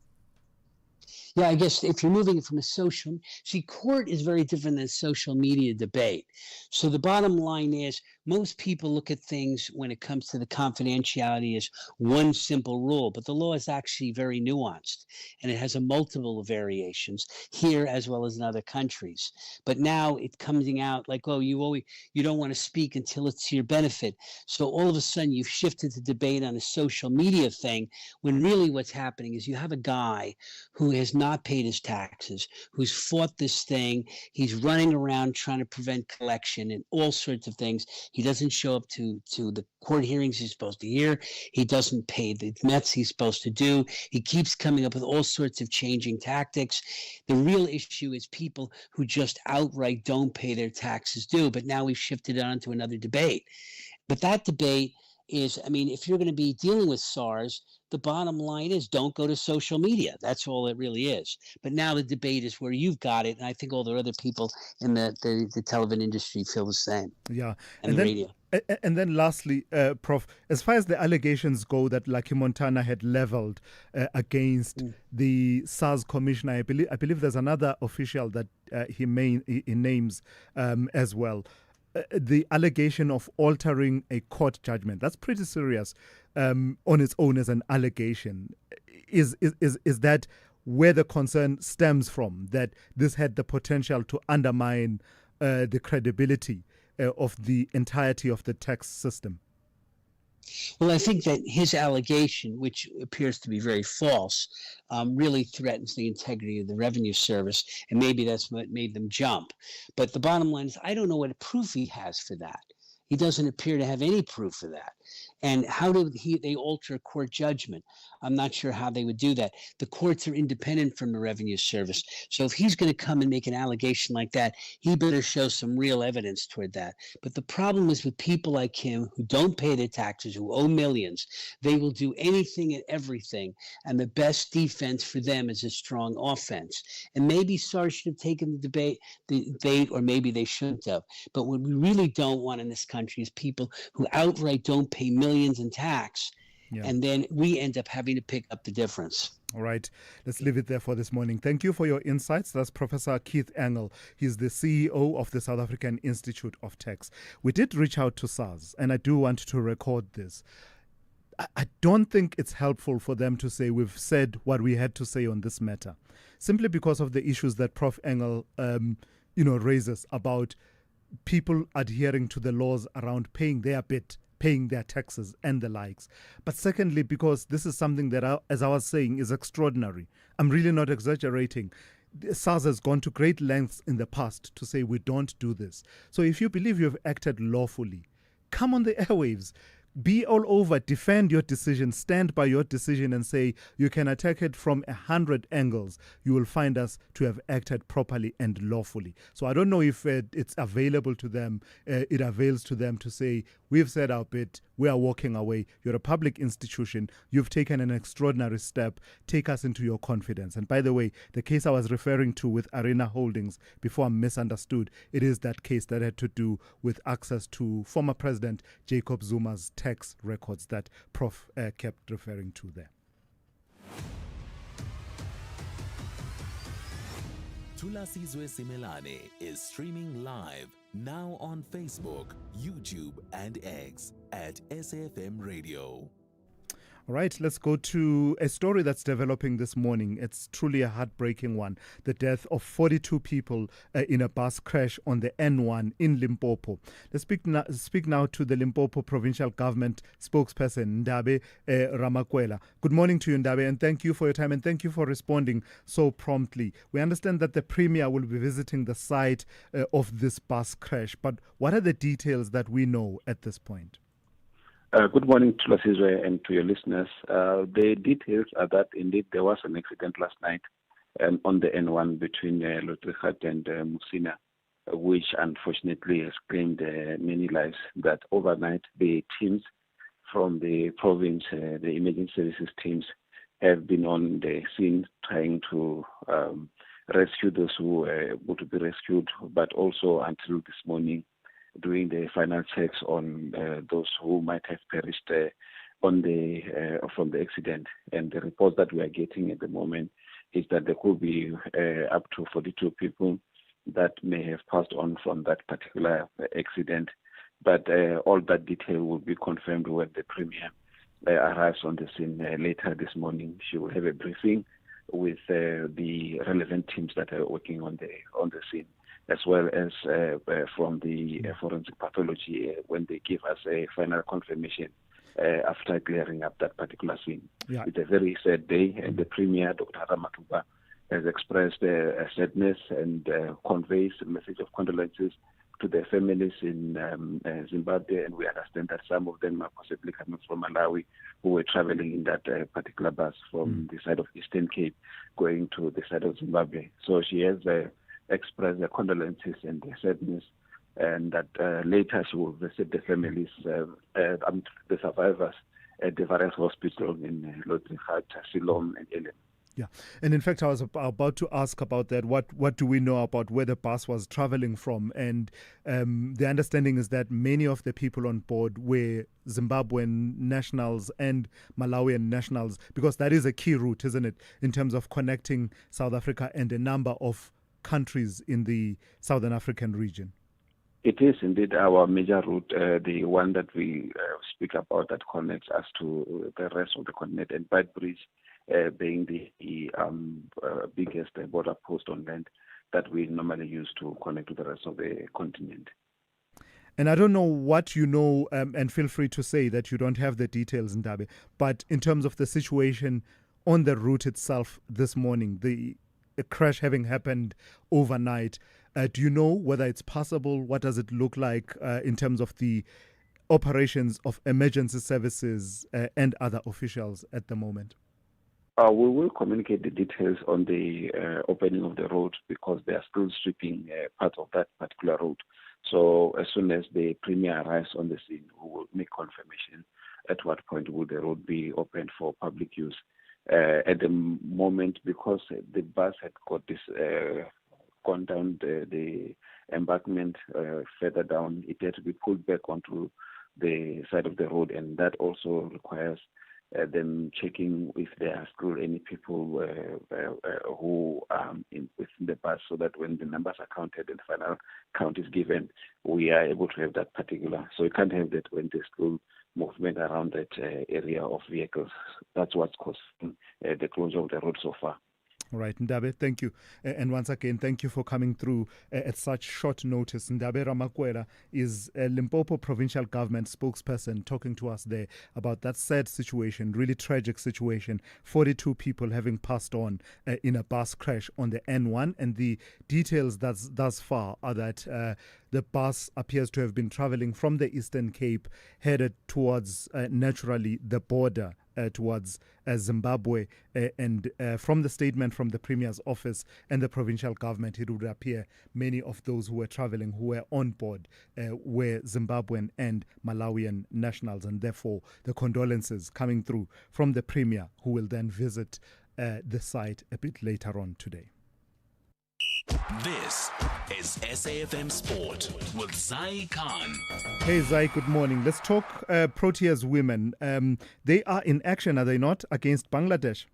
Yeah, I guess if you're moving it from a social, court is very different than social media debate. So the bottom line is most people look at things when it comes to the confidentiality as one simple rule, but the law is actually very nuanced and it has a multiple of variations here as well as in other countries. But now it's coming out like, oh, you don't want to speak until it's to your benefit. So all of a sudden you've shifted the debate on a social media thing when really what's happening is you have a guy who has not paid his taxes, who's fought this thing. He's running around trying to prevent collection and all sorts of things. He doesn't show up to the court hearings he's supposed to hear. He doesn't pay the Mets he's supposed to do. He keeps coming up with all sorts of changing tactics. The real issue is people who just outright don't pay their taxes due. But now we've shifted on to another debate. But that debate is, I mean, if you're going to be dealing with SARS, the bottom line is don't go to social media. That's all it really is. But now the debate is where you've got it, and I think all the other people in the television industry feel the same. Yeah, and the then, radio. And then lastly, Prof, as far as the allegations go that Lucky Montana had leveled against the SARS commissioner, I believe there's another official that he names as well. The allegation of altering a court judgment, that's pretty serious on its own as an allegation. Is that where the concern stems from, that this had the potential to undermine the credibility of the entirety of the tax system? Well, I think that his allegation, which appears to be very false, really threatens the integrity of the revenue service, and maybe that's what made them jump. But the bottom line is, I don't know what proof he has for that. He doesn't appear to have any proof of that. And how did they alter a court judgment? I'm not sure how they would do that. The courts are independent from the revenue service. So if he's going to come and make an allegation like that, he better show some real evidence toward that. But the problem is with people like him who don't pay their taxes, who owe millions, they will do anything and everything. And the best defense for them is a strong offense. And maybe SARS should have taken the debate, or maybe they shouldn't have. But what we really don't want in this country is people who outright don't pay millions in tax. Yeah. And then we end up having to pick up the difference. All right, let's leave it there for this morning. Thank you for your insights. That's Professor Keith Engel. He's the CEO of the South African Institute of Tax. We did reach out to SARS, and I do want to record this. I don't think it's helpful for them to say we've said what we had to say on this matter, simply because of the issues that Prof. Engel raises about people adhering to the laws around paying their bit, paying their taxes and the likes. But secondly, because this is something that, as I was saying, is extraordinary. I'm really not exaggerating. SARS has gone to great lengths in the past to say we don't do this. So if you believe you've acted lawfully, come on the airwaves. Be all over, defend your decision, stand by your decision and say you can attack it from 100 angles. You will find us to have acted properly and lawfully. So I don't know if it's available to them, it avails to them to say, we've said our bit, we are walking away. You're a public institution, you've taken an extraordinary step, take us into your confidence. And by the way, the case I was referring to with Arena Holdings, before I'm misunderstood, it is that case that had to do with access to former President Jacob Zuma's tax records that Prof. Kept referring to there. Thulasizwe Simelane is streaming live now on Facebook, YouTube, and X at SAFM Radio. All right, let's go to a story that's developing this morning. It's truly a heartbreaking one. The death of 42 people in a bus crash on the N1 in Limpopo. Let's speak now to the Limpopo Provincial Government spokesperson, Ndabe Ramakwela. Good morning to you, Ndabe, and thank you for your time and thank you for responding so promptly. We understand that the Premier will be visiting the site of this bus crash, but what are the details that we know at this point? Good morning to Thulasizwe and to your listeners. The details are that indeed there was an accident last night on the N1 between Lutrigat and Musina, which unfortunately has claimed many lives. That overnight the teams from the province, the emergency services teams, have been on the scene trying to rescue those who were to be rescued, but also until this morning, doing the final checks on those who might have perished from the accident. And the report that we are getting at the moment is that there could be up to 42 people that may have passed on from that particular accident. But all that detail will be confirmed when the Premier arrives on the scene later this morning. She will have a briefing with the relevant teams that are working on the scene, as well as from the forensic pathology when they give us a final confirmation after clearing up that particular scene. Yeah. It's a very sad day, and the Premier, Dr. Ramatuba, has expressed sadness and conveys a message of condolences to their families in Zimbabwe, and we understand that some of them are possibly coming from Malawi, who were traveling in that particular bus from the side of Eastern Cape going to the side of Zimbabwe. So she has express their condolences and their sadness and that later she will visit the families, the survivors at the various hospitals in Lotrigat, Silom, and Elen. Yeah, and in fact, I was about to ask about that. What do we know about where the bus was traveling from? And the understanding is that many of the people on board were Zimbabwean nationals and Malawian nationals, because that is a key route, isn't it, in terms of connecting South Africa and a number of countries in the Southern African region. It is indeed our major route, the one that we speak about that connects us to the rest of the continent, and Beitbridge being the biggest border post on land that we normally use to connect to the rest of the continent. And I don't know what you know, and feel free to say that you don't have the details, Ndabe, but in terms of the situation on the route itself this morning, the crash having happened overnight, do you know whether it's possible? What does it look like in terms of the operations of emergency services and other officials at the moment? We will communicate the details on the opening of the road, because they are still stripping part of that particular road. So as soon as the Premier arrives on the scene, we will make confirmation at what point will the road be opened for public use. At the moment, because the bus had got this gone down the embankment further down, it had to be pulled back onto the side of the road, and that also requires them checking if there are still any people who are within the bus, so that when the numbers are counted and the final count is given, we are able to have that particular. So you can't have that when there's still movement around that area of vehicles. That's what's causing the closure of the road so far. All right, Ndabe, thank you. And once again, thank you for coming through at such short notice. Ndabe Ramakwela is a Limpopo provincial government spokesperson talking to us there about that sad situation, really tragic situation. 42 people having passed on in a bus crash on the N1. And the details thus far are that the bus appears to have been traveling from the Eastern Cape, headed towards, naturally, the border towards Zimbabwe. And from the statement from the Premier's office and the provincial government, it would appear many of those who were traveling, who were on board, were Zimbabwean and Malawian nationals. And therefore, the condolences coming through from the Premier, who will then visit the site a bit later on today. This is SAFM Sport with Zai Khan. Hey Zai, good morning. Let's talk Proteas women. They are in action, are they not, against Bangladesh?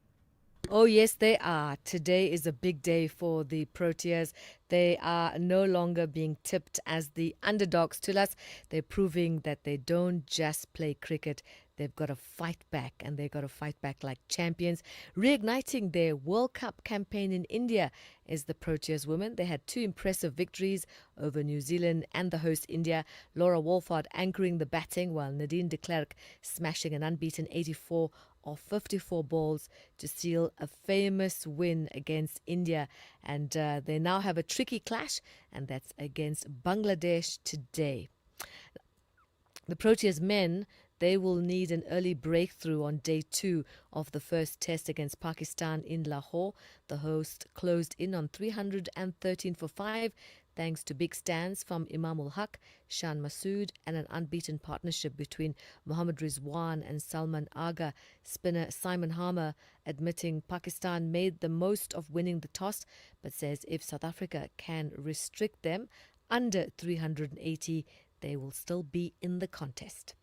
Oh, yes, they are. Today is a big day for the Proteas. They are no longer being tipped as the underdogs to us. They're proving that they don't just play cricket. They've got to fight back, and they've got to fight back like champions. Reigniting their World Cup campaign in India is the Proteas women. They had 2 impressive victories over New Zealand and the host India. Laura Wolford anchoring the batting, while Nadine de Klerk smashing an unbeaten 84 of 54 balls to seal a famous win against India. And they now have a tricky clash, and that's against Bangladesh today. The Proteas men, they will need an early breakthrough on day 2 of the first test against Pakistan in Lahore. The host closed in on 313 for 5 thanks to big stands from Imam ul Haq, Shan Masood, and an unbeaten partnership between Mohammad Rizwan and Salman Agha. Spinner Simon Harmer admitting Pakistan made the most of winning the toss, but says if South Africa can restrict them under 380, they will still be in the contest.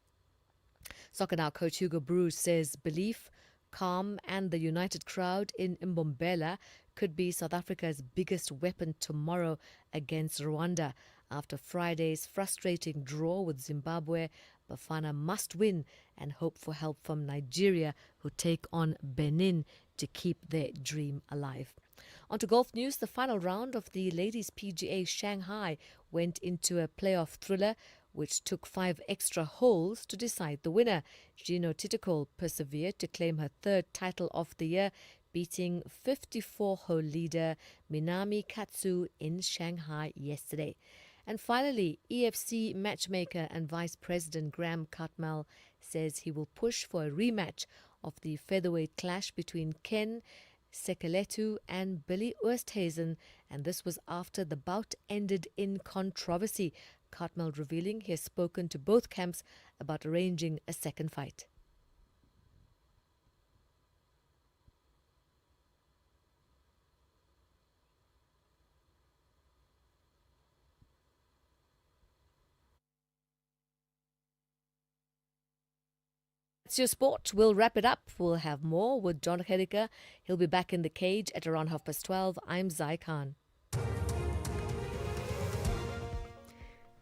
Soccer Now coach Hugo Broos says belief, calm and the united crowd in Mbombela could be South Africa's biggest weapon tomorrow against Rwanda. After Friday's frustrating draw with Zimbabwe, Bafana must win and hope for help from Nigeria, who take on Benin to keep their dream alive. On to golf news, the final round of the Ladies PGA Shanghai went into a playoff thriller, which took 5 extra holes to decide the winner. Gino Titicol persevered to claim her 3rd title of the year, beating 54-hole leader Minami Katsu in Shanghai yesterday. And finally, EFC matchmaker and Vice President Graham Cartmel says he will push for a rematch of the featherweight clash between Ken Sekeletu and Billy Oosthuizen, and this was after the bout ended in controversy. Cartmel revealing he has spoken to both camps about arranging a second fight. That's your sport. We'll wrap it up. We'll have more with John Herica. He'll be back in the cage at around 12:30. I'm Zai Khan.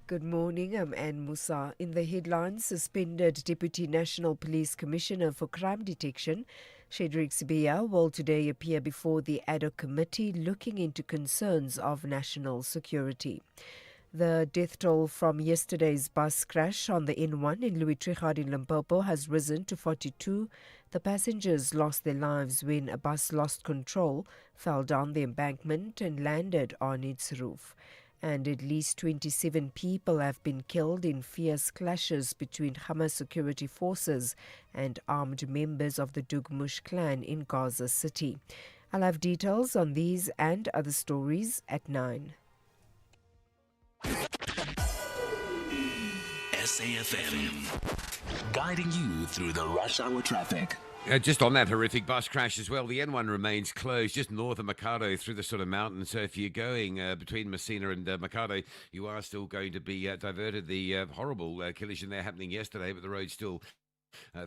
Good morning, I'm Anne Musa. In the headlines, suspended Deputy National Police Commissioner for Crime Detection, Shedrick Sibiya, will today appear before the ad hoc committee looking into concerns of national security. The death toll from yesterday's bus crash on the N1 in Louis Trichardt in Limpopo has risen to 42. The passengers lost their lives when a bus lost control, fell down the embankment and landed on its roof. And at least 27 people have been killed in fierce clashes between Hamas security forces and armed members of the Dugmush clan in Gaza City. I'll have details on these and other stories at 9. SAFM, guiding you through the rush hour traffic. Just on that horrific bus crash as well, the N1 remains closed just north of Mikado through the sort of mountains. So if you're going between Messina and Mikado, you are still going to be diverted. The horrible collision there happening yesterday, but the road's still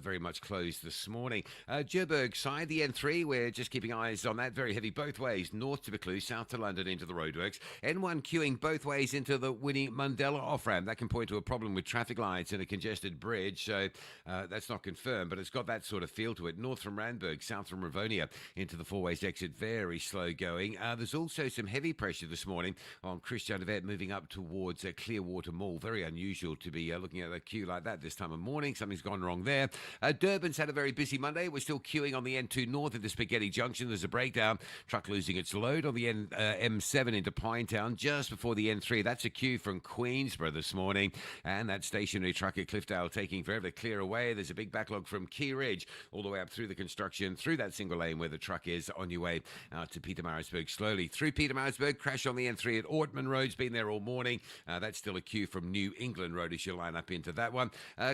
very much closed this morning. Joburg side, the N3, we're just keeping eyes on that. Very heavy both ways, north to Buccleuch, south to London into the roadworks. N1 queuing both ways into the Winnie Mandela off-ramp. That can point to a problem with traffic lights and a congested bridge, so that's not confirmed, but it's got that sort of feel to it. North from Randburg, south from Rivonia into the four-ways exit, very slow going. There's also some heavy pressure this morning on Christian de Wet moving up towards Clearwater Mall. Very unusual to be looking at a queue like that this time of morning. Something's gone wrong there. Durban's had a very busy Monday. We're still queuing on the N2 north into Spaghetti Junction. There's a breakdown. Truck losing its load on the M7 into Pinetown just before the N3. That's a queue from Queensborough this morning. And that stationary truck at Cliffdale taking forever to clear away. There's a big backlog from Key Ridge all the way up through the construction, through that single lane where the truck is on your way out to Pietermaritzburg slowly. Through Pietermaritzburg, crash on the N3 at Ortman Road's been there all morning. That's still a queue from New England Road as you line up into that one.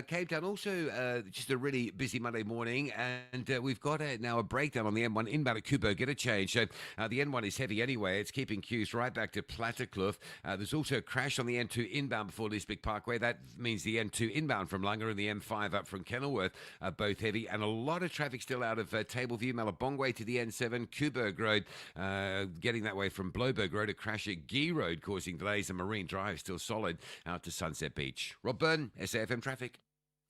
Cape Town also just a really busy Monday morning, and we've got now a breakdown on the M1 inbound at Kubo. Get a change. So the N1 is heavy anyway. It's keeping queues right back to Plattekloof. There's also a crash on the N2 inbound before Lisbeth Parkway. That means the N2 inbound from Lunga and the M5 up from Kenilworth are both heavy, and a lot of traffic still out of Tableview, Malabongwe to the N7, Kuburg Road, getting that way from Bloberg Road. A crash at Gee Road causing delays, and Marine Drive still solid out to Sunset Beach. Rob Byrne, SAFM Traffic.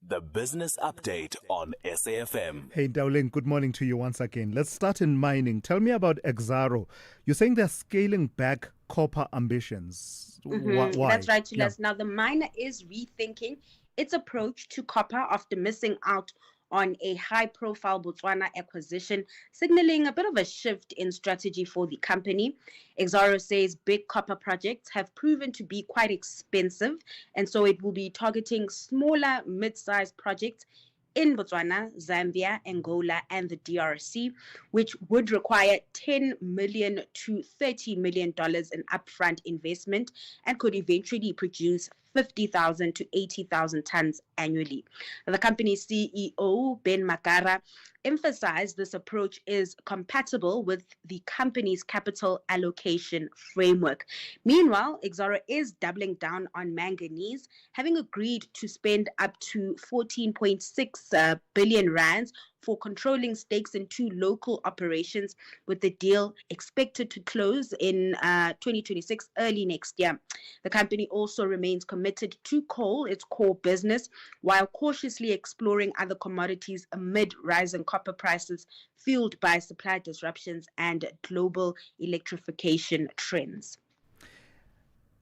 The business update on SAFM. Hey, Dowling, good morning to you once again. Let's start in mining. Tell me about Exxaro. You're saying they're scaling back copper ambitions. Why? That's right, Tulas. Yeah. Now, the miner is rethinking its approach to copper after missing out on a high-profile Botswana acquisition, signaling a bit of a shift in strategy for the company. Exxaro says big copper projects have proven to be quite expensive, and so it will be targeting smaller, mid-sized projects in Botswana, Zambia, Angola, and the DRC, which would require $10 million to $30 million in upfront investment and could eventually produce 50,000 to 80,000 tons annually. The company's CEO, Ben Makara, emphasized this approach is compatible with the company's capital allocation framework. Meanwhile, Exxaro is doubling down on manganese, having agreed to spend up to 14.6 billion rands for controlling stakes in 2 local operations, with the deal expected to close in 2026, early next year. The company also remains committed to coal, its core business, while cautiously exploring other commodities amid rising copper prices fueled by supply disruptions and global electrification trends.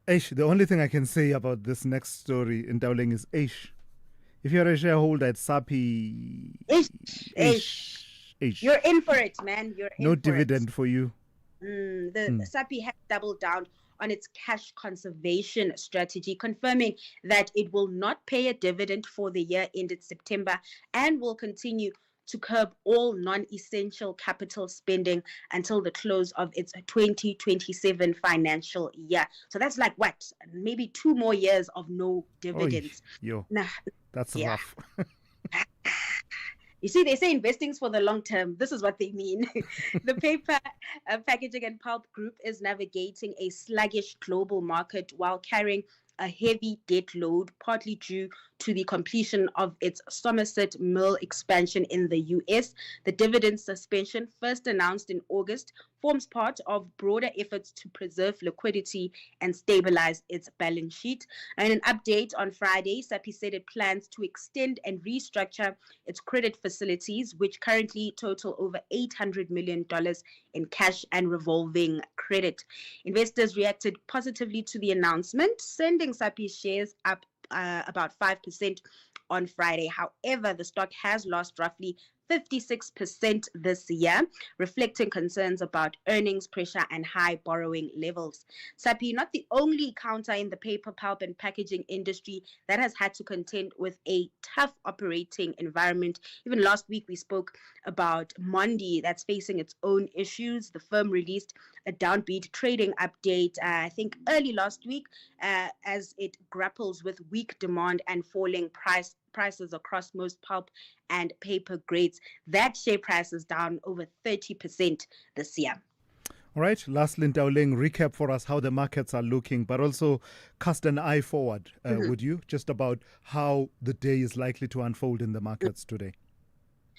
Aish, the only thing I can say about this next story in Dowling is Aish. If you're a shareholder at Sapi, You're in for it, man. You're in no for dividend for you. Sapi has doubled down on its cash conservation strategy, confirming that it will not pay a dividend for the year ended September and will continue to curb all non-essential capital spending until the close of its 2027 financial year. So that's like what? Maybe 2 more years of no dividends. Yo, Nah, that's yeah. rough. You see, they say investing's for the long term. This is what they mean. The paper, packaging and pulp group is navigating a sluggish global market while carrying a heavy debt load, partly due to the completion of its Somerset Mill expansion in the US. The dividend suspension, first announced in August, forms part of broader efforts to preserve liquidity and stabilize its balance sheet. And an update on Friday, SAPI said it plans to extend and restructure its credit facilities, which currently total over $800 million in cash and revolving credit. Investors reacted positively to the announcement, sending SAPI shares up about 5% on Friday. However, the stock has lost roughly 56% this year, reflecting concerns about earnings pressure and high borrowing levels. SAPI, not the only counter in the paper, pulp, and packaging industry that has had to contend with a tough operating environment. Even last week, we spoke about Mondi, that's facing its own issues. The firm released a downbeat trading update, I think early last week, as it grapples with weak demand and falling prices across most pulp and paper grades. That share price is down over 30% this year. All right, lastly, Ndawling, recap for us how the markets are looking, but also cast an eye forward, would you, just about how the day is likely to unfold in the markets today?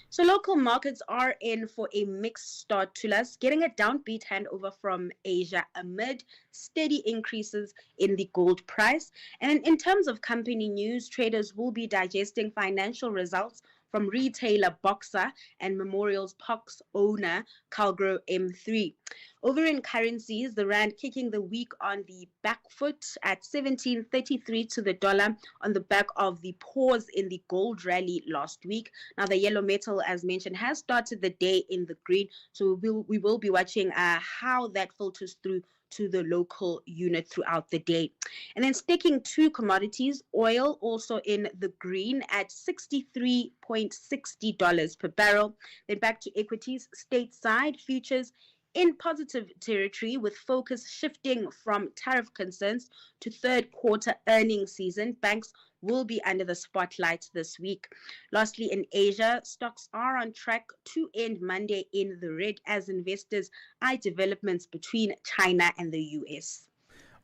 So local markets are in for a mixed start, to us, getting a downbeat handover from Asia amid steady increases in the gold price. And in terms of company news, traders will be digesting financial results from retailer Boxer and Memorial's Pox owner Calgro M3. Over in currencies, the rand kicking the week on the back foot at 17.33 to the dollar on the back of the pause in the gold rally last week. Now, the yellow metal, as mentioned, has started the day in the green, so we will be watching how that filters through to the local unit throughout the day. And then sticking to commodities, oil also in the green at $63.60 per barrel. Then back to equities, stateside futures in positive territory, with focus shifting from tariff concerns to third quarter earnings season. Banks will be under the spotlight this week. Lastly, in Asia, stocks are on track to end Monday in the red as investors eye developments between China and the US.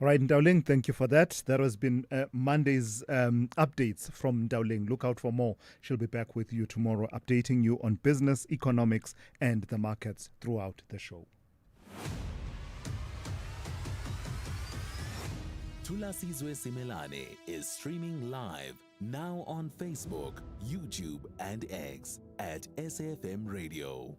All right, Ndawling, thank you for that. That has been Monday's updates from Ndawling. Look out for more. She'll be back with you tomorrow, updating you on business, economics, and the markets throughout the show. Thulasizwe Simelane is streaming live now on Facebook, YouTube, and X at SAFM Radio.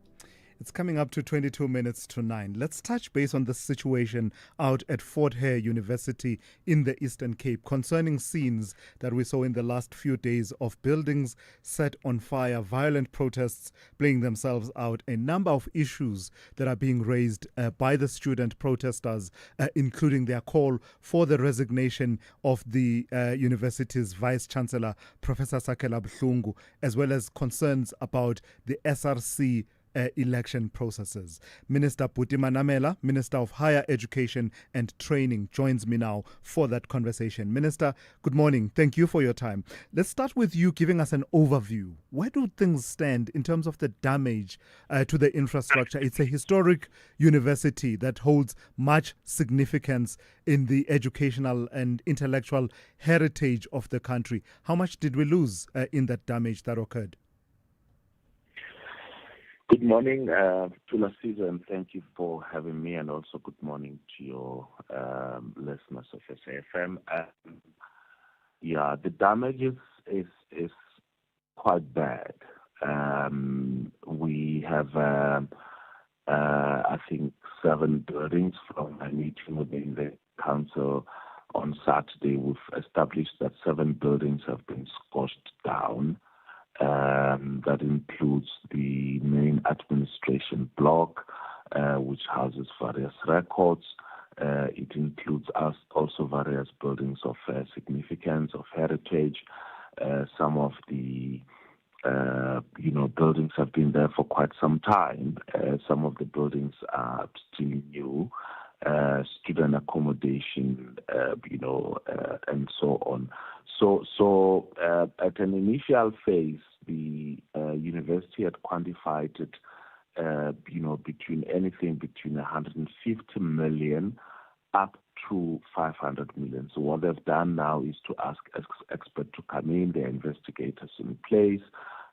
It's coming up to 22 minutes to 9. Let's touch base on the situation out at Fort Hare University in the Eastern Cape concerning scenes that we saw in the last few days of buildings set on fire, violent protests playing themselves out, a number of issues that are being raised by the student protesters, including their call for the resignation of the university's Vice-Chancellor, Professor Sakela Buhlungu, as well as concerns about the SRC election processes. Minister Bhuti Manamela, Minister of Higher Education and Training, joins me now for that conversation. Minister, good morning. Thank you for your time. Let's start with you giving us an overview. Where do things stand in terms of the damage to the infrastructure? It's a historic university that holds much significance in the educational and intellectual heritage of the country. How much did we lose in that damage that occurred? Good morning, Thulasizwe, and thank you for having me, and also good morning to your listeners of SAFM. The damage is quite bad. We have, I think, 7 buildings from a meeting within the council on Saturday. We've established that 7 buildings have been scorched down. That includes the main administration block, which houses various records. It includes also various buildings of significance, of heritage, some of the buildings have been there for quite some time. Some of the buildings are still new, student accommodation, and so on. So at an initial phase, the university had quantified it, between 150 million up to 500 million. So what they've done now is to ask experts to come in, their investigators in place,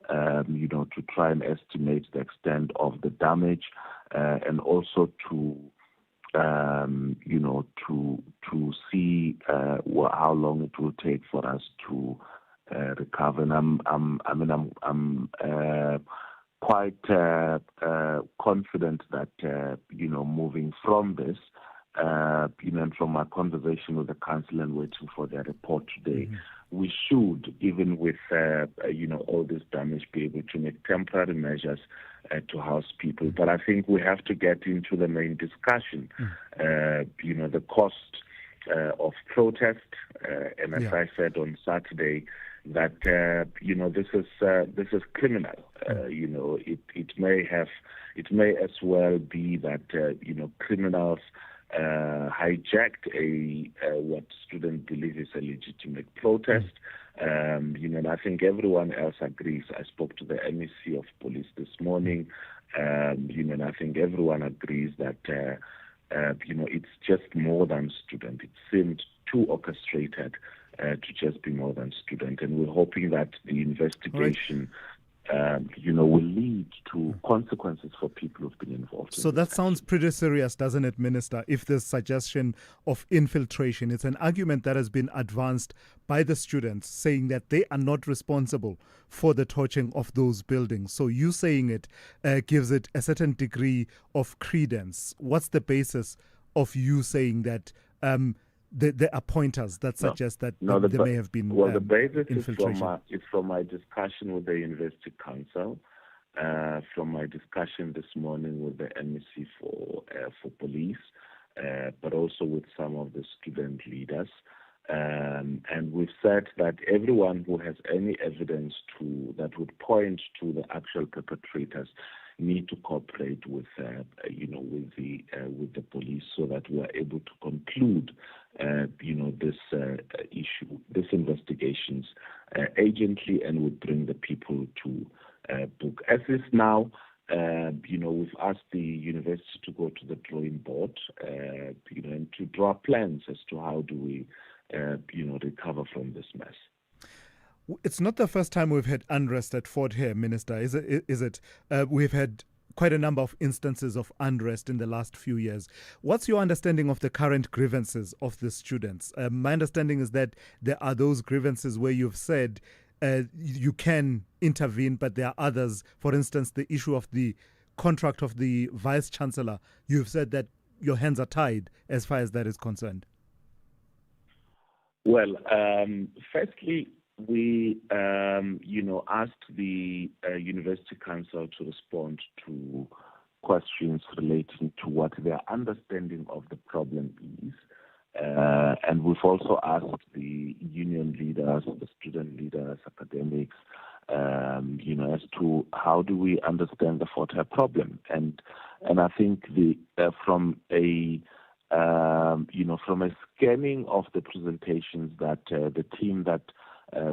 to try and estimate the extent of the damage, and also to see how long it will take for us to recover. And I'm quite confident that moving from this, and from my conversation with the council and waiting for their report today, we should, even with all this damage, be able to make temporary measures to house people. But I think we have to get into the main discussion. The cost of protest, and as I said on Saturday, that this is criminal. It may as well be that criminals hijacked what students believe is a legitimate protest. And I think everyone else agrees. I spoke to the MEC of police this morning, and I think everyone agrees that it's just more than student. It seemed too orchestrated to just be more than student, and we're hoping that the investigation will lead to consequences for people who've been involved. So that sounds pretty serious, doesn't it, Minister? If there's suggestion of infiltration, it's an argument that has been advanced by the students, saying that they are not responsible for the torching of those buildings. So you saying it gives it a certain degree of credence. What's the basis of you saying that there are pointers that suggest that there may have been the basis infiltration? is from my discussion with the University Council, from my discussion this morning with the MEC for police, but also with some of the student leaders. And we've said that everyone who has any evidence that would point to the actual perpetrators need to cooperate with the police, so that we are able to conclude this issue, this investigations urgently, and would bring the people to book. As is now, we've asked the university to go to the drawing board, and to draw plans as to how do we recover from this mess. It's not the first time we've had unrest at Fort Hare, Minister, is it? We've had quite a number of instances of unrest in the last few years. What's your understanding of the current grievances of the students? My understanding is that there are those grievances where you've said you can intervene, but there are others. For instance, the issue of the contract of the Vice-Chancellor, you've said that your hands are tied as far as that is concerned. Well, firstly, we, asked the University Council to respond to questions relating to what their understanding of the problem is. And we've also asked the union leaders, the student leaders, academics, as to how do we understand the Fort Hare problem. And I think from a scanning of the presentations that the team that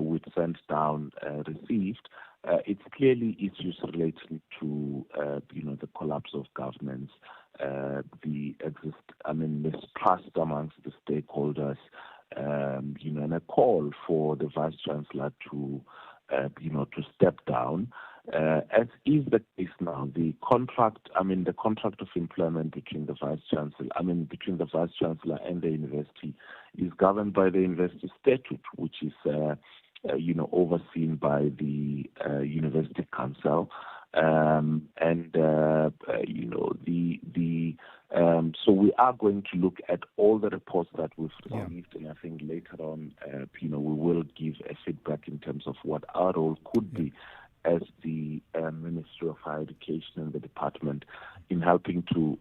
we sent down received, it's clearly issues relating to the collapse of governments, mistrust amongst the stakeholders, and a call for the Vice Chancellor to step down. As is the case now, the contract of employment between the Vice Chancellor and the university is governed by the university statute, which is overseen by the University Council, so we are going to look at all the reports that we've received, and I think later on, we will give a feedback in terms of what our role could be as the Ministry of Higher Education and the department in helping to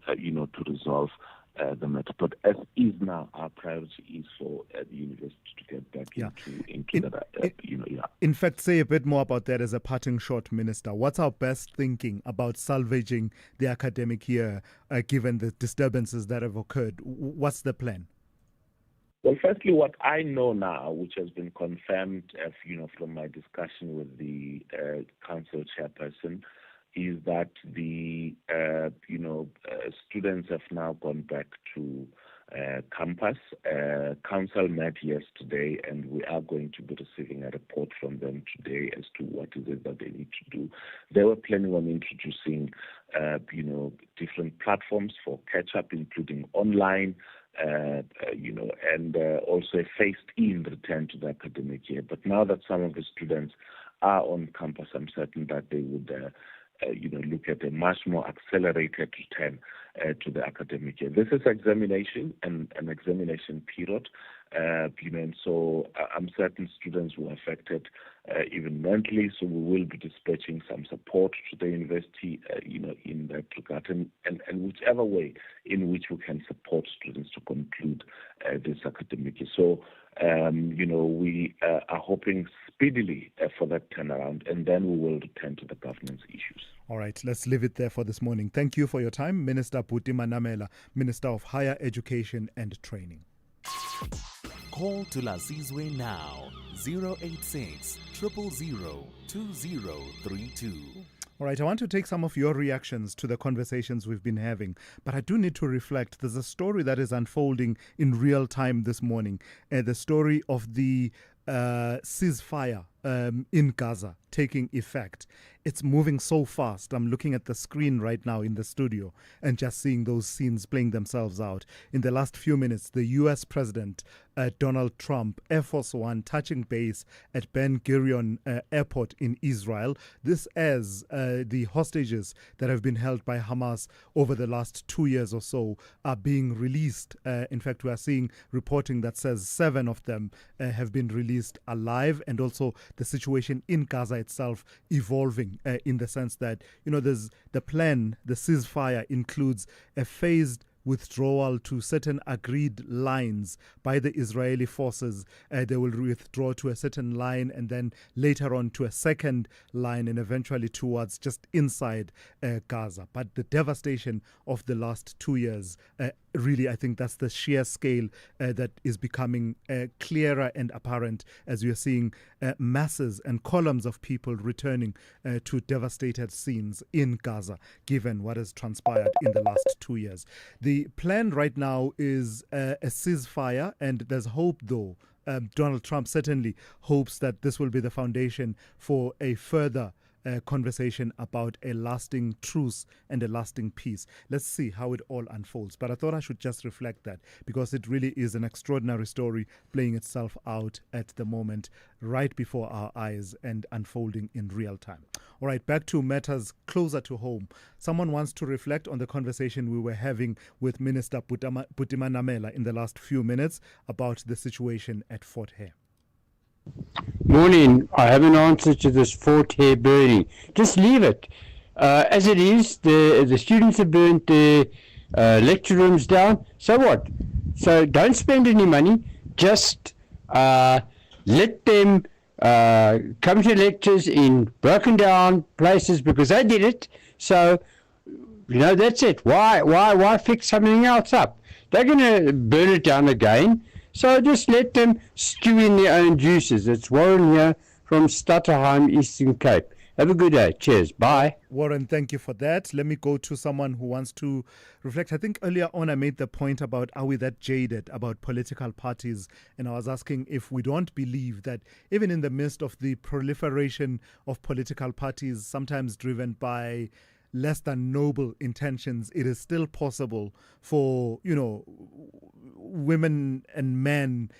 resolve the matter. But as is now, our priority is for the university to get back into that. In fact, say a bit more about that as a parting shot, Minister. What's our best thinking about salvaging the academic year, given the disturbances that have occurred? What's the plan? Well, firstly, what I know now, which has been confirmed, from my discussion with the council chairperson, is that the students have now gone back to campus. Council met yesterday, and we are going to be receiving a report from them today as to what is it that they need to do. They were planning on introducing, different platforms for catch-up, including online, and also a phased-in return to the academic year. But now that some of the students are on campus, I'm certain that they would, look at a much more accelerated return to the academic year. This is examination and an examination period, and so I'm certain students were affected even mentally, so we will be dispatching some support to the university, in that regard, and whichever way in which we can support students to conclude this academic year. So, we are hoping speedily for that turnaround, and then we will return to the governance issues. All right, let's leave it there for this morning. Thank you for your time, Minister Buti Manamela, Minister of Higher Education and Training. Call Thulasizwe now, 086 000 2032. All right, I want to take some of your reactions to the conversations we've been having, but I do need to reflect. There's a story that is unfolding in real time this morning, the story of the ceasefire in Gaza taking effect. It's moving so fast. I'm looking at the screen right now in the studio and just seeing those scenes playing themselves out. In the last few minutes, the U.S. President Donald Trump, Air Force One, touching base at Ben Gurion Airport in Israel. This as the hostages that have been held by Hamas over the last 2 years or so are being released. In fact, we are seeing reporting that says 7 of them have been released alive, and also the situation in Gaza itself evolving in the sense that, there's the plan, the ceasefire includes a phased withdrawal to certain agreed lines by the Israeli forces. They will withdraw to a certain line and then later on to a second line and eventually towards just inside Gaza. But the devastation of the last 2 years, really, I think that's the sheer scale that is becoming clearer and apparent as we are seeing masses and columns of people returning to devastated scenes in Gaza, given what has transpired in the last 2 years. The plan right now is a ceasefire, and there's hope, though. Donald Trump certainly hopes that this will be the foundation for a further conversation about a lasting truce and a lasting peace. Let's see how it all unfolds. But I thought I should just reflect that because it really is an extraordinary story playing itself out at the moment, right before our eyes and unfolding in real time. All right, back to matters closer to home. Someone wants to reflect on the conversation we were having with Minister Buti Manamela in the last few minutes about the situation at Fort Hare. Morning. I have an answer to this Fort Hare burning. Just leave it as it is. The students have burnt their lecture rooms down. So what? So don't spend any money. Just let them come to lectures in broken down places because they did it. So that's it. Why fix something else up? They're going to burn it down again. So just let them stew in their own juices. It's Warren here from Stutterheim, Eastern Cape. Have a good day. Cheers. Bye. Warren, thank you for that. Let me go to someone who wants to reflect. I think earlier on I made the point about, are we that jaded about political parties? And I was asking if we don't believe that even in the midst of the proliferation of political parties, sometimes driven by less than noble intentions, it is still possible for, women and men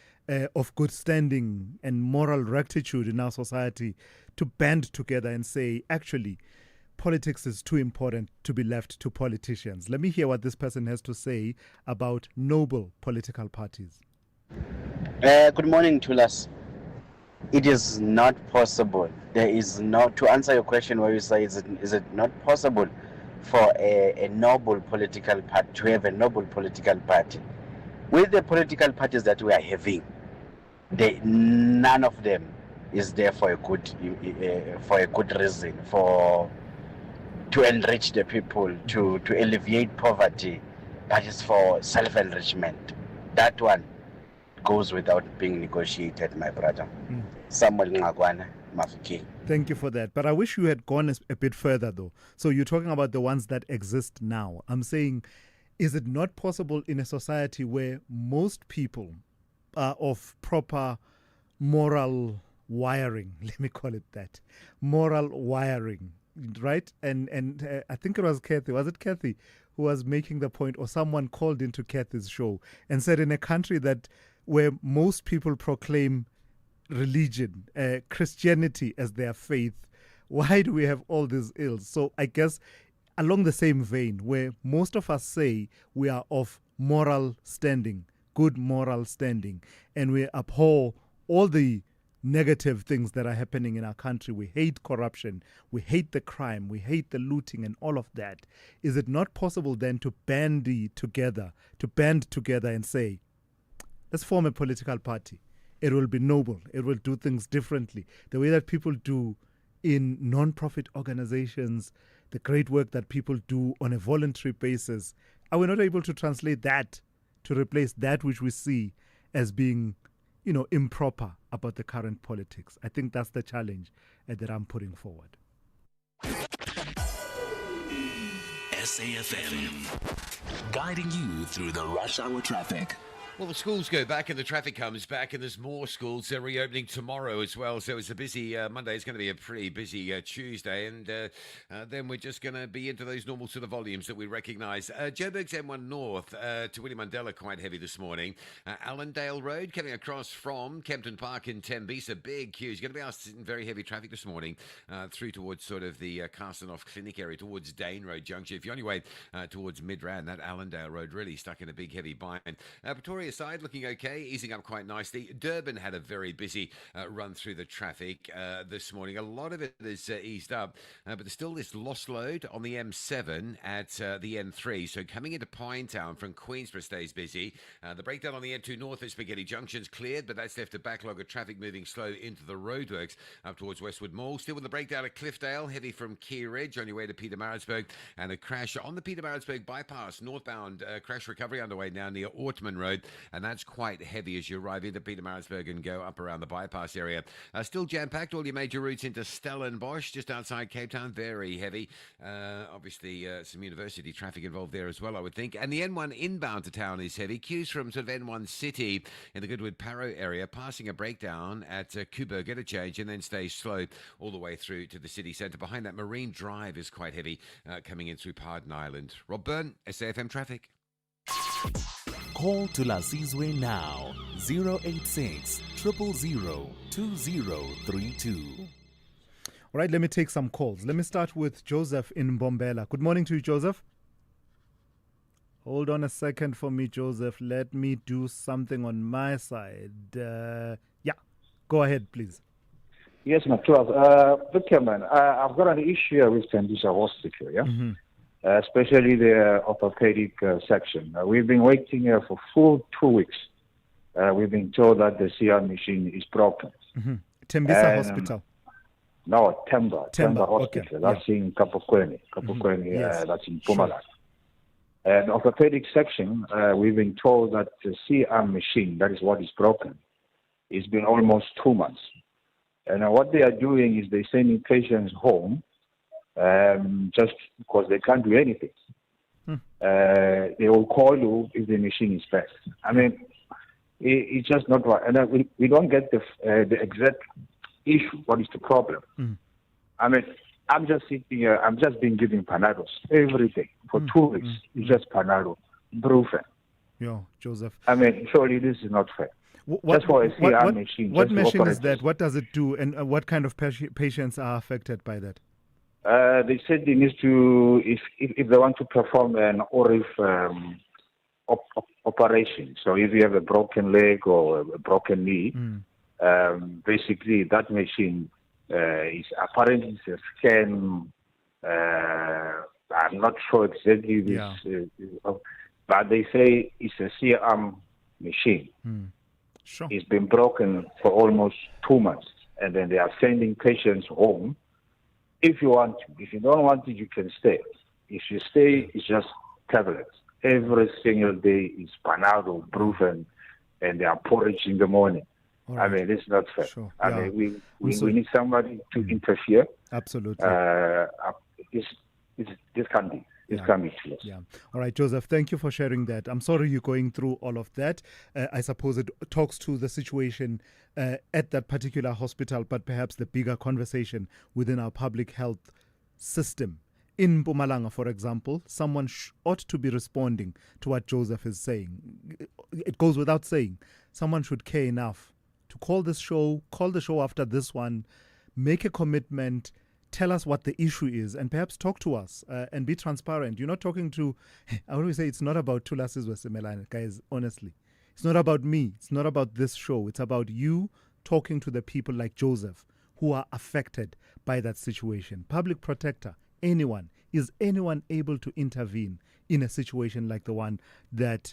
of good standing and moral rectitude in our society to band together and say, actually, politics is too important to be left to politicians. Let me hear what this person has to say about noble political parties. Good morning, Thulas. It is not possible. There is no, to answer your question where you say, is it not possible for a noble political party, to have a noble political party. With the political parties that we are having, none of them is there for a good reason, to enrich the people, to alleviate poverty, but it's for self-enrichment. That one goes without being negotiated, my brother. Samuel Ngagwana, Mafiki. Thank you for that. But I wish you had gone a bit further, though. So you're talking about the ones that exist now. I'm saying, is it not possible in a society where most people are of proper moral wiring, let me call it that, moral wiring, right? And I think it was Kathy, who was making the point, or someone called into Kathy's show and said, in a country where most people proclaim religion, Christianity as their faith, why do we have all these ills? So I guess along the same vein, where most of us say we are of moral standing, good moral standing, and we abhor all the negative things that are happening in our country. We hate corruption, we hate the crime, we hate the looting and all of that. Is it not possible then to band together and say, let's form a political party? It will be noble. It will do things differently. The way that people do in non-profit organizations, the great work that people do on a voluntary basis, are we not able to translate that to replace that which we see as being, improper about the current politics? I think that's the challenge that I'm putting forward. SAFM, guiding you through the rush hour traffic. Well, the schools go back and the traffic comes back, and there's more schools. They're reopening tomorrow as well. So it's a busy Monday. It's going to be a pretty busy Tuesday. And then we're just going to be into those normal sort of volumes that we recognise. Joburg's M1 North to William Mandela, quite heavy this morning. Allendale Road coming across from Kempton Park in Tembisa, big queues. Going to be asked in very heavy traffic this morning through towards sort of the Carstenoff Clinic area, towards Dane Road Junction. If you're on your way towards Midrand, that Allendale Road really stuck in a big heavy bind. Pretoria side looking okay, easing up quite nicely. Durban had a very busy run through the traffic this morning. A lot of it is eased up, but there's still this lost load on the M7 at the N3. So coming into Pinetown from Queensborough stays busy. The breakdown on the N2 North at Spaghetti Junction's cleared, but that's left a backlog of traffic moving slow into the roadworks up towards Westwood Mall. Still with the breakdown at Cliffdale, heavy from Key Ridge on your way to Pietermaritzburg, and a crash on the Pietermaritzburg bypass, northbound crash recovery underway now near Ortman Road. And that's quite heavy as you arrive into Pietermaritzburg and go up around the bypass area. Still jam-packed, all your major routes into Stellenbosch, just outside Cape Town, very heavy. Obviously, some university traffic involved there as well, I would think. And the N1 inbound to town is heavy. Queues from sort of N1 City in the Goodwood Parow area, passing a breakdown at Kubo, get a change, and then stay slow all the way through to the city centre. Behind that, Marine Drive is quite heavy coming in through Pardon Island. Rob Byrne, SAFM Traffic. Call Thulasizwe now, 086 000 2032. All right, let me take some calls. Let me start with Joseph in Mbombela. Good morning to you, Joseph. Hold on a second for me, Joseph. Let me do something on my side. Go ahead, please. Yes, Matthias. Victor, man, I've got an issue with Tembisa Hospital, yeah? Mm-hmm. Especially the orthopedic section. We've been waiting here for full 2 weeks. We've been told that the CR machine is broken. Mm-hmm. Tembisa Hospital? No, Temba Hospital. Okay. That's in Kapokweni. Yes. That's in Mpumalanga. And orthopedic section, we've been told that the CR machine, that is what is broken, it's been almost 2 months. And what they are doing is they're sending patients home just because they can't do anything. They will call you if the machine is bad. I mean, it's just not right. And we don't get the exact issue. What is the problem? I mean, I'm just sitting here. I'm just being given Panados every day for 2 weeks. It's just Panado, Brufen. Yeah, Joseph. I mean, surely this is not fair. Just for a CR machine. What machine is that? What does it do? And what kind of patients are affected by that? They said they need to, if they want to perform an ORIF operation. So if you have a broken leg or a broken knee, basically that machine is apparently a scan I'm not sure exactly this, but they say it's a C-arm machine. Sure. It's been broken for almost 2 months, and then they are sending patients home. If you want to, if you don't want it, you can stay. If you stay, it's just tablets. Every single day is Panado, Brufen, and they are porridge in the morning. I mean, it's not fair. Sure. I mean, we need somebody to interfere. Absolutely. This can't be. This can't be close. Yeah. All right, Joseph, thank you for sharing that. I'm sorry you're going through all of that. I suppose it talks to the situation at that particular hospital, but perhaps the bigger conversation within our public health system. In Mpumalanga, for example, someone ought to be responding to what Joseph is saying. It goes without saying. Someone should care enough to call the show after this one, make a commitment, tell us what the issue is, and perhaps talk to us and be transparent. You're not talking to, I always say it's not about Thulasizwe Simelane, guys, honestly. It's not about me. It's not about this show. It's about you talking to the people like Joseph who are affected by that situation. Public protector, anyone. Is anyone able to intervene in a situation like the one that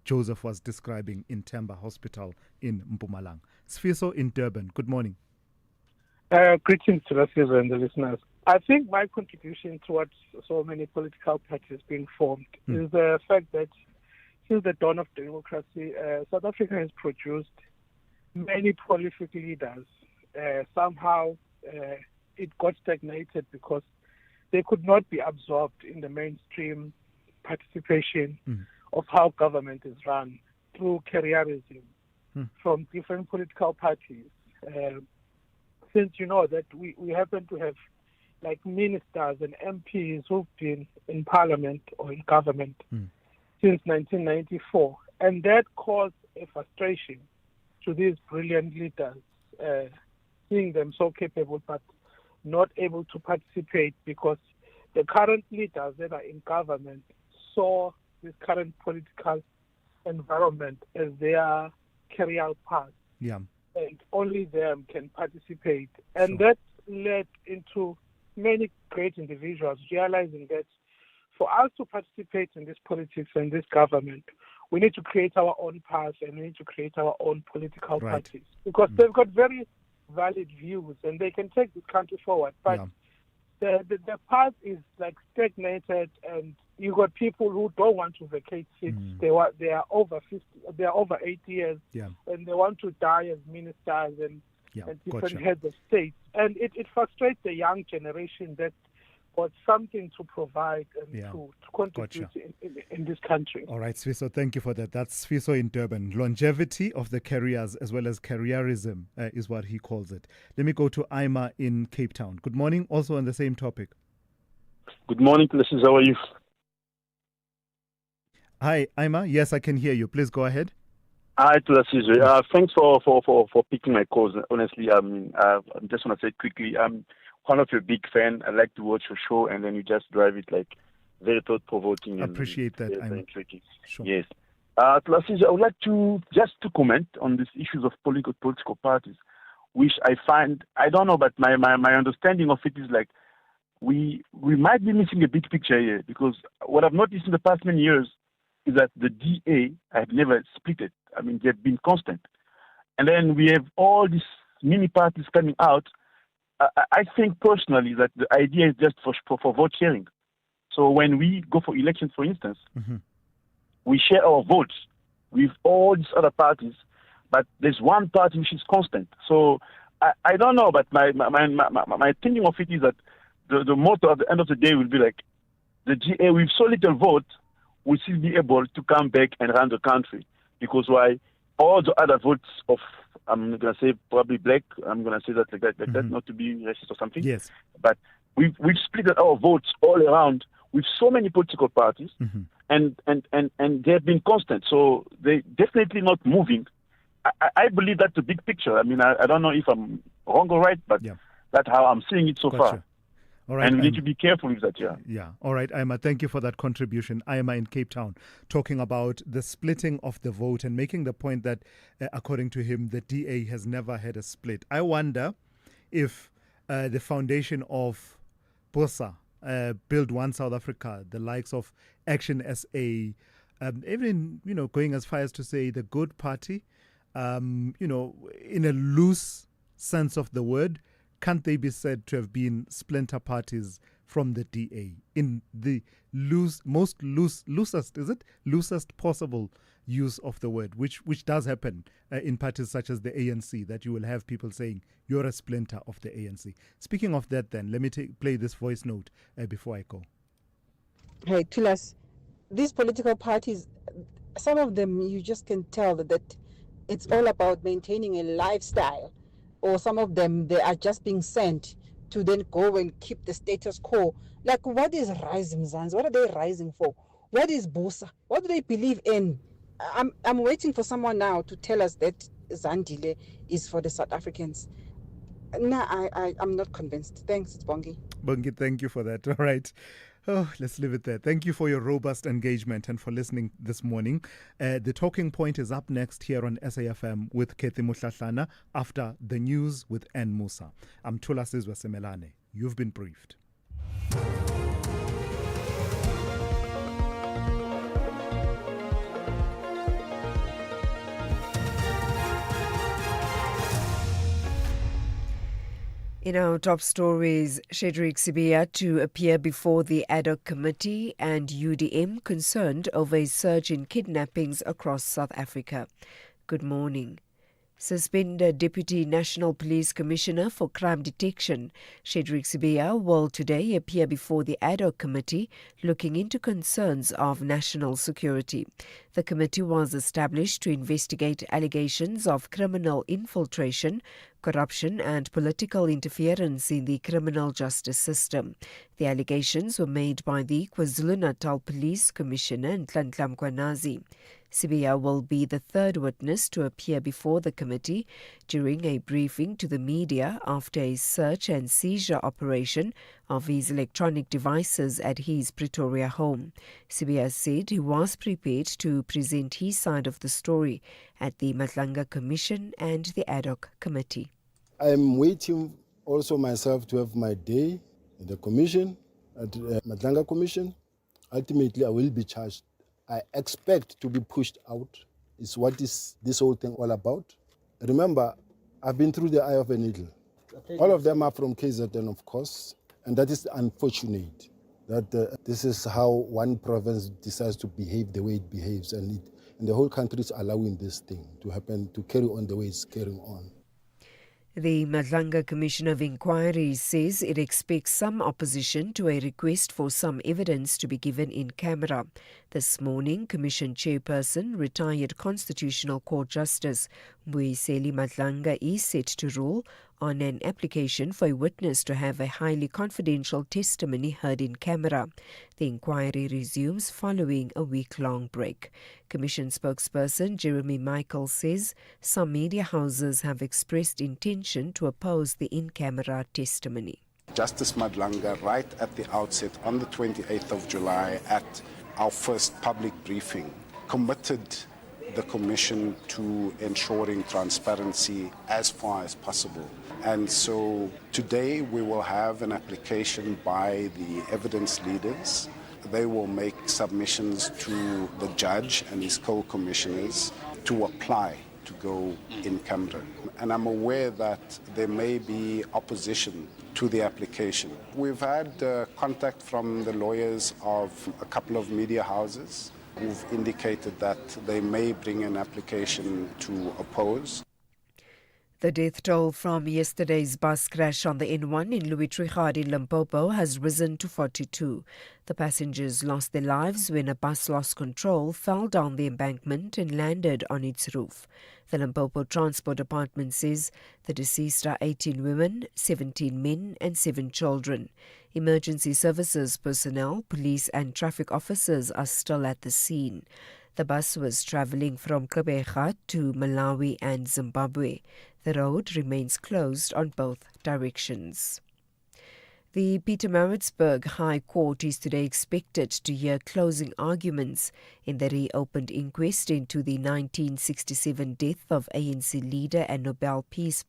Joseph was describing in Temba Hospital in Mpumalanga? Sfiso in Durban, good morning. Greetings to the and the listeners. I think my contribution towards so many political parties being formed is the fact that since the dawn of democracy, South Africa has produced many prolific leaders. Somehow it got stagnated because they could not be absorbed in the mainstream participation of how government is run through careerism from different political parties. Since you know that we happen to have like ministers and MPs who've been in parliament or in government since 1994. And that caused a frustration to these brilliant leaders, seeing them so capable but not able to participate because the current leaders that are in government saw this current political environment as their career path. Yeah. And only them can participate. And that led into many great individuals realizing that for us to participate in this politics and this government, we need to create our own path and we need to create our own political parties. Because they've got very valid views and they can take this country forward. But the path is like stagnated and you got people who don't want to vacate seats. They are over 50, they are over 8 years, and they want to die as ministers and different heads of state. And it frustrates the young generation that got something to provide and to contribute in this country. All right, Sfiso, thank you for that. That's Sfiso in Durban. Longevity of the careers as well as careerism is what he calls it. Let me go to Ima in Cape Town. Good morning, also on the same topic. Good morning, Thulasizwe. How are you? Hi, Ima. Yes, I can hear you. Please go ahead. Hi, Thulasizwe. Thanks for picking my calls. Honestly, I just want to say quickly, I'm one of your big fan. I like to watch your show, and then you just drive it like very thought-provoking. I appreciate that. Very intriguing. Sure. Yes. Thulasizwe, I would like to comment on these issues of political parties, which I find, I don't know, but my understanding of it is like we might be missing a big picture here, because what I've noticed in the past many years is that the DA have never split it. I mean, they've been constant. And then we have all these mini parties coming out. I think personally that the idea is just for vote sharing. So when we go for elections, for instance, we share our votes with all these other parties, but there's one party which is constant. So I don't know, but my thinking of it is that the motto at the end of the day will be like, the GA with so little vote will still be able to come back and run the country. Because why? All the other votes of, I'm going to say probably black, I'm going to say that like that, not to be racist or something. Yes. But we've split our votes all around with so many political parties, and they have been constant. So they're definitely not moving. I believe that's the big picture. I mean, I don't know if I'm wrong or right, but that's how I'm seeing it so far. All right, and we need to be careful with that, All right, Ima, thank you for that contribution. Ima in Cape Town, talking about the splitting of the vote and making the point that, according to him, the DA has never had a split. I wonder if the foundation of BOSA Build One South Africa, the likes of Action SA, even, going as far as to say the Good Party, in a loose sense of the word, can't they be said to have been splinter parties from the DA in the loosest possible use of the word, which does happen in parties such as the ANC, that you will have people saying you're a splinter of the ANC. Speaking of that, then, let me play this voice note before I go. Hey, Thulas, these political parties, some of them you just can tell that it's all about maintaining a lifestyle, or some of them, they are just being sent to then go and keep the status quo. Like, what is Rising Mzansi? What are they rising for? What is Busa? What do they believe in? I'm waiting for someone now to tell us that Zandile is for the South Africans. No, I'm not convinced. Thanks, Bongi. Bongi, thank you for that. All right. Oh, let's leave it there. Thank you for your robust engagement and for listening this morning. The Talking Point is up next here on SAFM with Kethi Muhlahlana after the news with N. Musa. I'm Thulasizwe Simelane. You've been briefed. In our top stories, Shedrick Sibia to appear before the ad hoc committee and UDM concerned over a surge in kidnappings across South Africa. Good morning. Suspended Deputy National Police Commissioner for Crime Detection, Shedrick Sibia, will today appear before the ad hoc committee looking into concerns of national security. The committee was established to investigate allegations of criminal infiltration, corruption and political interference in the criminal justice system. The allegations were made by the KwaZulu-Natal Police Commissioner Nhlanhla Mkhwanazi. Sibia will be the third witness to appear before the committee during a briefing to the media after a search and seizure operation of his electronic devices at his Pretoria home. Sibia said he was prepared to present his side of the story at the Madlanga Commission and the ad hoc committee. I'm waiting also myself to have my day in the commission, at the Madlanga Commission. Ultimately, I will be charged. I expect to be pushed out. Is what is this whole thing all about? Remember, I've been through the eye of a needle. All of them are from KZN, of course, and that is unfortunate that this is how one province decides to behave the way it behaves, and the whole country is allowing this thing to happen, to carry on the way it's carrying on. The Madlanga Commission of Inquiry says it expects some opposition to a request for some evidence to be given in camera. This morning, Commission Chairperson, retired Constitutional Court Justice Mbuyiseli Madlanga is set to rule on an application for a witness to have a highly confidential testimony heard in camera. The inquiry resumes following a week-long break. Commission spokesperson Jeremy Michael says some media houses have expressed intention to oppose the in-camera testimony. Justice Madlanga, right at the outset, on the 28th of July, at our first public briefing, committed the Commission to ensuring transparency as far as possible. And so today we will have an application by the evidence leaders. They will make submissions to the judge and his co-commissioners to apply to go in camera. And I'm aware that there may be opposition to the application. We've had contact from the lawyers of a couple of media houses who've indicated that they may bring an application to oppose. The death toll from yesterday's bus crash on the N1 in Louis Trichardt in Limpopo has risen to 42. The passengers lost their lives when a bus lost control, fell down the embankment and landed on its roof. The Limpopo Transport Department says the deceased are 18 women, 17 men and 7 children. Emergency services personnel, police and traffic officers are still at the scene. The bus was travelling from Gqeberha to Malawi and Zimbabwe. The road remains closed on both directions. The Pietermaritzburg High Court is today expected to hear closing arguments in the reopened inquest into the 1967 death of ANC leader and Nobel Peace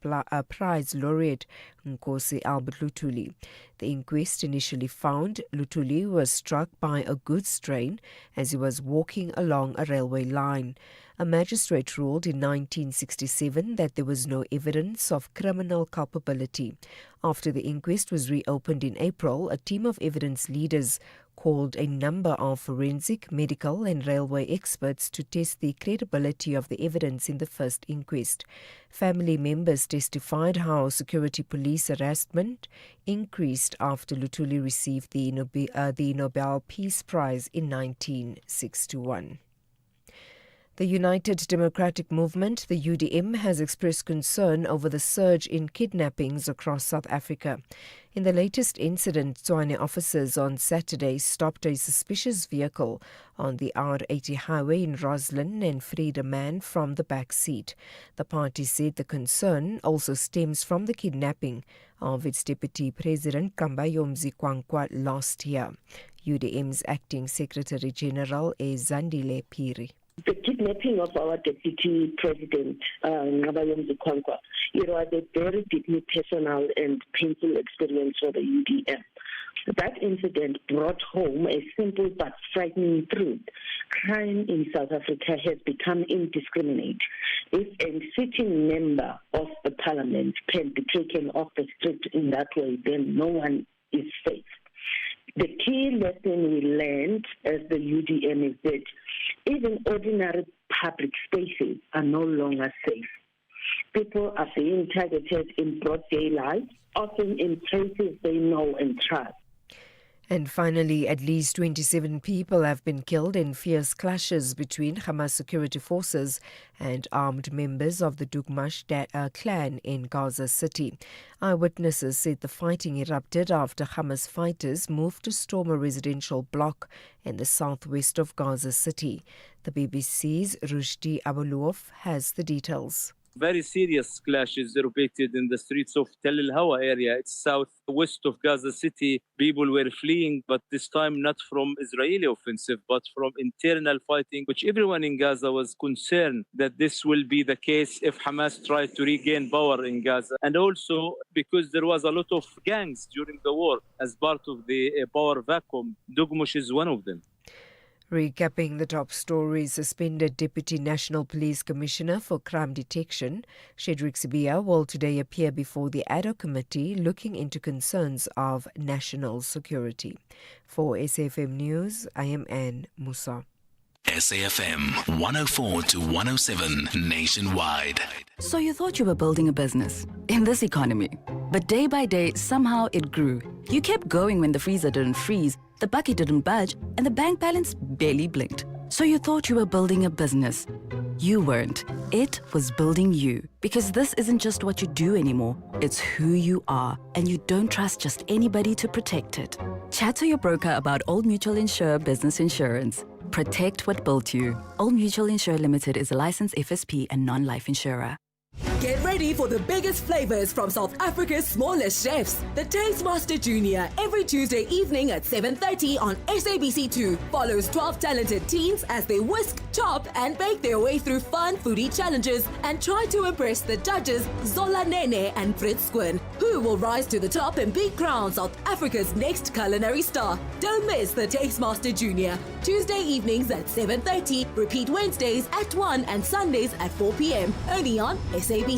Prize laureate Nkosi Albert Luthuli. The inquest initially found Luthuli was struck by a goods train as he was walking along a railway line. A magistrate ruled in 1967 that there was no evidence of criminal culpability. After the inquest was reopened in April, a team of evidence leaders called a number of forensic, medical and railway experts to test the credibility of the evidence in the first inquest. Family members testified how security police harassment increased after Luthuli received the Nobel Peace Prize in 1961. The United Democratic Movement, the UDM, has expressed concern over the surge in kidnappings across South Africa. In the latest incident, Tshwane officers on Saturday stopped a suspicious vehicle on the R80 highway in Roslyn and freed a man from the back seat. The party said the concern also stems from the kidnapping of its Deputy President Kambayomzi Kwankwa last year. UDM's acting Secretary General is Zandile Phiri. The kidnapping of our Deputy President, Ngabayomzi Kwankwa, it was a very deeply personal and painful experience for the UDM. That incident brought home a simple but frightening truth. Crime in South Africa has become indiscriminate. If a sitting member of the parliament can be taken off the street in that way, then no one is safe. The key lesson we learned as the UDM is that even ordinary public spaces are no longer safe. People are being targeted in broad daylight, often in places they know and trust. And finally, at least 27 people have been killed in fierce clashes between Hamas security forces and armed members of the Dugmash clan in Gaza City. Eyewitnesses said the fighting erupted after Hamas fighters moved to storm a residential block in the southwest of Gaza City. The BBC's Rushdie Abuluof has the details. Very serious clashes erupted in the streets of Tel El Hawa area. It's southwest of Gaza City. People were fleeing, but this time not from Israeli offensive, but from internal fighting, which everyone in Gaza was concerned that this will be the case if Hamas tried to regain power in Gaza. And also because there was a lot of gangs during the war as part of the power vacuum. Dugmush is one of them. Recapping the top stories, suspended Deputy National Police Commissioner for Crime Detection, Shedrick Sibia, will today appear before the ad hoc committee looking into concerns of national security. For SAFM News, I am Anne Musa. SAFM 104 to 107 nationwide. So you thought you were building a business in this economy, but day by day, somehow it grew. You kept going when the freezer didn't freeze, the bucket didn't budge, and the bank balance barely blinked. So you thought you were building a business. You weren't. It was building you. Because this isn't just what you do anymore. It's who you are. And you don't trust just anybody to protect it. Chat to your broker about Old Mutual Insure Business Insurance. Protect what built you. Old Mutual Insure Limited is a licensed FSP and non-life insurer. Get ready for the biggest flavors from South Africa's smallest chefs. The Taste Master Junior, every Tuesday evening at 7:30 on SABC2, follows 12 talented teens as they whisk, chop and bake their way through fun foodie challenges and try to impress the judges Zola Nene and Fritz Squin, who will rise to the top and be crowned South Africa's next culinary star. Don't miss the Taste Master Junior, Tuesday evenings at 7:30, repeat Wednesdays at 1 and Sundays at 4 p.m. only on SABC2.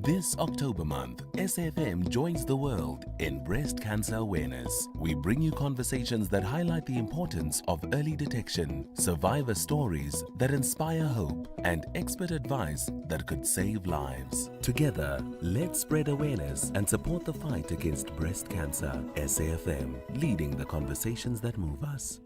This October month, SFM joins the world in breast cancer awareness. We bring you conversations that highlight the importance of early detection, survivor stories that inspire hope, and expert advice that could save lives. Together, let's spread awareness and support the fight against breast cancer. SAFM, leading the conversations that move us.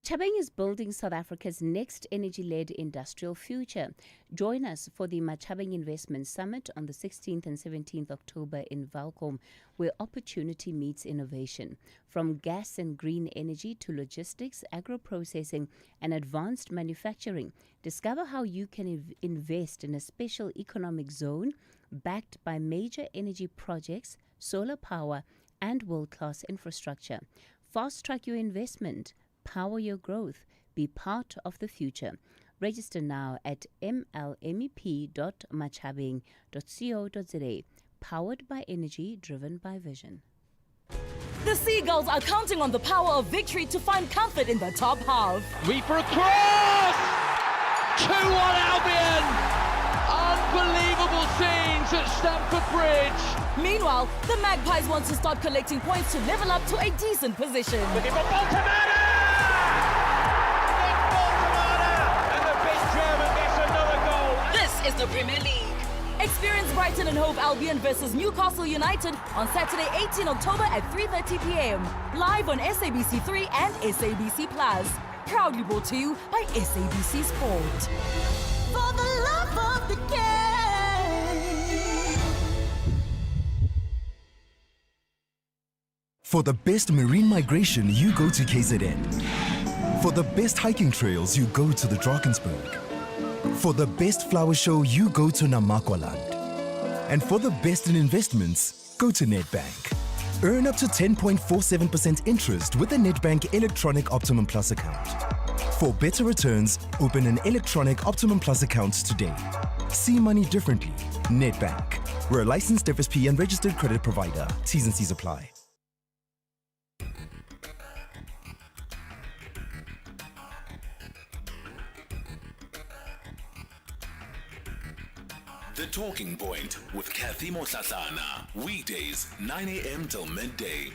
Chabeng is building South Africa's next energy-led industrial future. Join us for the Machabeng Investment Summit on the 16th and 17th October in Valcom, where opportunity meets innovation. From gas and green energy to logistics, agro-processing and advanced manufacturing, discover how you can invest in a special economic zone backed by major energy projects, solar power and world-class infrastructure. Fast-track your investment. Power your growth. Be part of the future. Register now at mlmep.machabeng.co.za. Powered by energy, driven by vision. The Seagulls are counting on the power of victory to find comfort in the top half. Reaper across! 2-1 Albion! Unbelievable scenes at Stamford Bridge. Meanwhile, the Magpies want to start collecting points to level up to a decent position. Looking for Baltimore! And the big German gets another goal. This is the Premier League. Experience Brighton and Hove Albion versus Newcastle United on Saturday, 18 October at 3:30 p.m. Live on SABC3 and SABC Plus. Proudly brought to you by SABC Sport. For the love of the game. For the best marine migration, you go to KZN. For the best hiking trails, you go to the Drakensberg. For the best flower show, you go to Namakwaland. And for the best in investments, go to Nedbank. Earn up to 10.47% interest with the Nedbank Electronic Optimum Plus account. For better returns, open an Electronic Optimum Plus account today. See money differently. Nedbank. We're a licensed FSP and registered credit provider. T's and C's apply. The Talking Point with Kathy Motlatlana. Weekdays, 9 a.m. till midday.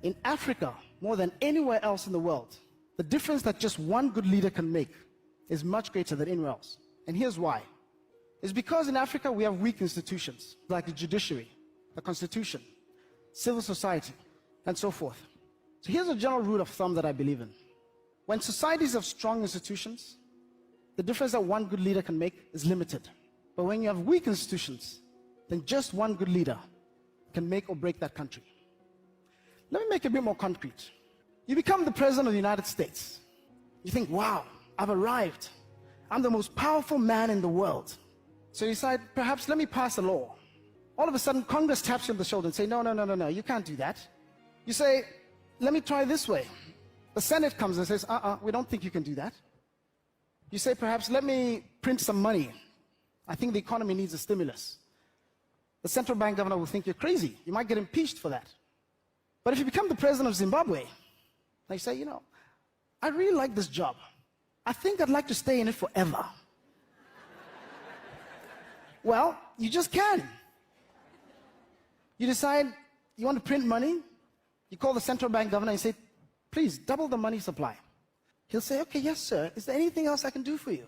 In Africa, more than anywhere else in the world, the difference that just one good leader can make is much greater than anywhere else. And here's why. It's because in Africa we have weak institutions like the judiciary, the constitution, civil society, and so forth. So here's a general rule of thumb that I believe in. When societies have strong institutions, the difference that one good leader can make is limited. But when you have weak institutions, then just one good leader can make or break that country. Let me make it a bit more concrete. You become the president of the United States. You think, wow, I've arrived. I'm the most powerful man in the world. So you decide, perhaps let me pass a law. All of a sudden, Congress taps you on the shoulder and say, no, you can't do that. You say, let me try this way. The Senate comes and says, we don't think you can do that. You say, perhaps let me print some money. I think the economy needs a stimulus. The central bank governor will think you're crazy. You might get impeached for that. But if you become the president of Zimbabwe, they say, I really like this job. I think I'd like to stay in it forever. Well, you just can. You decide you want to print money. You call the central bank governor and say, please, double the money supply. He'll say, okay, yes, sir. Is there anything else I can do for you?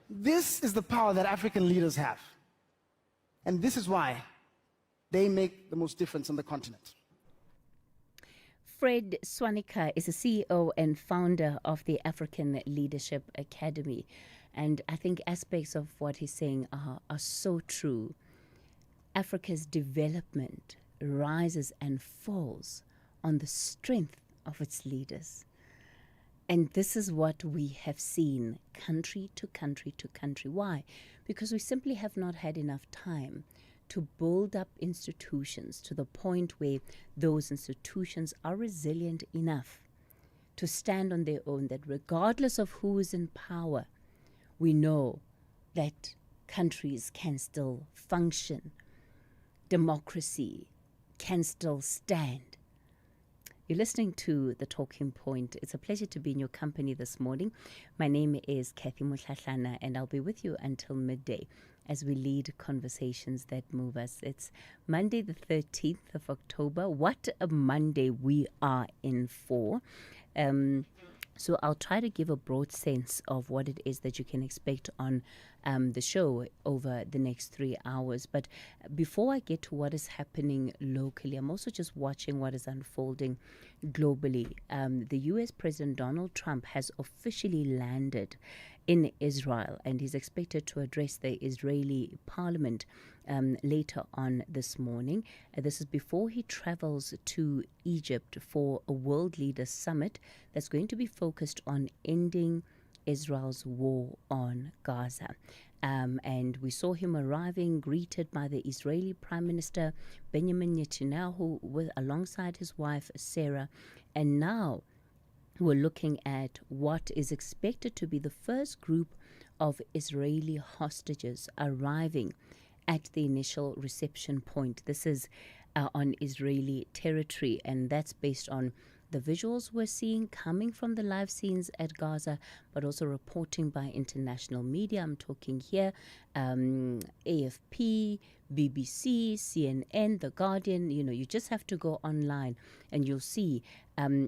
This is the power that African leaders have. And this is why they make the most difference on the continent. Fred Swanika is the CEO and founder of the African Leadership Academy. And I think aspects of what he's saying are so true. Africa's development rises and falls on the strength of its leaders. And this is what we have seen country to country to country. Why? Because we simply have not had enough time to build up institutions to the point where those institutions are resilient enough to stand on their own, that regardless of who is in power, we know that countries can still function. Democracy can still stand. You're listening to The Talking Point. It's a pleasure to be in your company this morning. My name is Kathy Motlatlana, and I'll be with you until midday as we lead conversations that move us. It's Monday, the 13th of October. What a Monday we are in for. So I'll try to give a broad sense of what it is that you can expect on the show over the next 3 hours. But before I get to what is happening locally, I'm also just watching what is unfolding globally. The U.S. President Donald Trump has officially landed in Israel, and he's expected to address the Israeli parliament later on this morning. This is before he travels to Egypt for a world leaders summit that's going to be focused on ending Israel's war on Gaza. And we saw him arriving, greeted by the Israeli Prime Minister Benjamin Netanyahu alongside his wife Sarah. And now we're looking at what is expected to be the first group of Israeli hostages arriving at the initial reception point. This is on Israeli territory, and that's based on the visuals we're seeing coming from the live scenes at Gaza, but also reporting by international media. I'm talking here AFP, BBC, CNN, The Guardian. You just have to go online and you'll see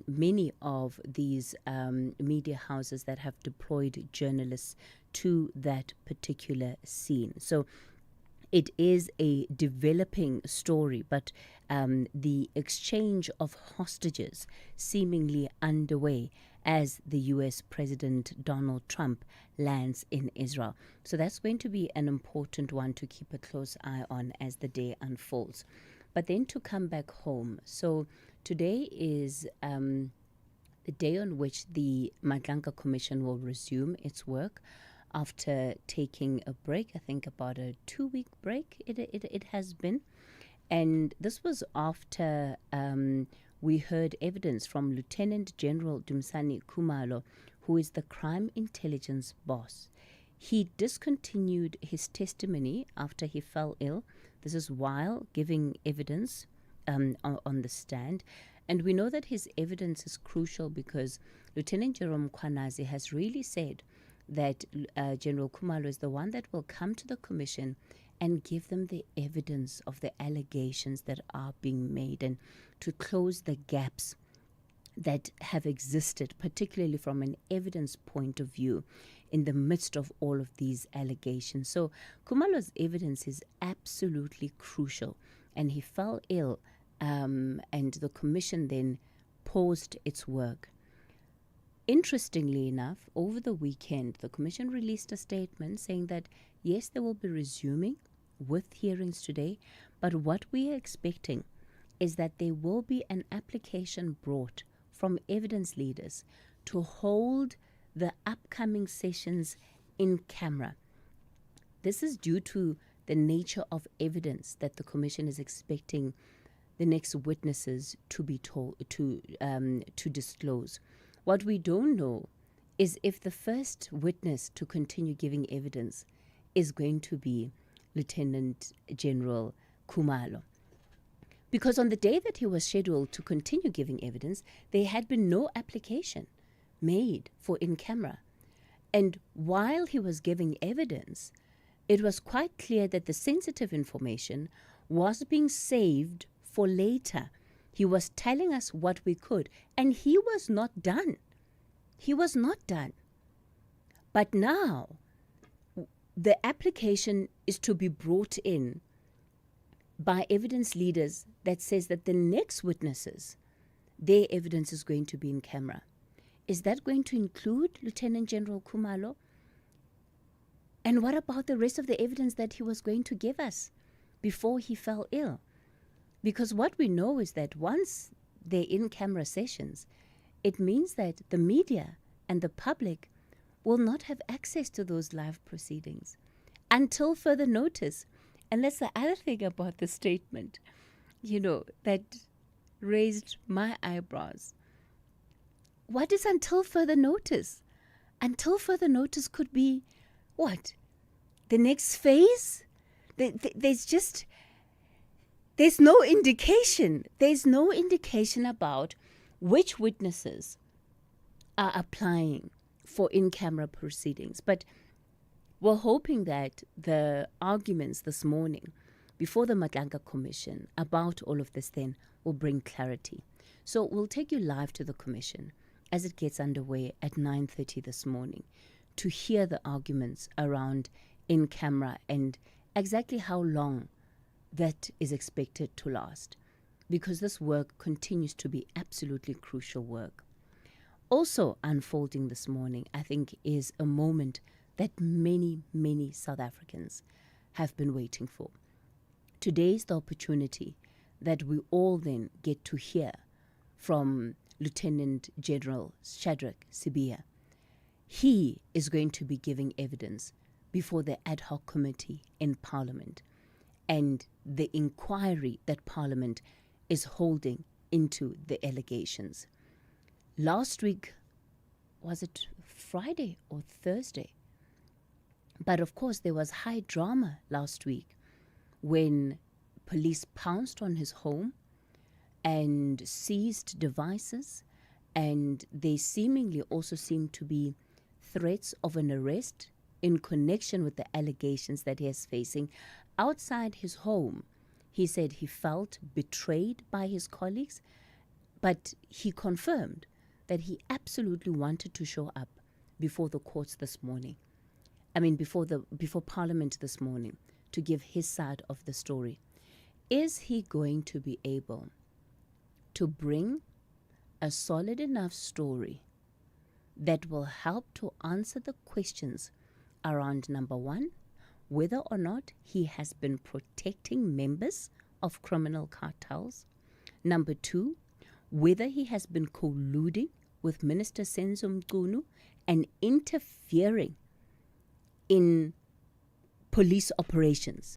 many of these media houses that have deployed journalists to that particular scene. So it is a developing story, but the exchange of hostages seemingly underway as the U.S. President Donald Trump lands in Israel. So that's going to be an important one to keep a close eye on as the day unfolds. But then to come back home. So today is the day on which the Madlanka Commission will resume its work after taking a break, I think about a 2-week break it has been. And this was after we heard evidence from Lieutenant General Dumisani Khumalo, who is the crime intelligence boss. He discontinued his testimony after he fell ill. This is while giving evidence on the stand. And we know that his evidence is crucial because Lieutenant Jerome Kwanazi has really said that General Khumalo is the one that will come to the commission and give them the evidence of the allegations that are being made and to close the gaps that have existed, particularly from an evidence point of view, in the midst of all of these allegations. So Khumalo's evidence is absolutely crucial, and he fell ill, and the commission then paused its work. Interestingly enough, over the weekend, the Commission released a statement saying that, yes, they will be resuming with hearings today, but what we are expecting is that there will be an application brought from evidence leaders to hold the upcoming sessions in camera. This is due to the nature of evidence that the Commission is expecting the next witnesses to be told to disclose. What we don't know is if the first witness to continue giving evidence is going to be Lieutenant General Khumalo. Because on the day that he was scheduled to continue giving evidence, there had been no application made for in camera. And while he was giving evidence, it was quite clear that the sensitive information was being saved for later. He was telling us what we could, and he was not done. He was not done. But now, the application is to be brought in by evidence leaders that says that the next witnesses, their evidence is going to be in camera. Is that going to include Lieutenant General Khumalo? And what about the rest of the evidence that he was going to give us before he fell ill? Because what we know is that once they're in-camera sessions, it means that the media and the public will not have access to those live proceedings until further notice. And that's the other thing about the statement, that raised my eyebrows. What is until further notice? Until further notice could be, what? The next phase? There's no indication. There's no indication about which witnesses are applying for in-camera proceedings. But we're hoping that the arguments this morning before the Madlanka Commission about all of this then will bring clarity. So we'll take you live to the Commission as it gets underway at 9:30 this morning to hear the arguments around in-camera and exactly how long that is expected to last, because this work continues to be absolutely crucial work. Also unfolding this morning, I think, is a moment that many, many South Africans have been waiting for. Today is the opportunity that we all then get to hear from Lieutenant General Shadrack Sibiya. he is going to be giving evidence before the ad hoc committee in Parliament and the inquiry that Parliament is holding into the allegations. Last week, was it Friday or Thursday? But of course, there was high drama last week when police pounced on his home and seized devices, and they seemingly also seemed to be threats of an arrest in connection with the allegations that he is facing. Outside his home, he said he felt betrayed by his colleagues, but he confirmed that he absolutely wanted to show up before the courts this morning. Before Parliament this morning, to give his side of the story. Is he going to be able to bring a solid enough story that will help to answer the questions around, number one, whether or not he has been protecting members of criminal cartels; number two, whether he has been colluding with Minister Senzo Mchunu and interfering in police operations